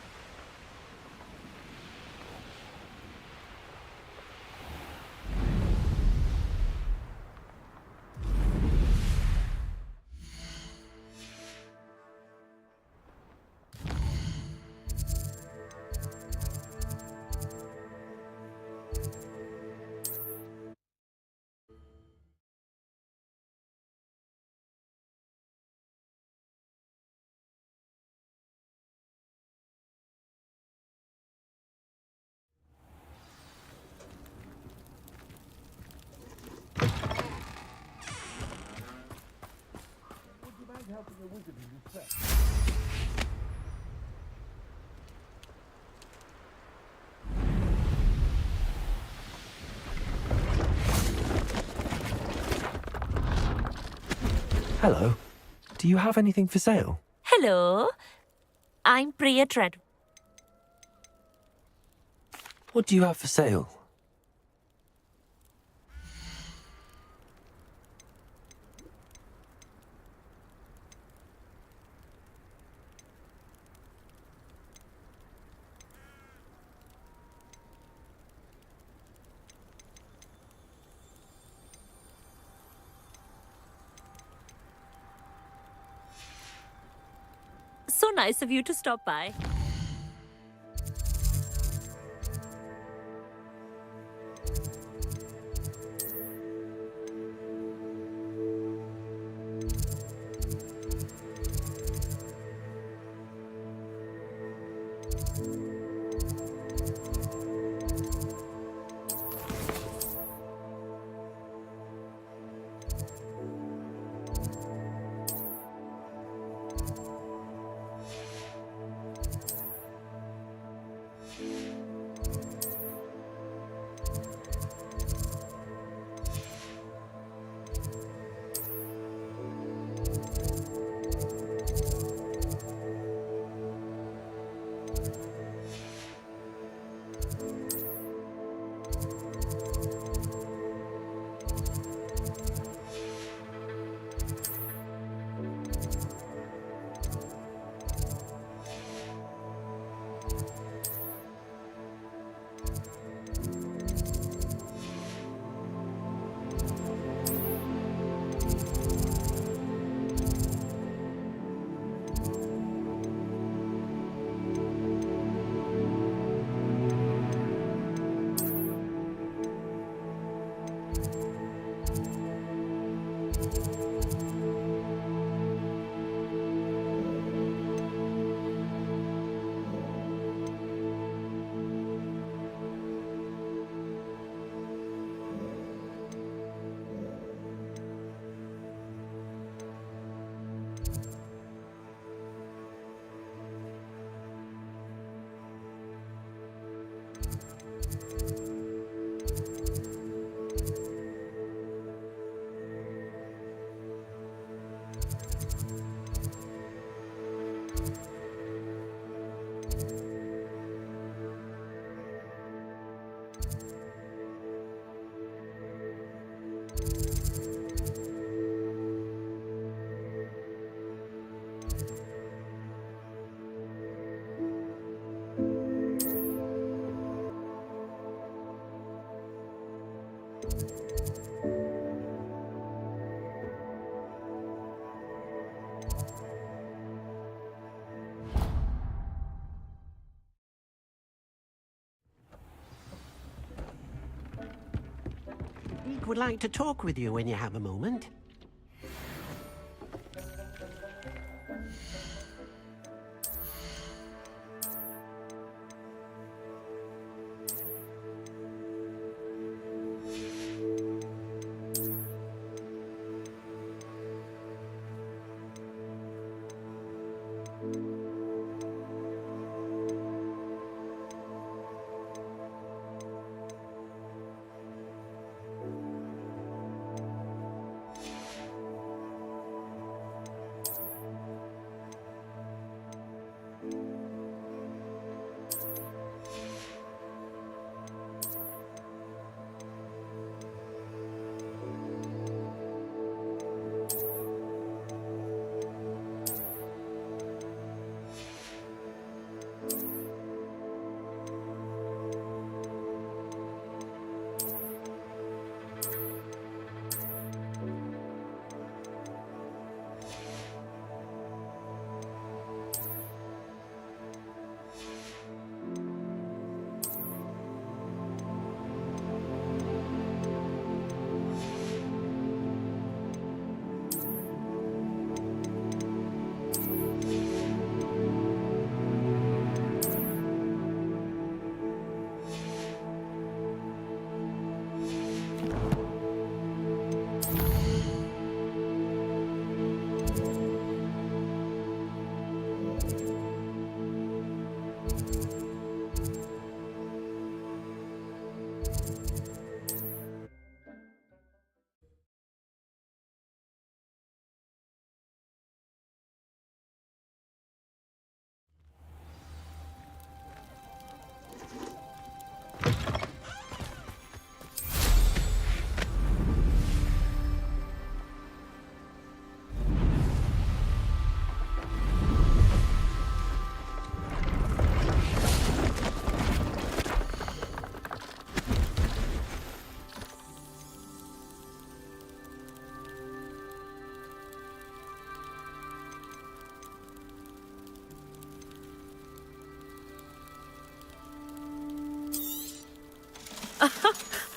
Speaker 1: Hello. Do you have anything for sale?
Speaker 22: Hello. I'm Priya Tread.
Speaker 1: What do you have for sale?
Speaker 22: So nice of you to stop by.
Speaker 4: Would like to talk with you when you have a moment.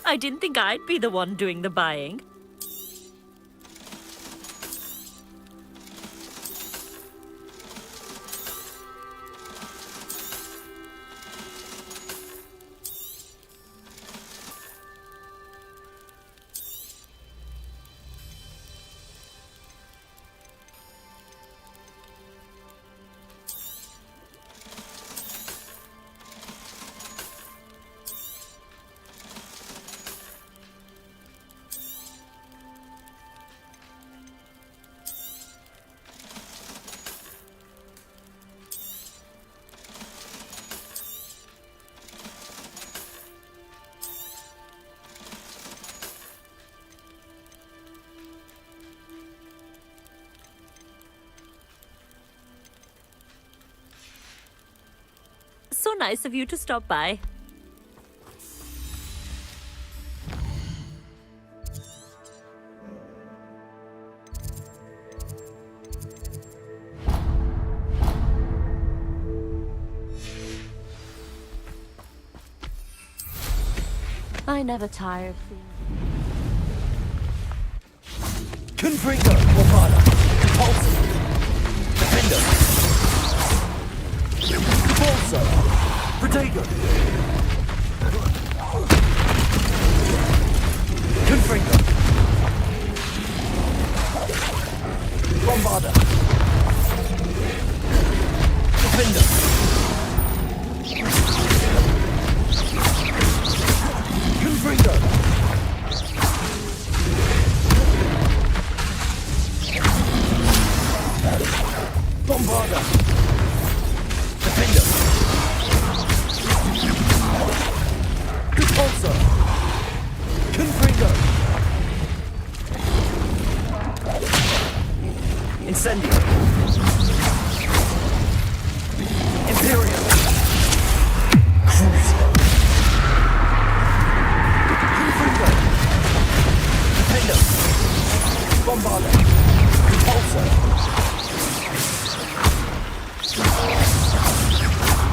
Speaker 22: I didn't think I'd be the one doing the buying. So nice of you to stop by. I never tire of seeing.
Speaker 18: Confringo, Morfada. Repulsor. Defender. Repulsor. Protego. Confringo. Bombarda. Defender. Confringo. Bombarda. Defender.
Speaker 2: Incendio. Imperium. Crucio. Confringo. Defender. Bombarda. Repulsor.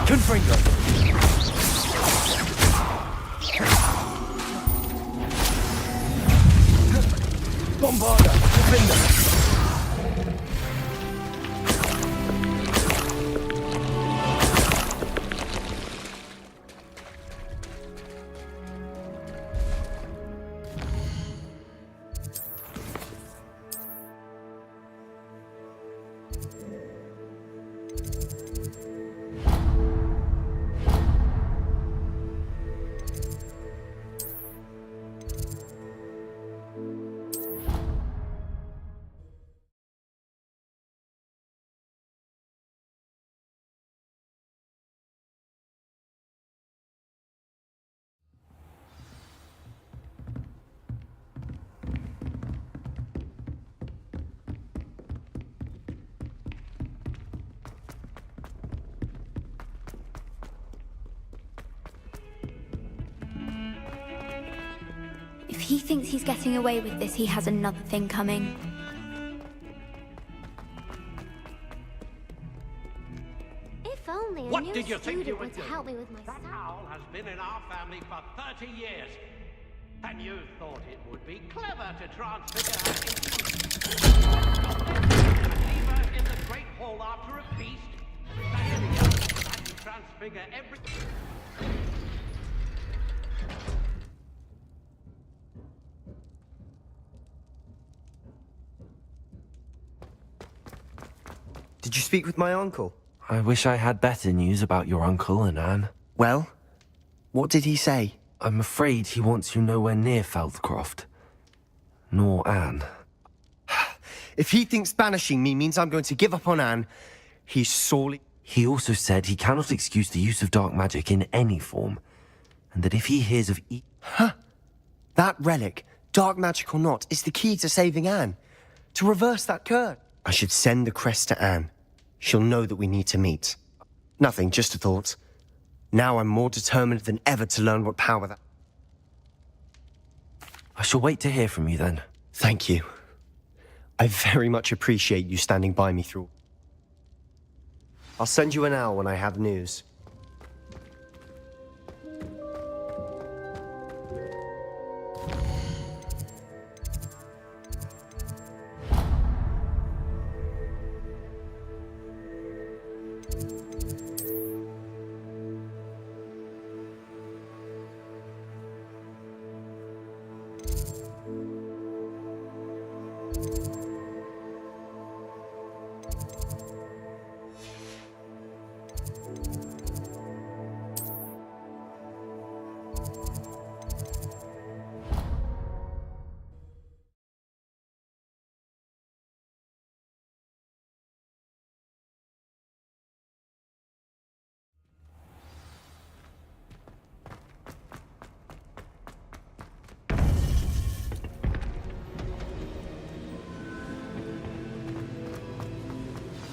Speaker 2: Confringo. Bombarda. Defender.
Speaker 3: If he thinks he's getting away with this, he has another thing coming.
Speaker 6: If only
Speaker 5: What
Speaker 6: new
Speaker 5: did you think you
Speaker 6: student
Speaker 5: were
Speaker 6: would
Speaker 5: doing?
Speaker 6: help me with my
Speaker 5: That owl has been in our family for 30 years. And you thought it would be clever to transfigure her leave her in the Great Hall after a feast? Diana had to transfigure every...
Speaker 2: Did you speak with my uncle?
Speaker 1: I wish I had better news about your uncle and Anne.
Speaker 2: Well, what did he say?
Speaker 1: I'm afraid he wants you nowhere near Feldcroft. Nor Anne.
Speaker 2: If he thinks banishing me means I'm going to give up on Anne, he's sorely...
Speaker 1: He also said he cannot excuse the use of dark magic in any form, and that if he hears of
Speaker 2: That relic, dark magic or not, is the key to saving Anne. To reverse that curse. I should send the crest to Anne. She'll know that we need to meet. Nothing, just a thought. Now I'm more determined than ever to learn what power that...
Speaker 1: I shall wait to hear from you then.
Speaker 2: Thank you. I very much appreciate you standing by me through. I'll send you an owl when I have news.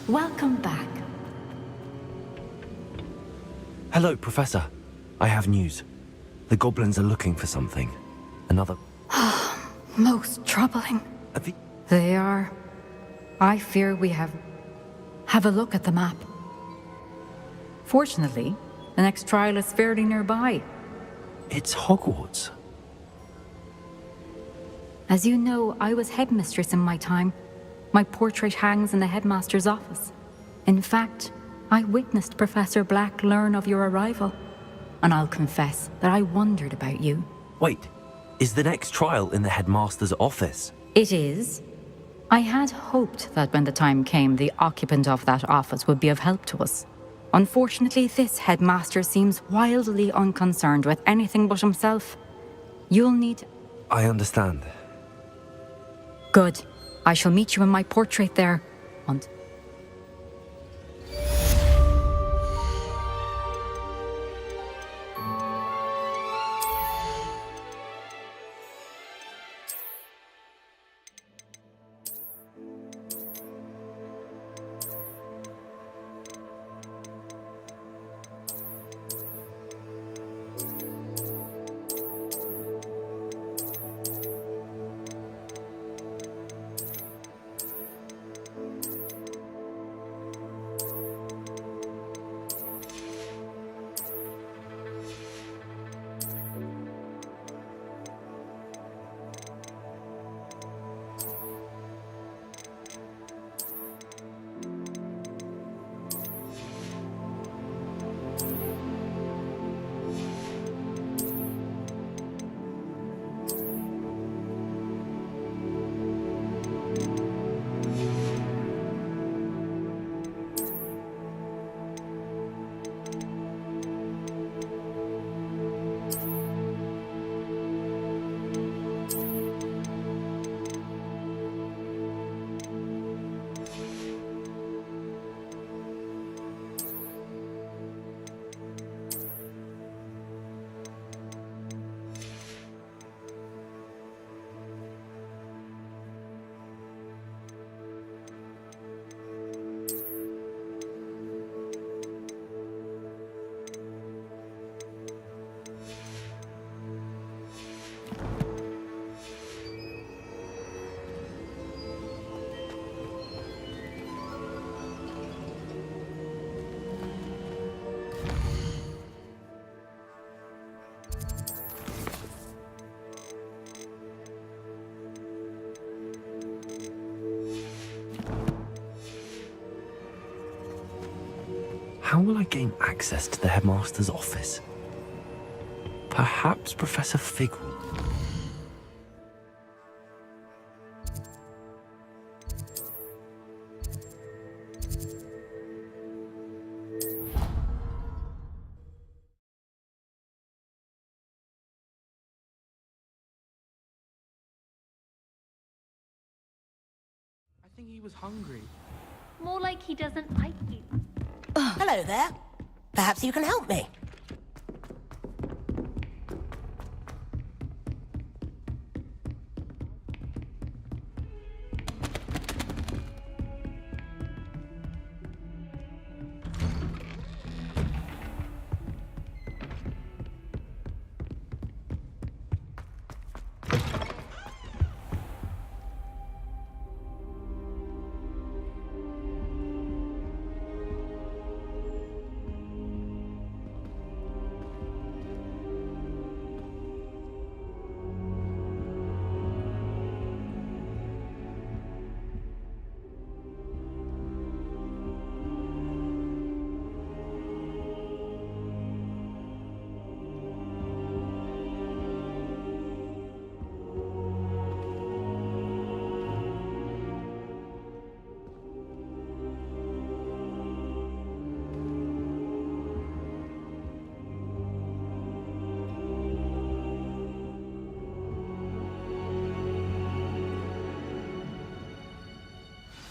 Speaker 23: Welcome back.
Speaker 1: Hello, Professor. I have news. The goblins are looking for something. Another...
Speaker 23: Most troubling. They are. I fear we have a look at the map. Fortunately, the next trial is fairly nearby.
Speaker 1: It's Hogwarts.
Speaker 23: As you know, I was headmistress in my time. My portrait hangs in the headmaster's office. In fact, I witnessed Professor Black learn of your arrival. And I'll confess that I wondered about you.
Speaker 1: Wait, is the next trial in the headmaster's office?
Speaker 23: It is. I had hoped that when the time came, the occupant of that office would be of help to us. Unfortunately, this headmaster seems wildly unconcerned with anything but himself. You'll need...
Speaker 1: I understand.
Speaker 23: Good. I shall meet you in my portrait there. And...
Speaker 1: How will I gain access to the headmaster's office? Perhaps Professor Fig will.
Speaker 16: I think he was hungry.
Speaker 6: More like he doesn't like you.
Speaker 8: Hello there. Perhaps you can help me.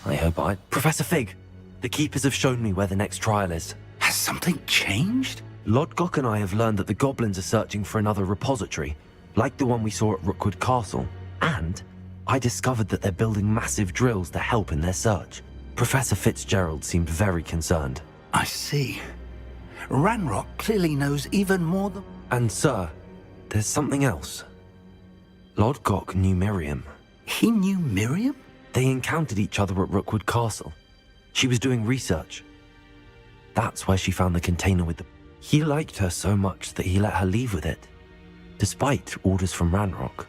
Speaker 1: I hope Professor Fig, the Keepers have shown me where the next trial is.
Speaker 15: Has something changed?
Speaker 1: Lodgok and I have learned that the goblins are searching for another repository, like the one we saw at Rookwood Castle. And I discovered that they're building massive drills to help in their search. Professor Fitzgerald seemed very concerned.
Speaker 15: I see. Ranrock clearly knows even more than...
Speaker 1: And sir, there's something else. Lodgok knew Miriam.
Speaker 15: He knew Miriam?
Speaker 1: They encountered each other at Rookwood Castle. She was doing research. That's where she found the container with the... He liked her so much that he let her leave with it, despite orders from Ranrock.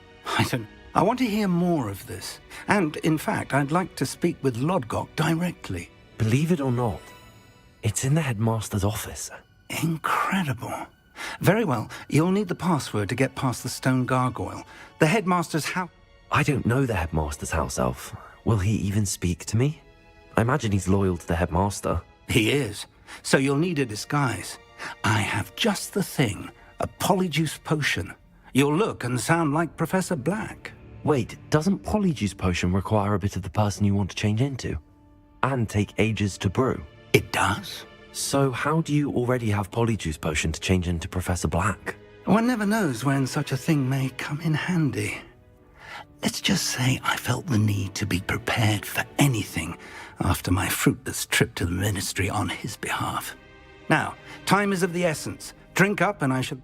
Speaker 15: I want to hear more of this. And, in fact, I'd like to speak with Lodgok directly.
Speaker 1: Believe it or not, it's in the headmaster's office.
Speaker 15: Incredible. Very well, you'll need the password to get past the stone gargoyle. The headmaster's house...
Speaker 1: I don't know the headmaster's house elf. Will he even speak to me? I imagine he's loyal to the headmaster.
Speaker 15: He is. So you'll need a disguise. I have just the thing. A polyjuice potion. You'll look and sound like Professor Black.
Speaker 1: Wait, doesn't polyjuice potion require a bit of the person you want to change into? And take ages to brew?
Speaker 15: It does.
Speaker 1: So how do you already have polyjuice potion to change into Professor Black?
Speaker 15: One never knows when such a thing may come in handy. Let's just say I felt the need to be prepared for anything after my fruitless trip to the ministry on his behalf. Now, time is of the essence. Drink up and I shall...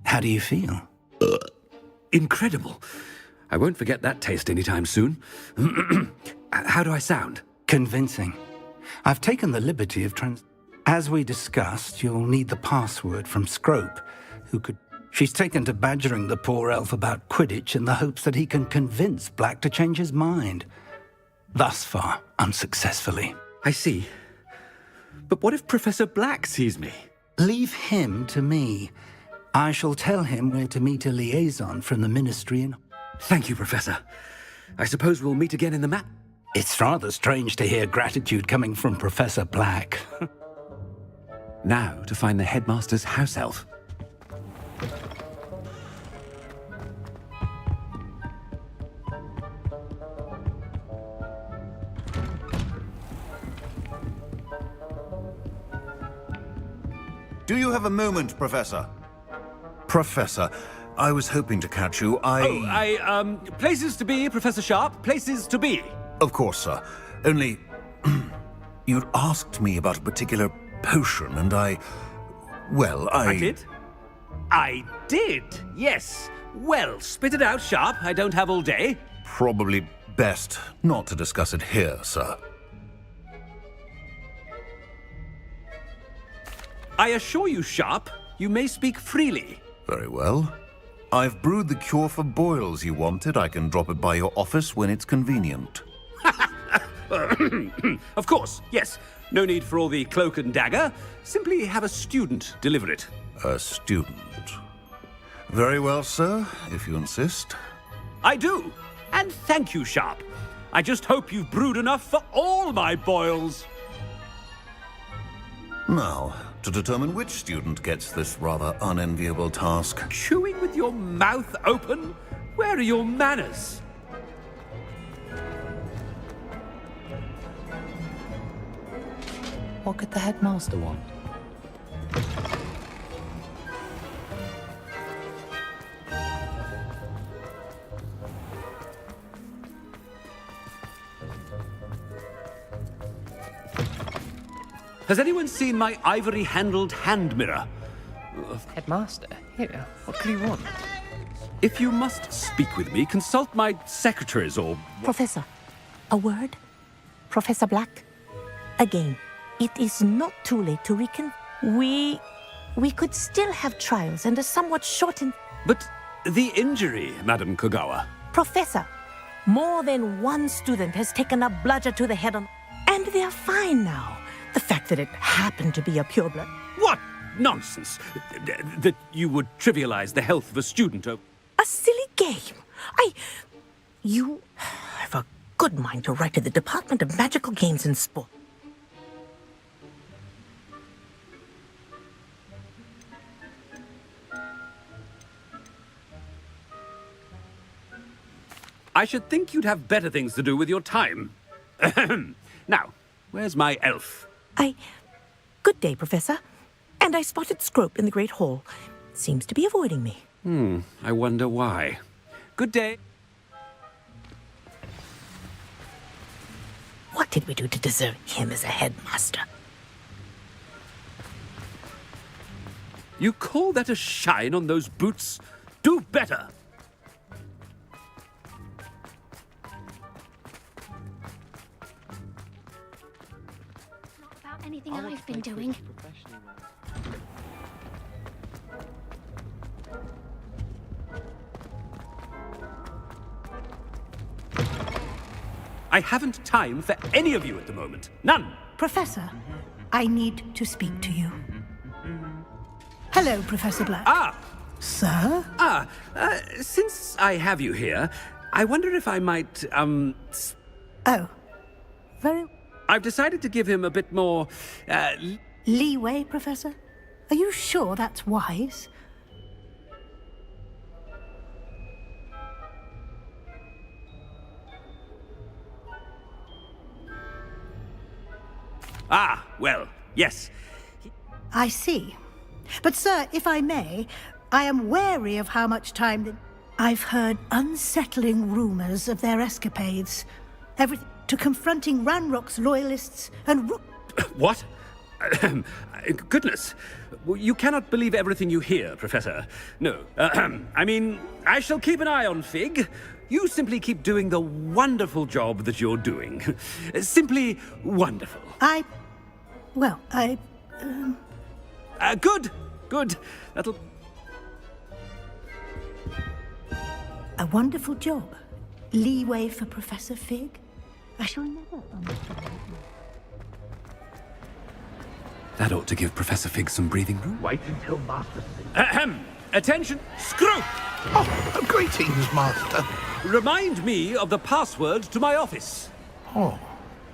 Speaker 15: How do you feel?
Speaker 9: Incredible. I won't forget that taste anytime soon. How do I sound?
Speaker 15: Convincing. I've taken the liberty of As we discussed, you'll need the password from Scrope, who could... She's taken to badgering the poor elf about Quidditch in the hopes that he can convince Black to change his mind. Thus far, unsuccessfully.
Speaker 9: I see. But what if Professor Black sees me?
Speaker 15: Leave him to me. I shall tell him where to meet a liaison from the ministry in...
Speaker 9: Thank you, Professor. I suppose we'll meet again in the map.
Speaker 15: It's rather strange to hear gratitude coming from Professor Black.
Speaker 9: Now to find the headmaster's house elf.
Speaker 12: Do you have a moment, Professor? Professor, I was hoping to catch you.
Speaker 9: Places to be, Professor Sharp. Places to be.
Speaker 12: Of course, sir. Only... you'd asked me about a particular potion, and I
Speaker 9: did? I did, yes. Well, spit it out, Sharp. I don't have all day.
Speaker 12: Probably Best not to discuss it here, sir.
Speaker 9: I assure you, Sharp, you may speak freely.
Speaker 12: Very well. I've brewed the cure for boils you wanted. I can drop it by your office when it's convenient.
Speaker 9: Of course, yes. No need for all the cloak and dagger. Simply have a student deliver it.
Speaker 12: A student. Very well, sir, if you insist.
Speaker 9: I do. And thank you, Sharp. I just hope you've brewed enough for all my boils.
Speaker 12: Now, to determine which student gets this rather unenviable task.
Speaker 9: Chewing with your mouth open? Where are your manners?
Speaker 7: What could the headmaster want?
Speaker 9: Has anyone seen my ivory-handled hand mirror?
Speaker 7: Headmaster? Here, what could he want?
Speaker 9: If you must speak with me, consult my secretaries or...
Speaker 11: Professor, a word? Professor Black? Again, it is not too late to We could still have trials and a somewhat shortened...
Speaker 9: But the injury, Madam Kogawa.
Speaker 11: Professor, more than one student has taken a bludger to the head on... And they're fine now. The fact that it happened to be a pureblood...
Speaker 9: What nonsense! That you would trivialize the health of a student over...
Speaker 11: A silly game. You have a good mind to write to the Department of Magical Games and Sport.
Speaker 9: I should think you'd have better things to do with your time. Now, where's my elf?
Speaker 11: Good day, Professor. And I spotted Scrope in the Great Hall. Seems to be avoiding me.
Speaker 9: I wonder why. Good day.
Speaker 11: What did we do to deserve him as a headmaster?
Speaker 9: You call that a shine on those boots? Do better!
Speaker 6: Anything I've been doing.
Speaker 9: I haven't time for any of you at the moment. None.
Speaker 13: Professor, I need to speak to you. Hello, Professor Black. Sir?
Speaker 9: Since I have you here, I wonder if I might,
Speaker 13: Oh. Very...
Speaker 9: I've decided to give him a bit more,
Speaker 13: Leeway, Professor? Are you sure that's wise?
Speaker 9: Well, yes.
Speaker 13: I see. But, sir, if I may, I am wary of how much time that... I've heard unsettling rumors of their escapades. Everything to confronting Ranrock's loyalists and
Speaker 9: What? Goodness. You cannot believe everything you hear, Professor. No. I mean, I shall keep an eye on Fig. You simply keep doing the wonderful job that you're doing. Simply wonderful. Good. Good. That'll...
Speaker 13: A wonderful job. Leeway for Professor Fig? I shall never understand.
Speaker 9: That ought to give Professor Fig some breathing room.
Speaker 5: Wait until Master...
Speaker 9: Attention, Scrope!
Speaker 14: Oh, greetings, Master.
Speaker 9: Remind me of the password to my office.
Speaker 14: Oh,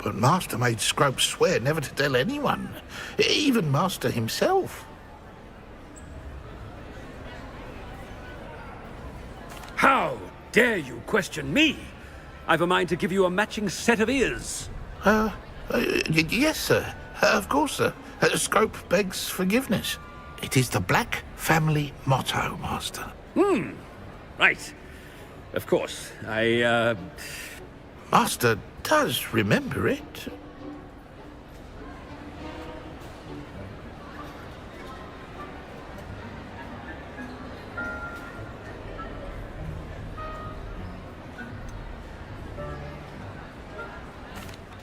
Speaker 14: but Master made Scrope swear never to tell anyone, even Master himself.
Speaker 9: How dare you question me? I've a mind to give you a matching set of ears.
Speaker 14: Yes, sir. Of course, sir. Scrope begs forgiveness. It is the Black family motto, Master.
Speaker 9: Right. Of course.
Speaker 14: Master does remember it.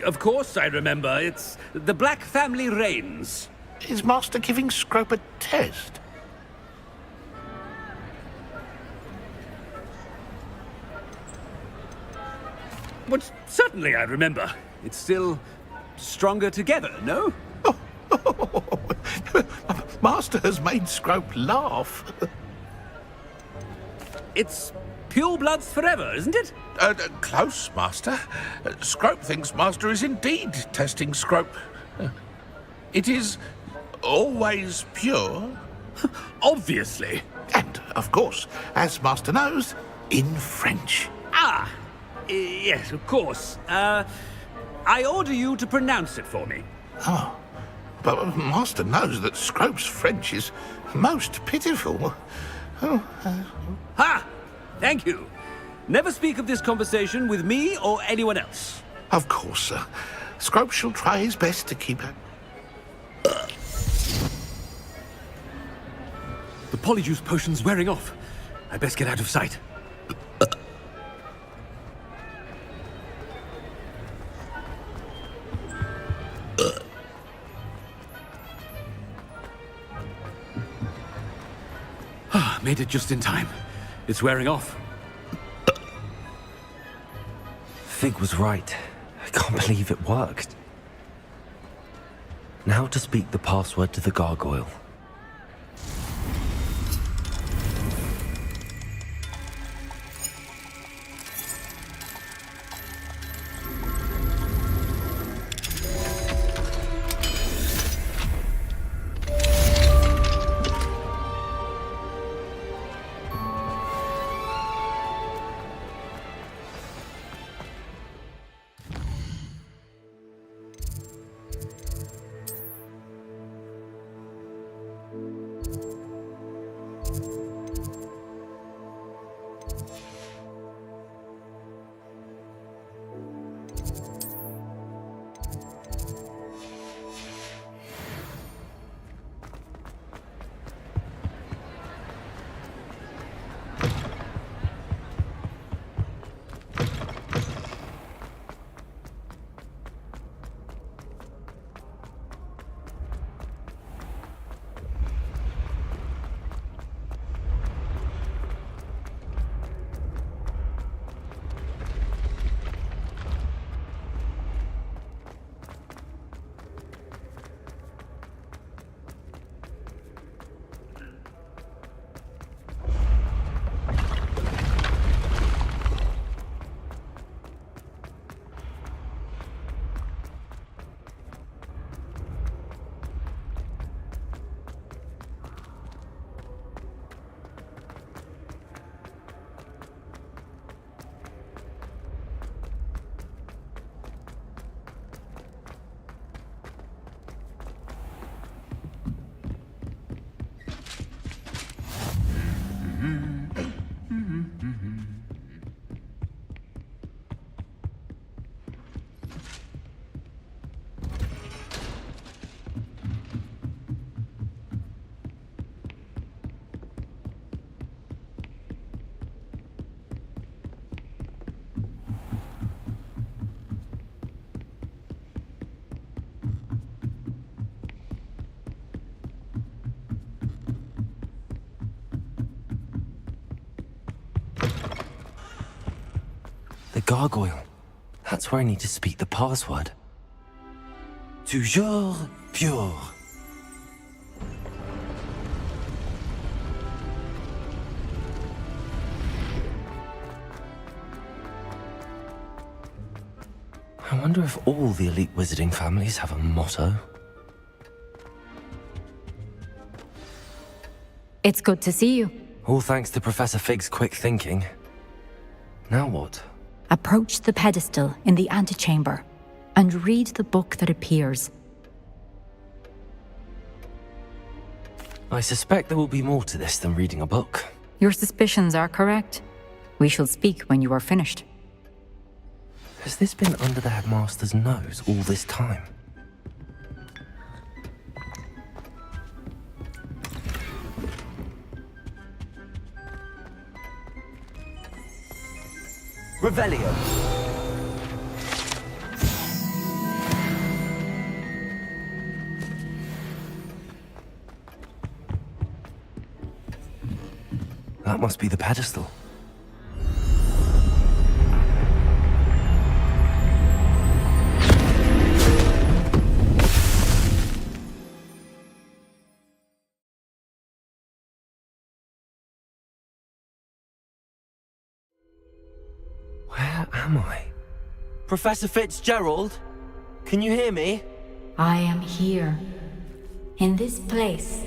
Speaker 9: Of course I remember. It's the Black family reigns.
Speaker 14: Is Master giving Scrope a test?
Speaker 9: But certainly I remember. It's still stronger together, no?
Speaker 14: Master has made Scrope laugh.
Speaker 9: It's pure bloods forever, isn't it?
Speaker 14: Close, Master. Scrope thinks Master is indeed testing Scrope. It is always pure.
Speaker 9: Obviously.
Speaker 14: And, of course, as Master knows, in French.
Speaker 9: Ah! Yes, of course. I order you to pronounce it for me.
Speaker 14: Oh, but Master knows that Scrope's French is most pitiful.
Speaker 9: Ha! Thank you. Never speak of this conversation with me or anyone else.
Speaker 14: Of course, sir. Scrope shall try his best to keep it.
Speaker 9: The polyjuice potion's wearing off. I best get out of sight. Made it just in time. It's wearing off.
Speaker 1: Fig was right. I can't believe it worked. Now to speak the password to the gargoyle. The gargoyle. That's where I need to speak the password. Toujours pure. I wonder if all the elite wizarding families have a motto.
Speaker 23: It's good to see you.
Speaker 1: All thanks to Professor Fig's quick thinking. Now what?
Speaker 23: Approach the pedestal in the antechamber and read the book that appears.
Speaker 1: I suspect there will be more to this than reading a book.
Speaker 23: Your suspicions are correct. We shall speak when you are finished.
Speaker 1: Has this been under the headmaster's nose all this time?
Speaker 18: Revelio.
Speaker 1: That must be the pedestal. Where am I? Professor Fitzgerald? Can you hear me?
Speaker 23: I am here. In this place,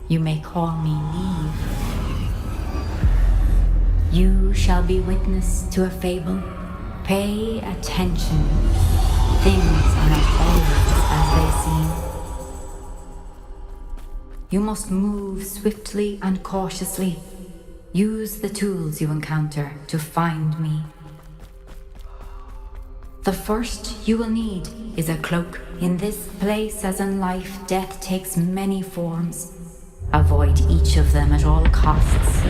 Speaker 23: you may call me Neve. You shall be witness to a fable. Pay attention. Things are not always as they seem. You must move swiftly and cautiously. Use the tools you encounter to find me. The first you will need is a cloak. In this place, as in life, death takes many forms. Avoid each of them at all costs.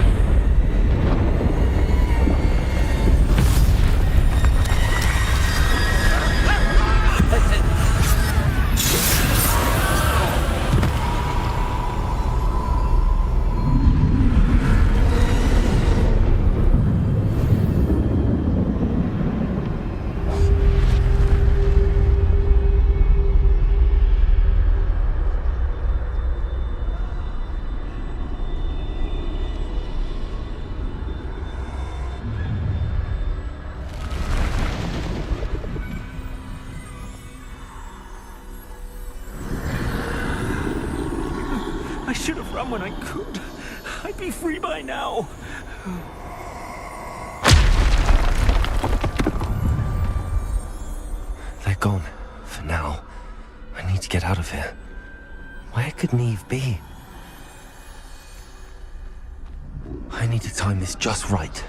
Speaker 18: I should have run when I could. I'd be free by now.
Speaker 1: They're gone. For now. I need to get out of here. Where could Neve be? I need to time this just right.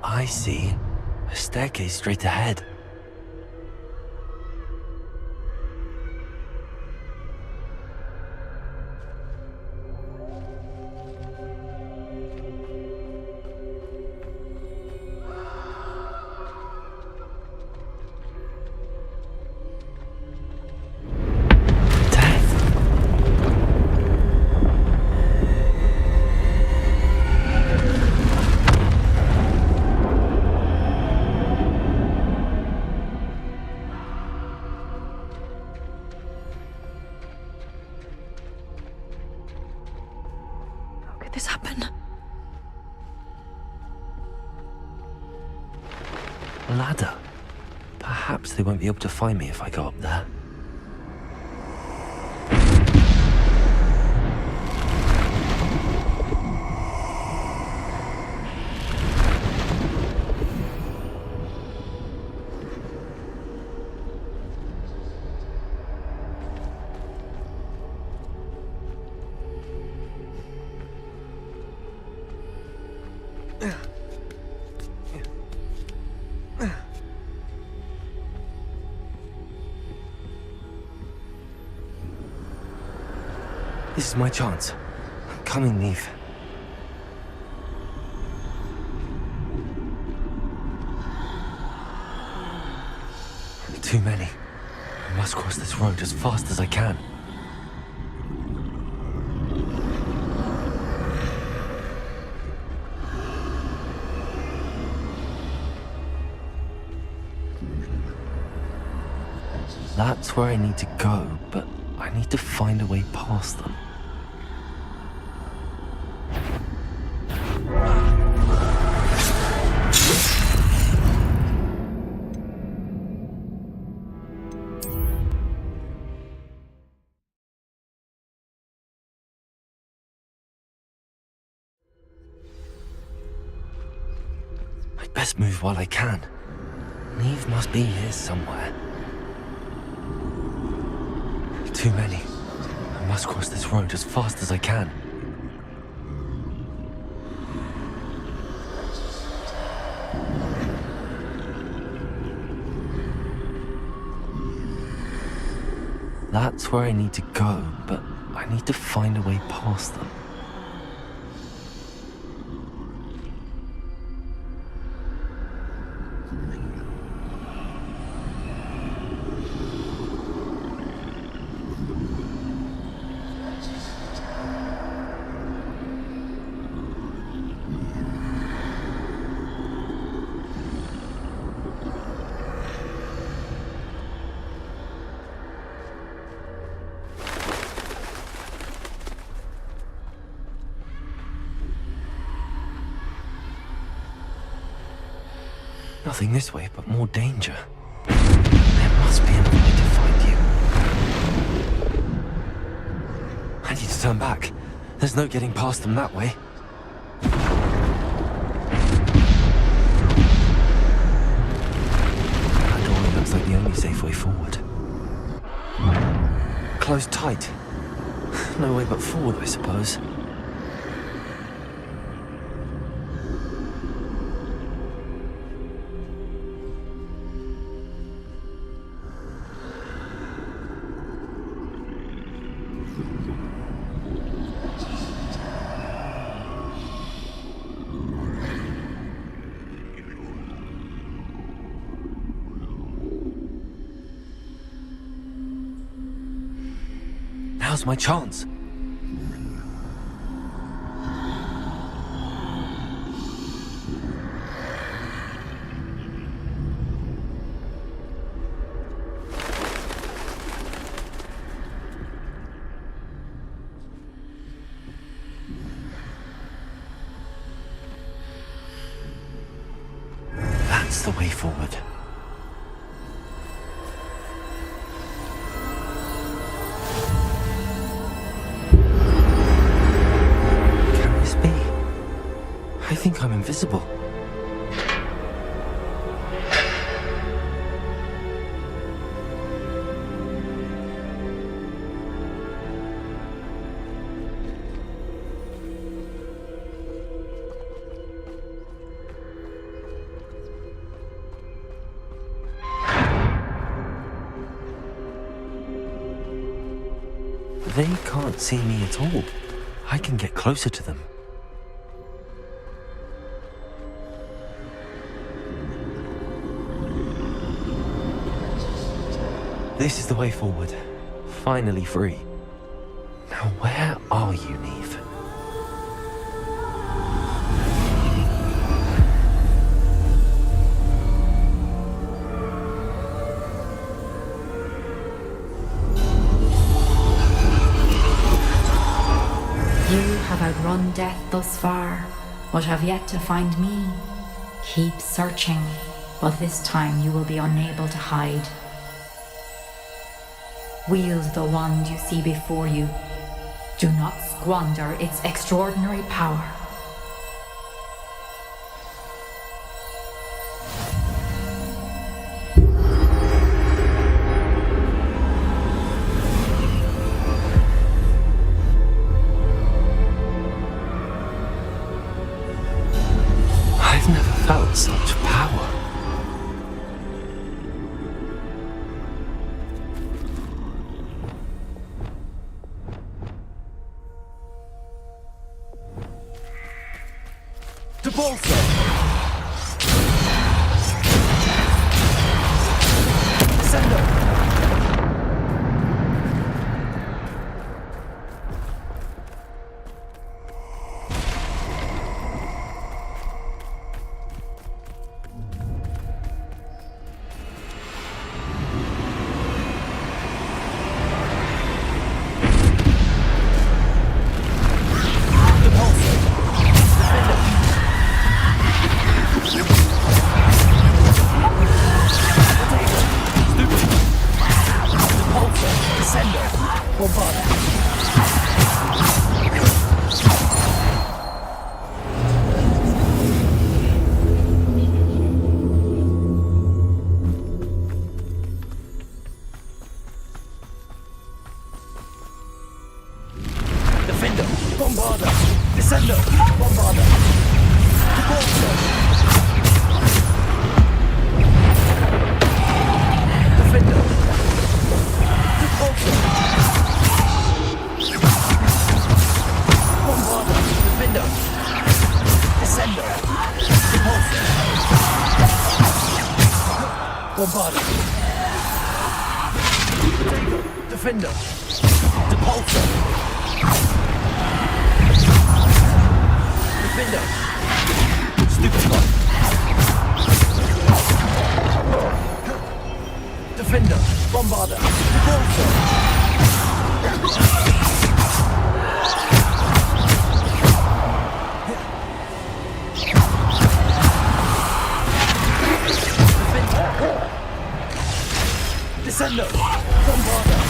Speaker 1: I see. A staircase straight ahead.
Speaker 10: This happen?
Speaker 1: A ladder. Perhaps they won't be able to find me if I go up there. This is my chance. I'm coming, Neve. Too many. I must cross this road as fast as I can. That's where I need to go, but I need to find a way past them. I'd best move while I can. Neve must be here somewhere. Too many. I must cross this road as fast as I can. That's where I need to go, but I need to find a way past them. Nothing this way but more danger. There must be another way to find you. I need to turn back. There's no getting past them that way. That doorway looks like the only safe way forward. Closed tight. No way but forward, I suppose. Now's my chance. That's the way forward. I think I'm invisible. They can't see me at all. I can get closer to them. This is the way forward. Finally free. Now where are you, Neve?
Speaker 23: You have outrun death thus far, but have yet to find me. Keep searching, but this time you will be unable to hide. Wield the wand you see before you. Do not squander its extraordinary power.
Speaker 1: I've never felt such power.
Speaker 18: Descendo! Bombarda!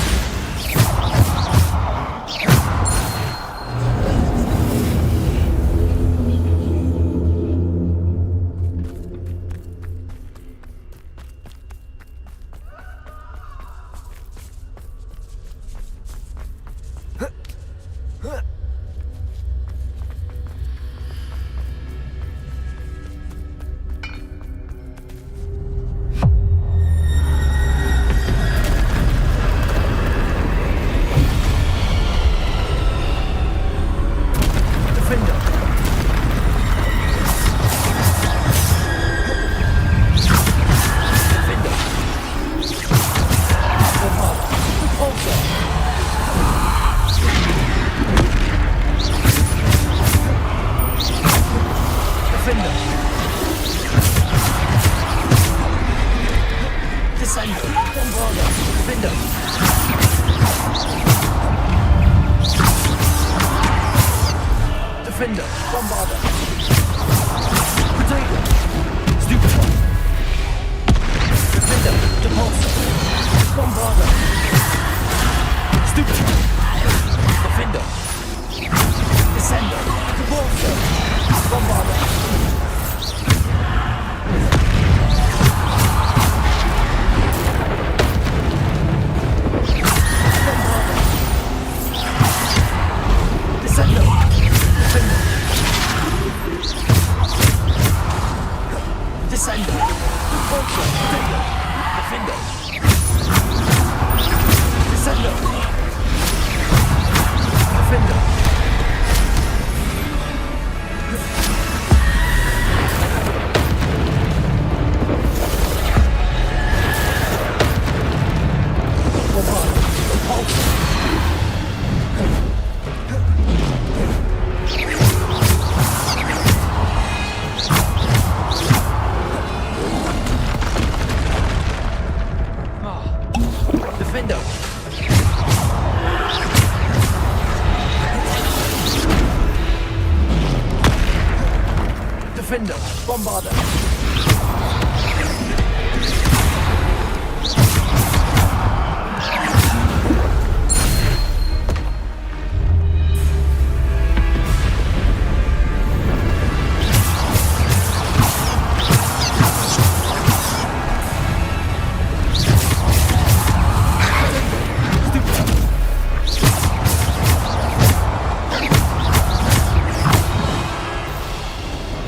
Speaker 18: Defender, Bombarda. Potato. Stupid one. Defender, Depulsor. Bombarda. Stupid one. Defender. Descender, Depulsor. Bombarda. Descender. Descender. Vulture. Potato. Defender. Descender. Defender. Defender. Defender. Bombarda.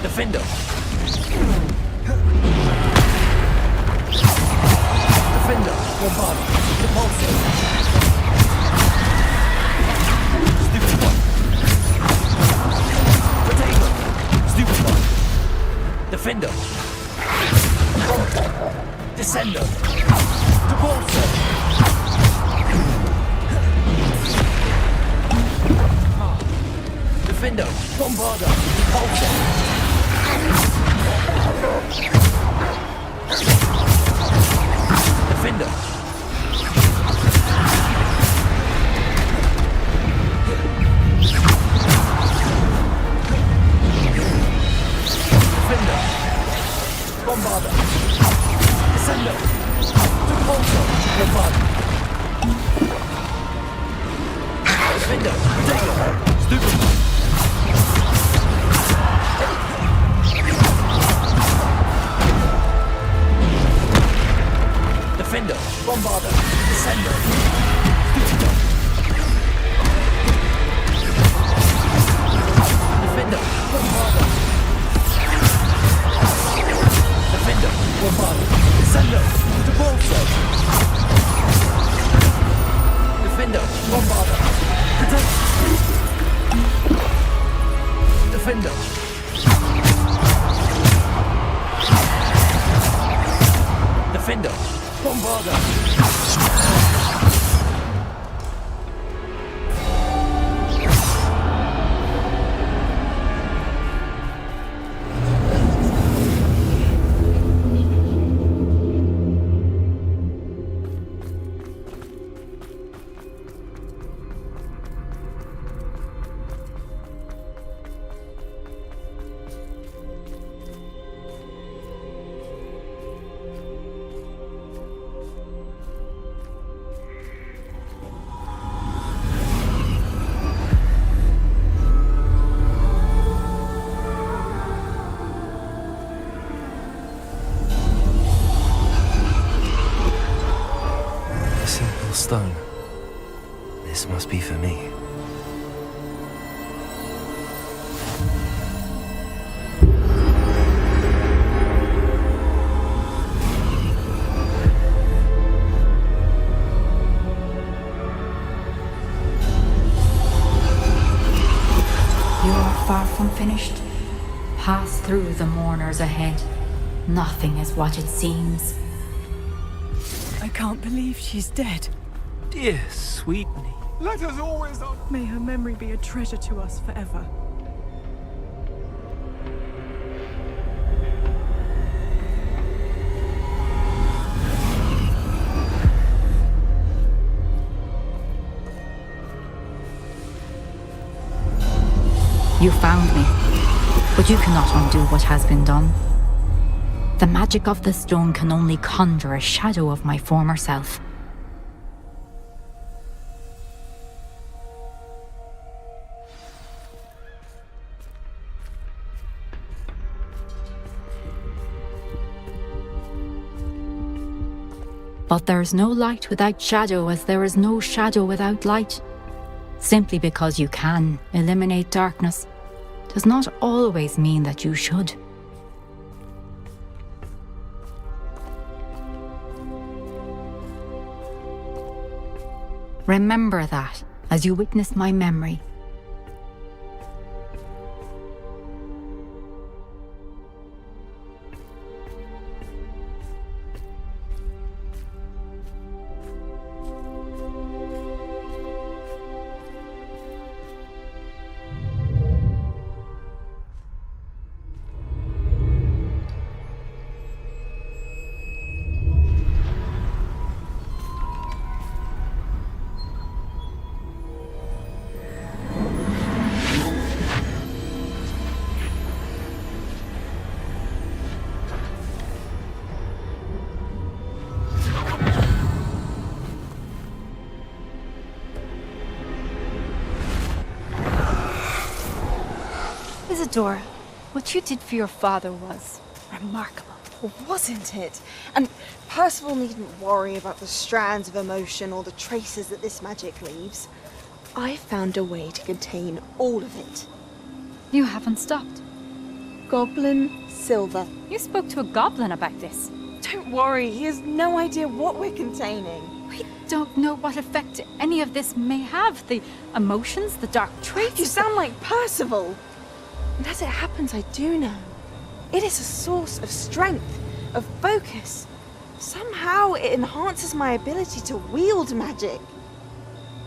Speaker 18: Defender. Defender. Bombarda. Depulsor. Stupid one. Potato. Stupid one. Defender. Descender. Depulsor. Defender. Bombarda. Depulsor. Defender. Defender. Bombarda. Descender. Depulsor. Bombarda. Defender. Potato. Stupid. Defender, Bombarda, Descender. Defender, Bombarda. Defender, Bombarda, Descender. Depulsor. Defender, Bombarda. Defender. Defender. Bombarda!
Speaker 1: This must be for me.
Speaker 23: You are far from finished. Pass through the mourners ahead. Nothing is what it seems.
Speaker 10: I can't believe she's dead.
Speaker 18: Dear sweetney.
Speaker 10: Let us always... May her memory be a treasure to us forever.
Speaker 23: You found me, but you cannot undo what has been done. The magic of the stone can only conjure a shadow of my former self. But there is no light without shadow, as there is no shadow without light. Simply because you can eliminate darkness does not always mean that you should. Remember that as you witness my memory.
Speaker 17: Isadora, what you did for your father was remarkable.
Speaker 19: Wasn't it? And Percival needn't worry about the strands of emotion or the traces that this magic leaves. I found a way to contain all of it.
Speaker 23: You haven't stopped.
Speaker 19: Goblin Silver.
Speaker 23: You spoke to a goblin about this.
Speaker 19: Don't worry, he has no idea what we're containing.
Speaker 23: We don't know what effect any of this may have. The emotions, the dark traits.
Speaker 19: You sound like Percival. And as it happens, I do know. It is a source of strength, of focus. Somehow it enhances my ability to wield magic.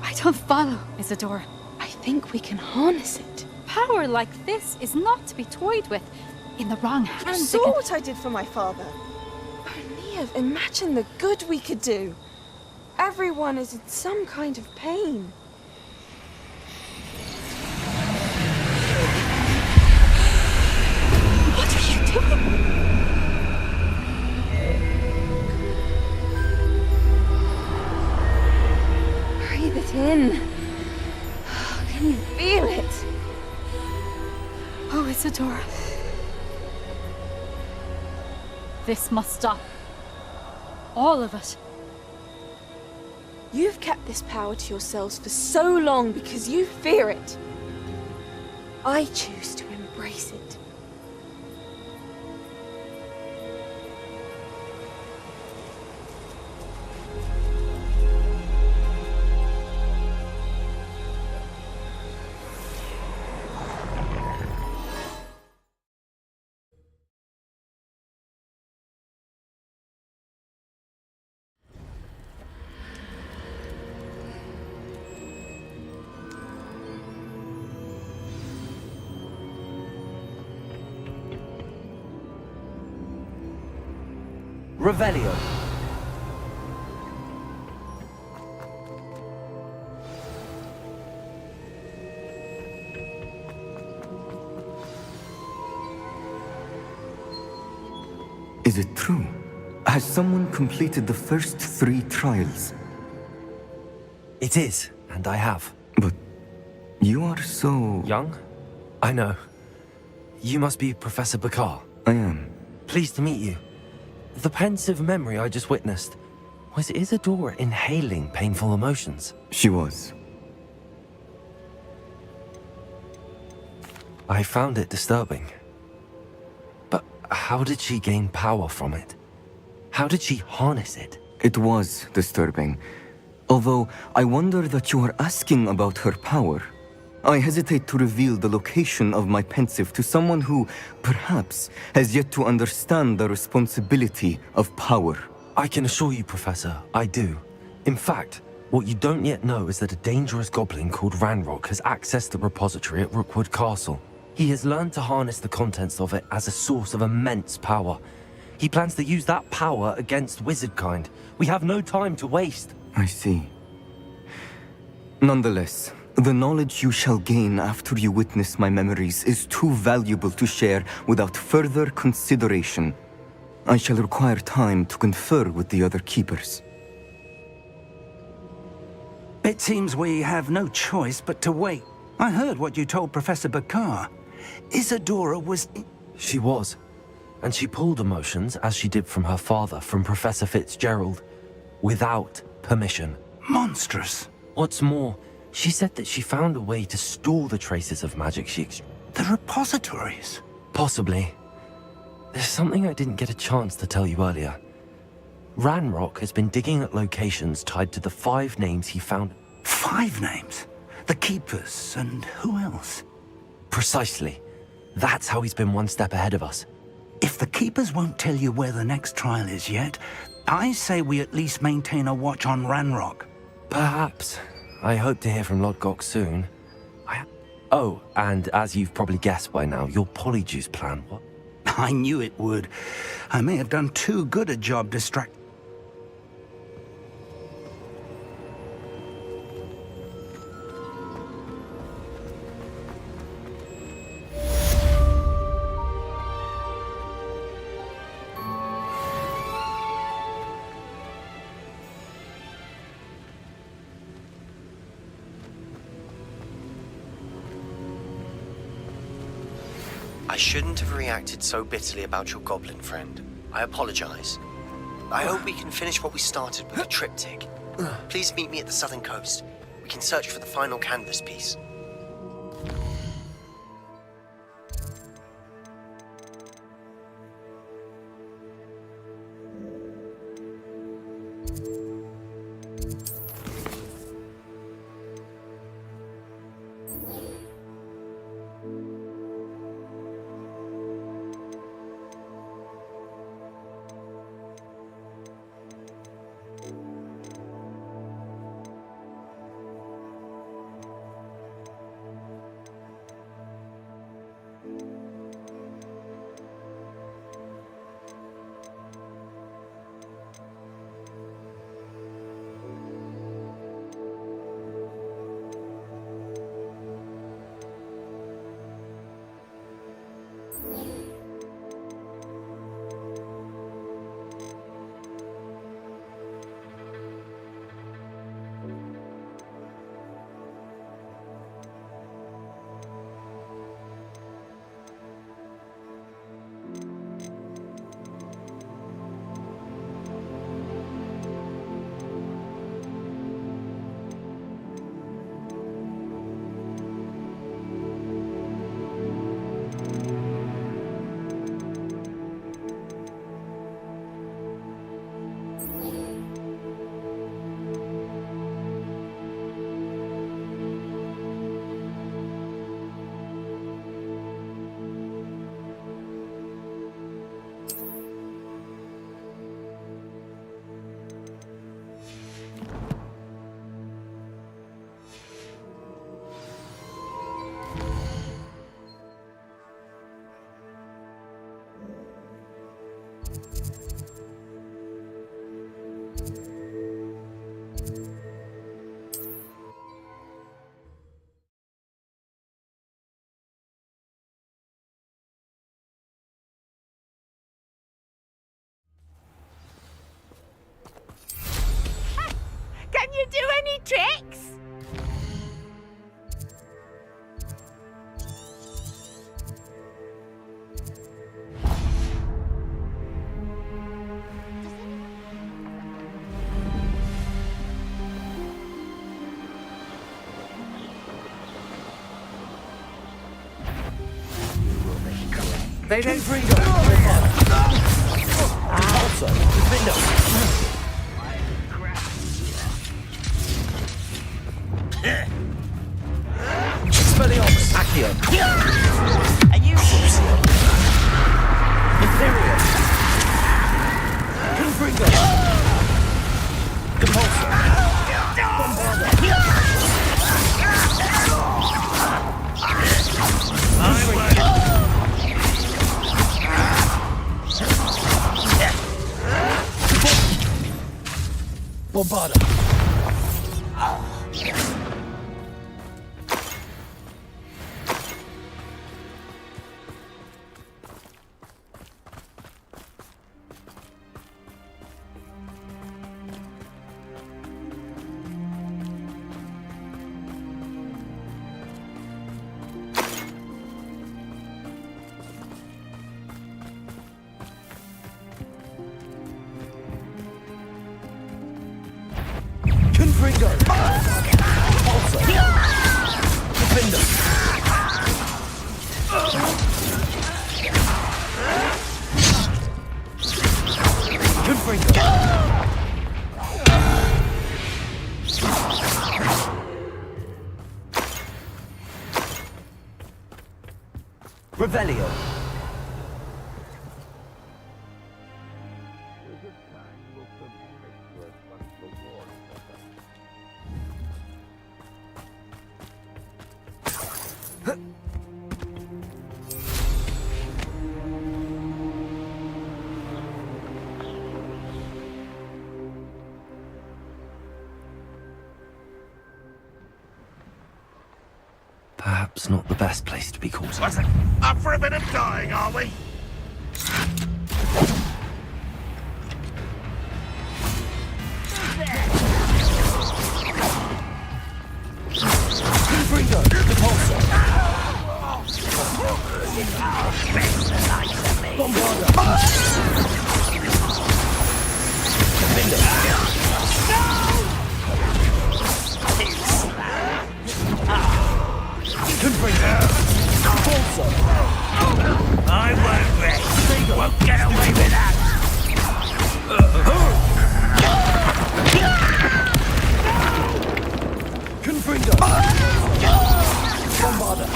Speaker 23: I don't follow, Isadora.
Speaker 19: I think we can harness it.
Speaker 23: Power like this is not to be toyed with. In the wrong hands.
Speaker 19: You saw what I did for my father. Oh, Neve, imagine the good we could do. Everyone is in some kind of pain.
Speaker 23: What are you doing?
Speaker 19: Breathe it in. Can you feel it?
Speaker 23: Oh, Isadora. This must stop. All of it.
Speaker 19: You've kept this power to yourselves for so long because you fear it. I choose to embrace it.
Speaker 1: Revelio.
Speaker 24: Is it true? Has someone completed the first 3 trials?
Speaker 1: It is, and I have.
Speaker 24: But you are so...
Speaker 1: young? I know. You must be Professor Bakar.
Speaker 24: I am.
Speaker 1: Pleased to meet you. The pensive memory I just witnessed, was Isadora inhaling painful emotions?
Speaker 24: She was.
Speaker 1: I found it disturbing. But how did she gain power from it? How did she harness it?
Speaker 24: It was disturbing. Although, I wonder that you are asking about her power. I hesitate to reveal the location of my pensive to someone who, perhaps, has yet to understand the responsibility of power.
Speaker 1: I can assure you, Professor, I do. In fact, what you don't yet know is that a dangerous goblin called Ranrock has accessed the repository at Rookwood Castle. He has learned to harness the contents of it as a source of immense power. He plans to use that power against wizardkind. We have no time to waste.
Speaker 24: I see. Nonetheless, the knowledge you shall gain after you witness my memories is too valuable to share without further consideration. I shall require time to confer with the other keepers.
Speaker 15: It seems we have no choice but to wait. I heard what you told Professor Bakar. Isadora was...
Speaker 1: She was. And she pulled emotions, as she did from her father, from Professor Fitzgerald, without permission.
Speaker 15: Monstrous.
Speaker 1: What's more, she said that she found a way to store the traces of magic she
Speaker 15: The repositories?
Speaker 1: Possibly. There's something I didn't get a chance to tell you earlier. Ranrock has been digging at locations tied to the 5 names he found.
Speaker 15: 5 names? The Keepers, and who else?
Speaker 1: Precisely. That's how he's been one step ahead of us.
Speaker 15: If the Keepers won't tell you where the next trial is yet, I say we at least maintain a watch on Ranrock.
Speaker 1: Perhaps. I hope to hear from Lodgok soon. Oh, and as you've probably guessed by now, your Polyjuice plan, what?
Speaker 15: I knew it would. I may have done too good a job distracting.
Speaker 2: I shouldn't have reacted so bitterly about your goblin friend. I apologize. I hope we can finish what we started with the triptych. Please meet me at the southern coast. We can search for the final canvas piece.
Speaker 18: They don't bring us. Also, Speliomus, Accio.
Speaker 8: Are you
Speaker 18: Imperium. Confringo. Compulsor. Bombarda. Bombarda. Confringo. Also. Defender. Confringo. Revelio.
Speaker 1: Perhaps not the best place to be caught.
Speaker 14: What's it? Up for a bit of dying, are we?
Speaker 18: Confringo. Compulsor. Bombarda. Defender. Confringo. Compulsor.
Speaker 14: I won't rest. Won't get away with that.
Speaker 18: Confringo. Bombarda.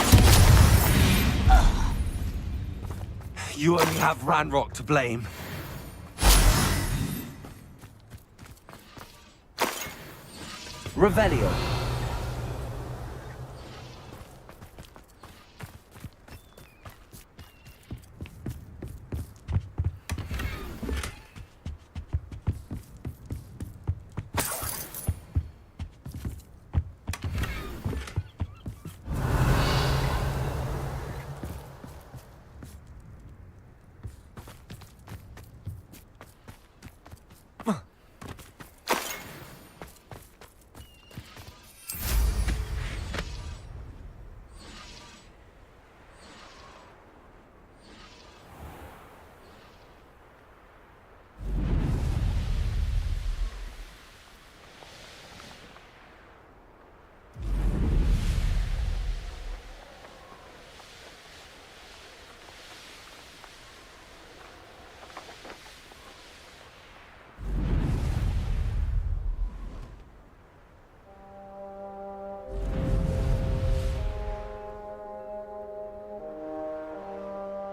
Speaker 1: You only have Ranrock to blame. Revelio.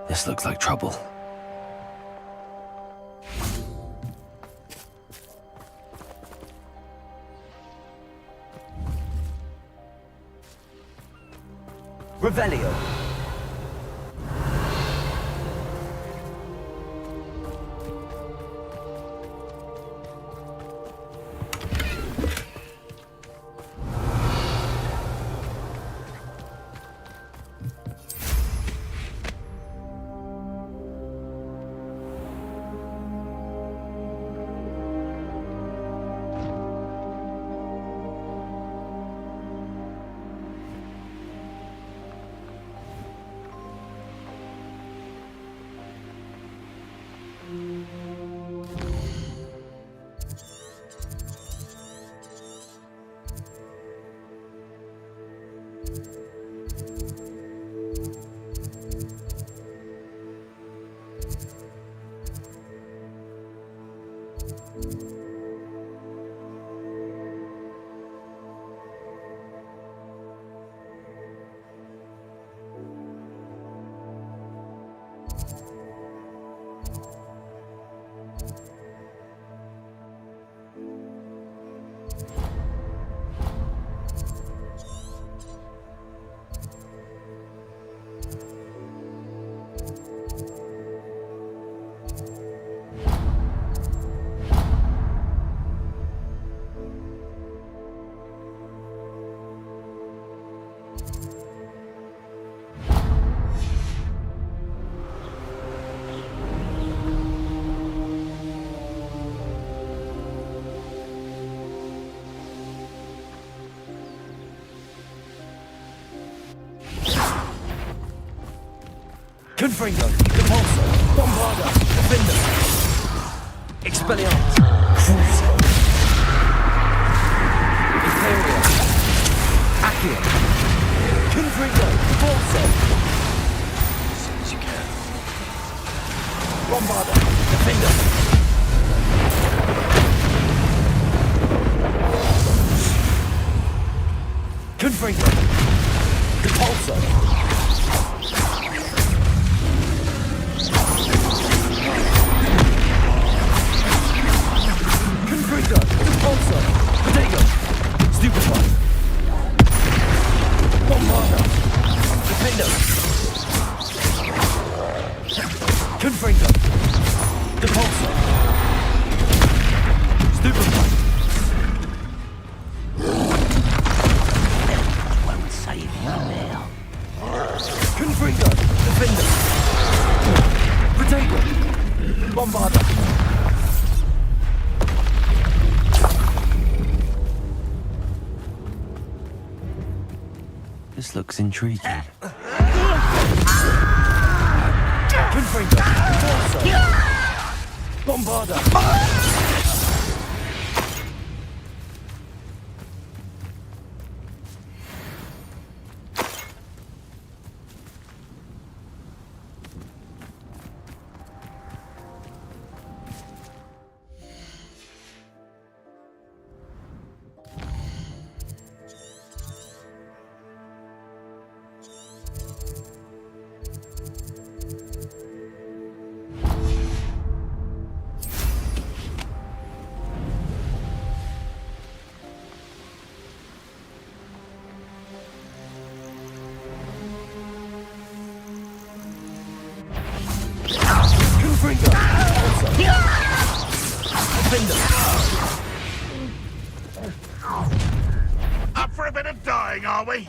Speaker 1: This looks like trouble. Revelio.
Speaker 18: Confringo, Depulso, Bombarda, Defender, Expelliarmus, Crucio, Imperial, Accio, Confringo, Depulso. As soon as you can. Bombarda, Defender. Confringo, Depulso. Confringo, Depulso, Potato, Stupefy, Bombarda, Defender, Confringo, Depulso, Stupefy.
Speaker 5: Won't save you now.
Speaker 18: Confringo, Defender, Potato, Bombarda.
Speaker 1: This looks intriguing.
Speaker 18: Confringo, Depulso, Bombarda. Confringo, Depulso, Defender.
Speaker 14: Up for a bit of dying, are we?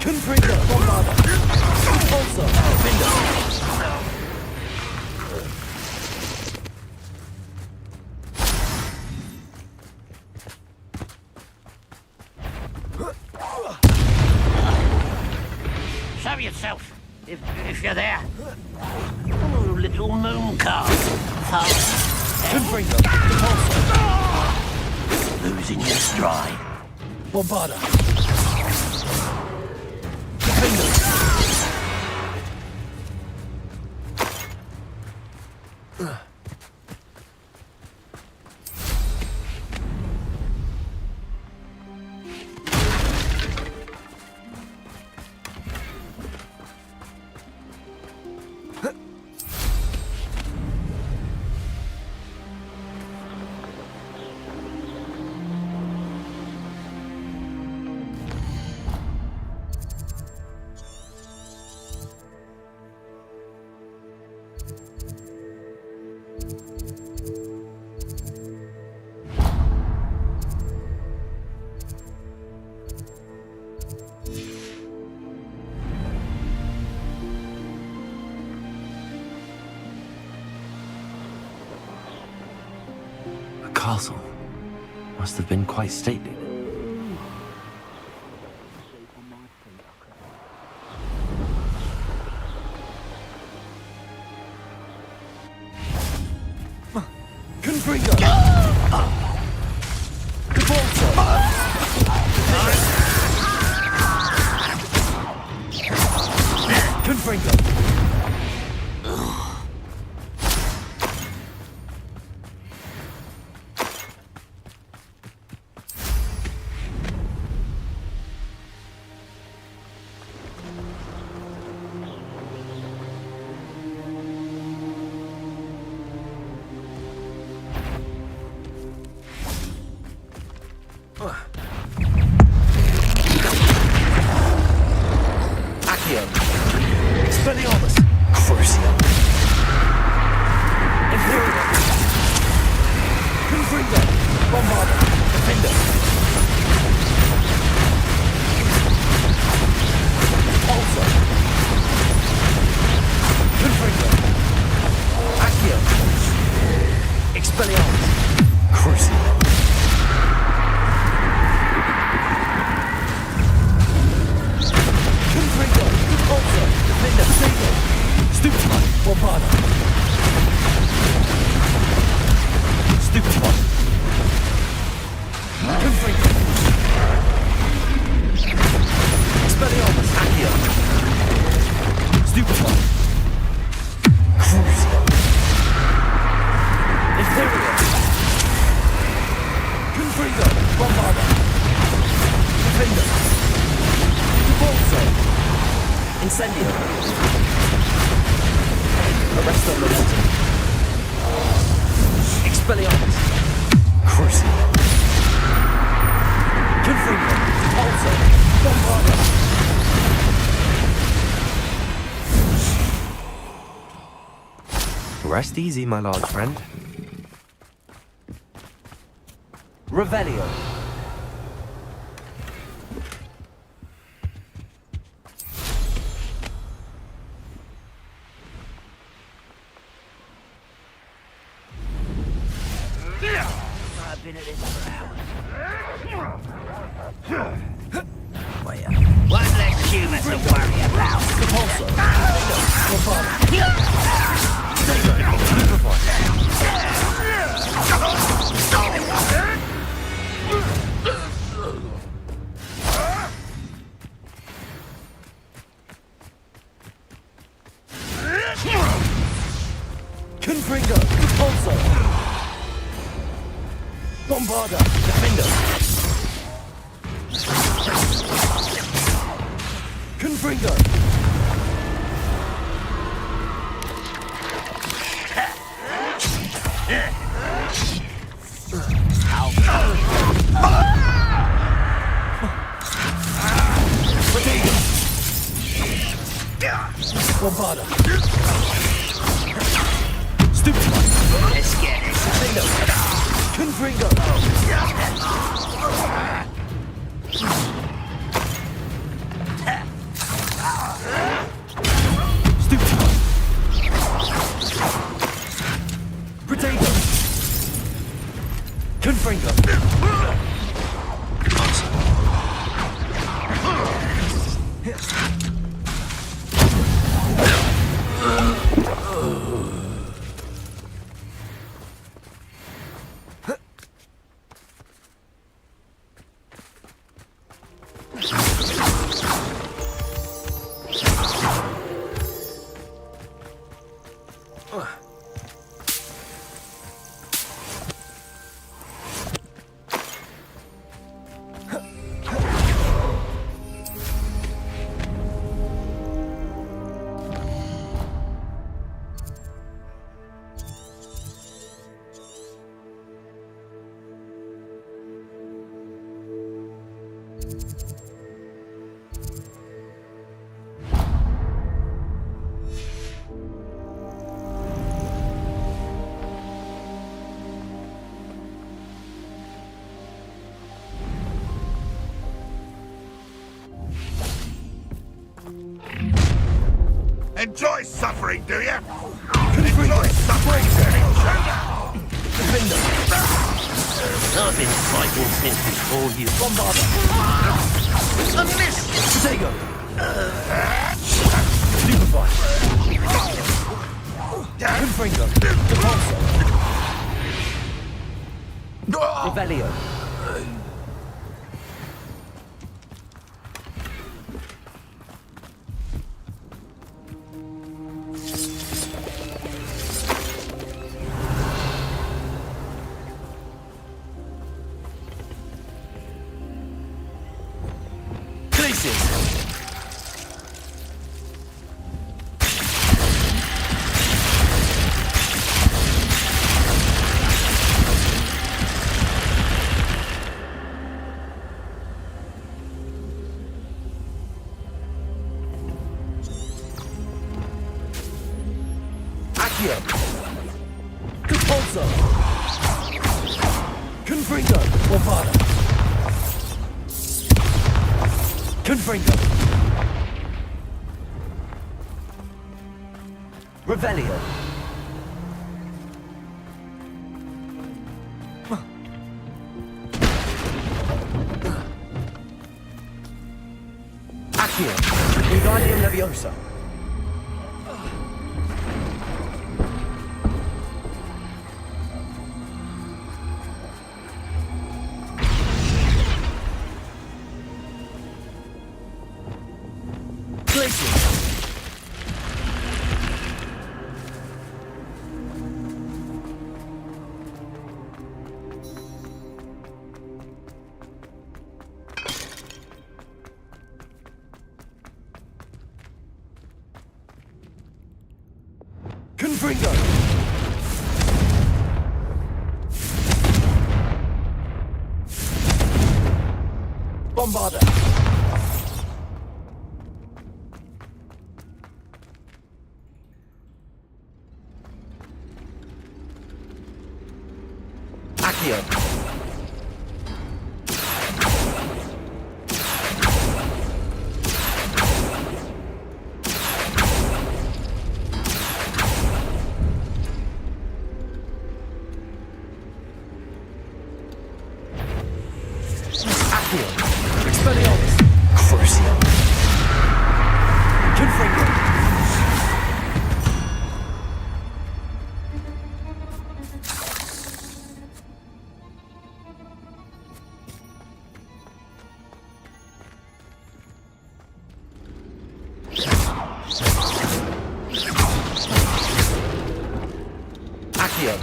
Speaker 18: Confringo, Bombarda, Depulso, Defender.
Speaker 5: Show yourself, if you're there. Oh, little mooncalf.
Speaker 18: Confringo, Depulso,
Speaker 5: Losing your stride.
Speaker 18: Bombarda, Defender.
Speaker 1: The castle must have been quite stately.
Speaker 18: Confringo, Depulso, Confringo. Accio, Expelliarmus, Crucio, Imperial, Confringo, Bombarda, Defender, Depulso, Confringo, Accio, Expelliarmus, Crucio. Defender! Stupefy! Bombarda! Stupefy! Confringo! Expelliarmus! Accio! Stupefy! Crucio! Inferior! Confringo! Bombarda! Defender! Repulsor! Incendio! Arresto Momentum! Expelliarmus! Crucio! Confringo! Repulsor! Bombarda!
Speaker 1: Rest easy, my large friend.
Speaker 18: Revelio!
Speaker 5: I've been at this for hours. One less human to worry about.
Speaker 18: Repulsor! Confringo! Repulsor! Bombarda! Defender! Confringo! Bombarda! Stupid!
Speaker 5: Let's get it.
Speaker 18: Confringo! Stupid! Potato! Confringo!
Speaker 14: Enjoy suffering, do you? Enjoy suffering,
Speaker 18: Defender!
Speaker 5: I've been fighting since before you.
Speaker 18: Bombarda! Potato! Stupefy! Confringo! Repulsor! Revelio! Repulsor! Confringo! Bombarda! Confringo! Revelio! Accio! Wingardium Leviosa! Confringo! Bombarder! Accio! Expelliarmus! Crucio! Confringo! Accio!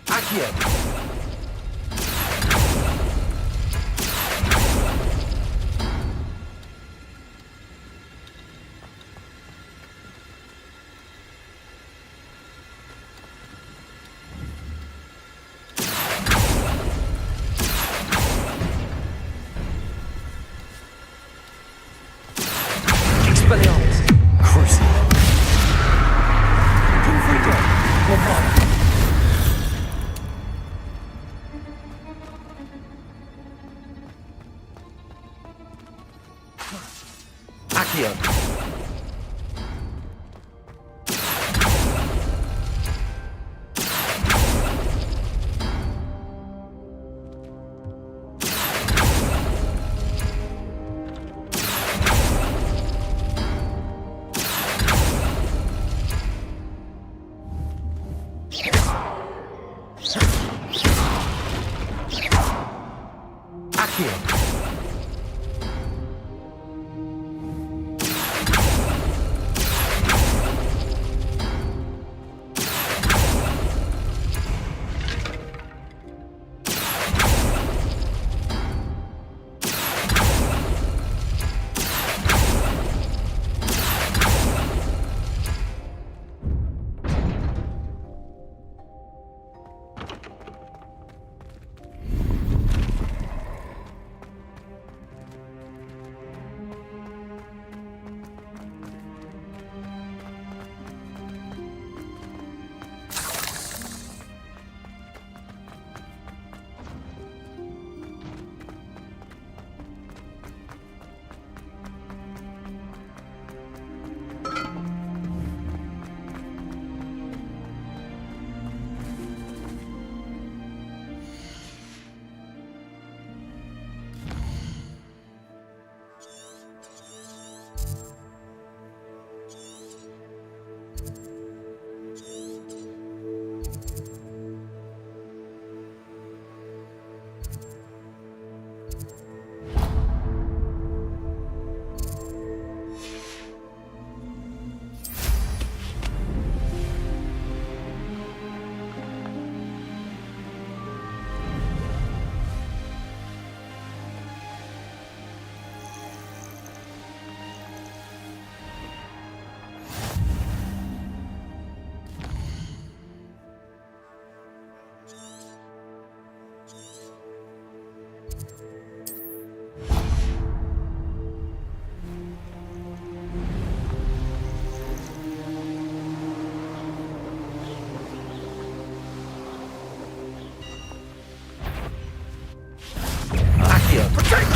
Speaker 18: Accio! Expelliarmus! Crucio! Confringo! Bombarder! Accio! Accio!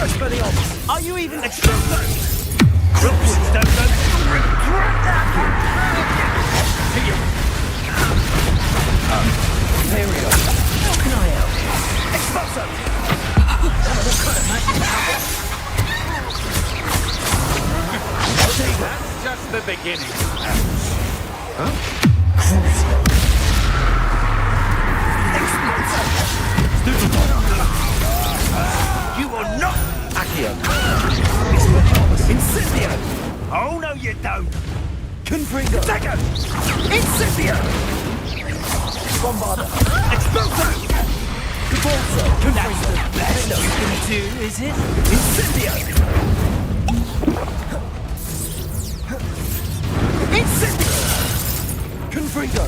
Speaker 18: Expelliarmus! Are you even explosive? Ropes don't know. You'll regret that! Imperio! How can I help? Expulso! What kind of magic that was? That's just the beginning. Huh? Incendio! Oh, no, you don't! Confringo! Second! Incendio! Bombarda! Expulso! Cabalso! That's the best you can do, is it? Incendio! Incendio! Confringo!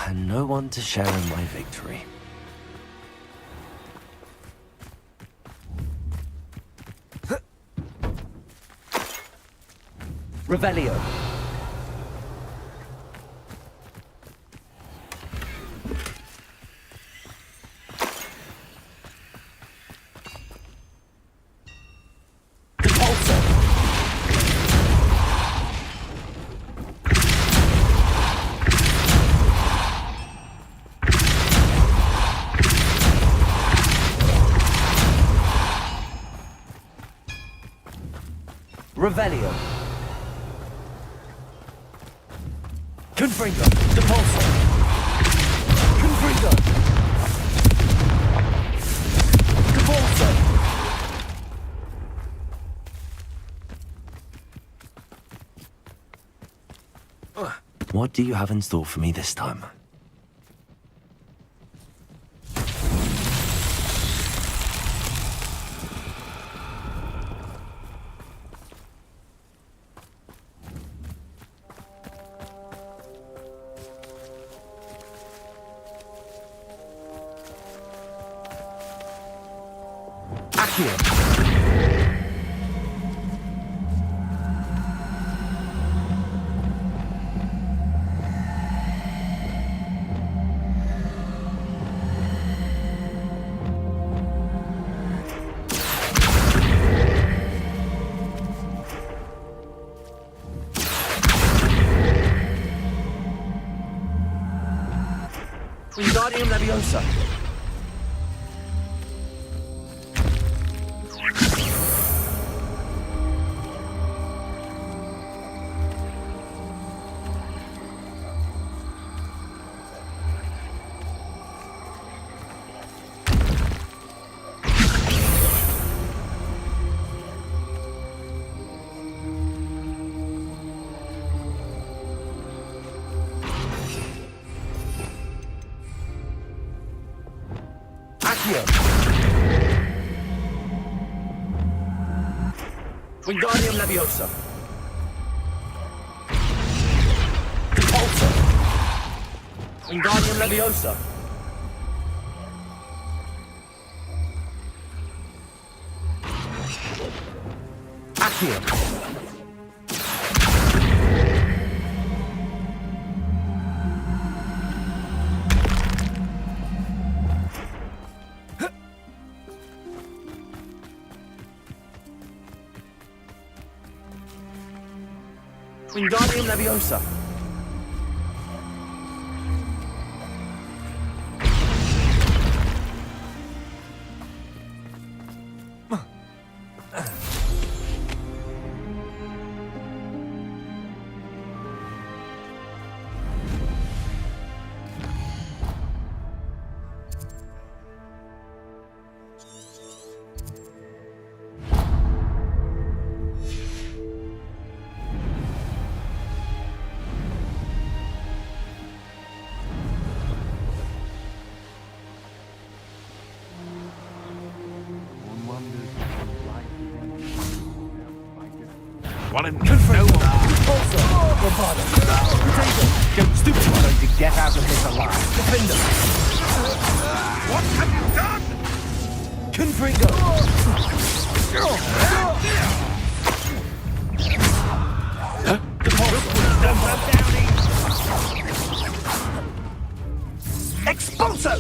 Speaker 1: And no one to share in my victory.
Speaker 18: Revelio. Revelio. Confringo. Depulso. Confringo. Depulso.
Speaker 1: What do you have in store for me this time?
Speaker 18: Wingardium Leviosa. Wingardium Leviosa. Depulso. Wingardium Leviosa. Accio. Wingardium Leviosa.
Speaker 14: Want him to know
Speaker 18: Also, Bombarda. Potato. Don't stupid one going to get out of this alive. Defender.
Speaker 14: What have you done?
Speaker 18: Confringo. Expulso.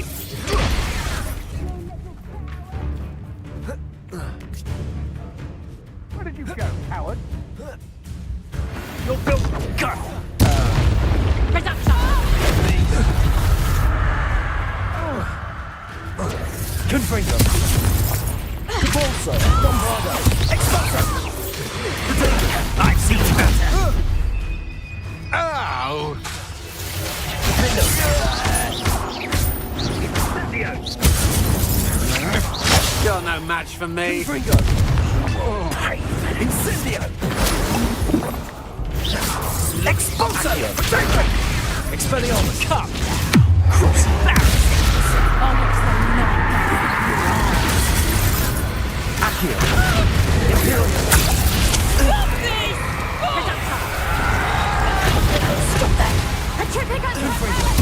Speaker 18: Where did you go, coward? You're built for gut. Confringo. Depulso. Bombarda. Expulso. I've seen better.
Speaker 14: Ow!
Speaker 9: You're no match for me.
Speaker 18: Confringo. Incendio! Expulso! Expelliarmus! Cup! Crucifix! Accio! Imperium!
Speaker 6: Stop that!
Speaker 4: Petrificus Totalis!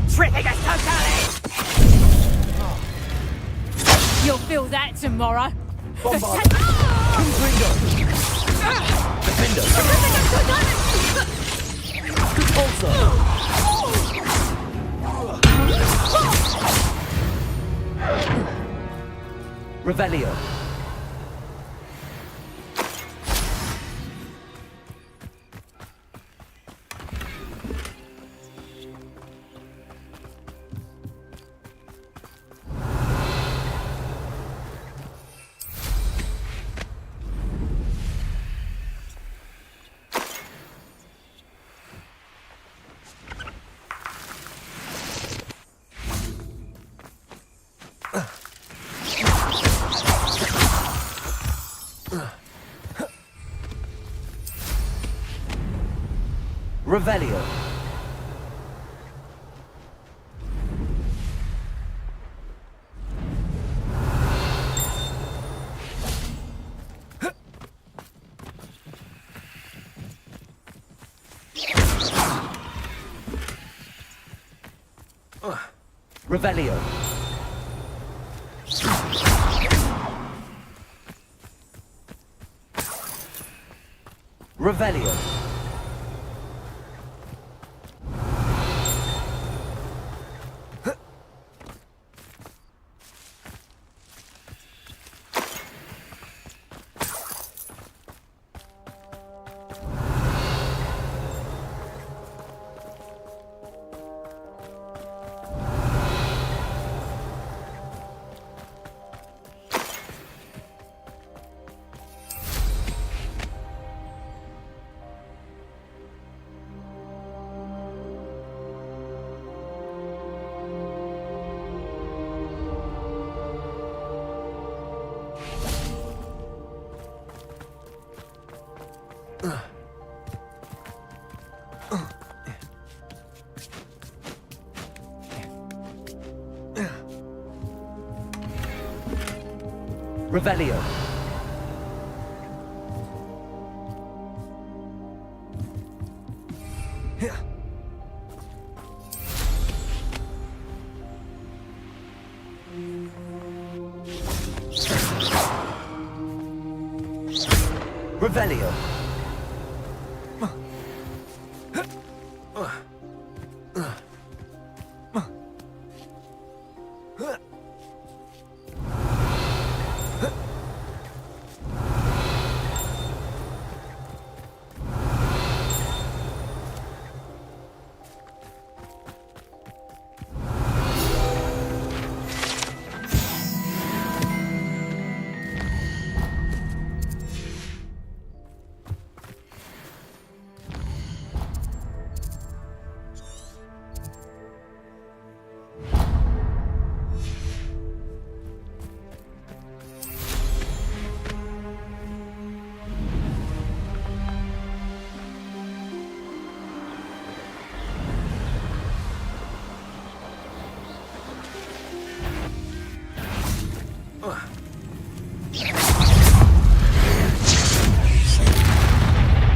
Speaker 4: Petrificus Totalis! You'll feel that tomorrow.
Speaker 18: Bombard! Confringo! Defender! Repulsor! Revelio! Revelio. Revelio. Revelio. Revelio. Revelio.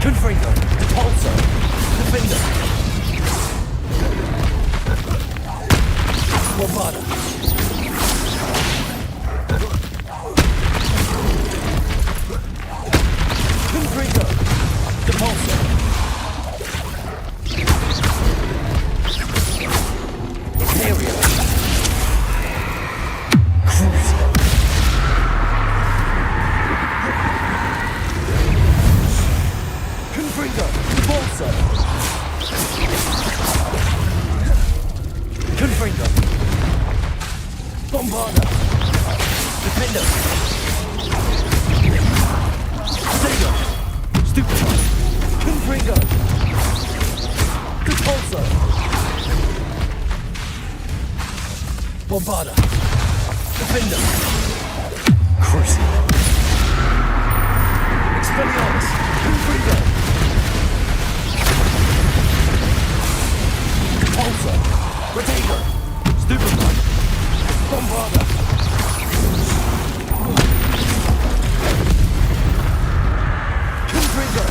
Speaker 18: Confringo, Repulsor, Defender, Bombarda, Confringo, Repulsor, Imperial, Crucio. Confringo, Repulsor. Confringo. Bombarda. Defender. Stinger! Stupefy! Confringo! Repulsor! Bombarda! Defender! Crucible! Expelliarmus! Confringo! Repulsor! Retaker! Stupefy! Bombarda! Confringo!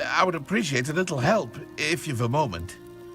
Speaker 14: I would appreciate a little help, if you've a moment.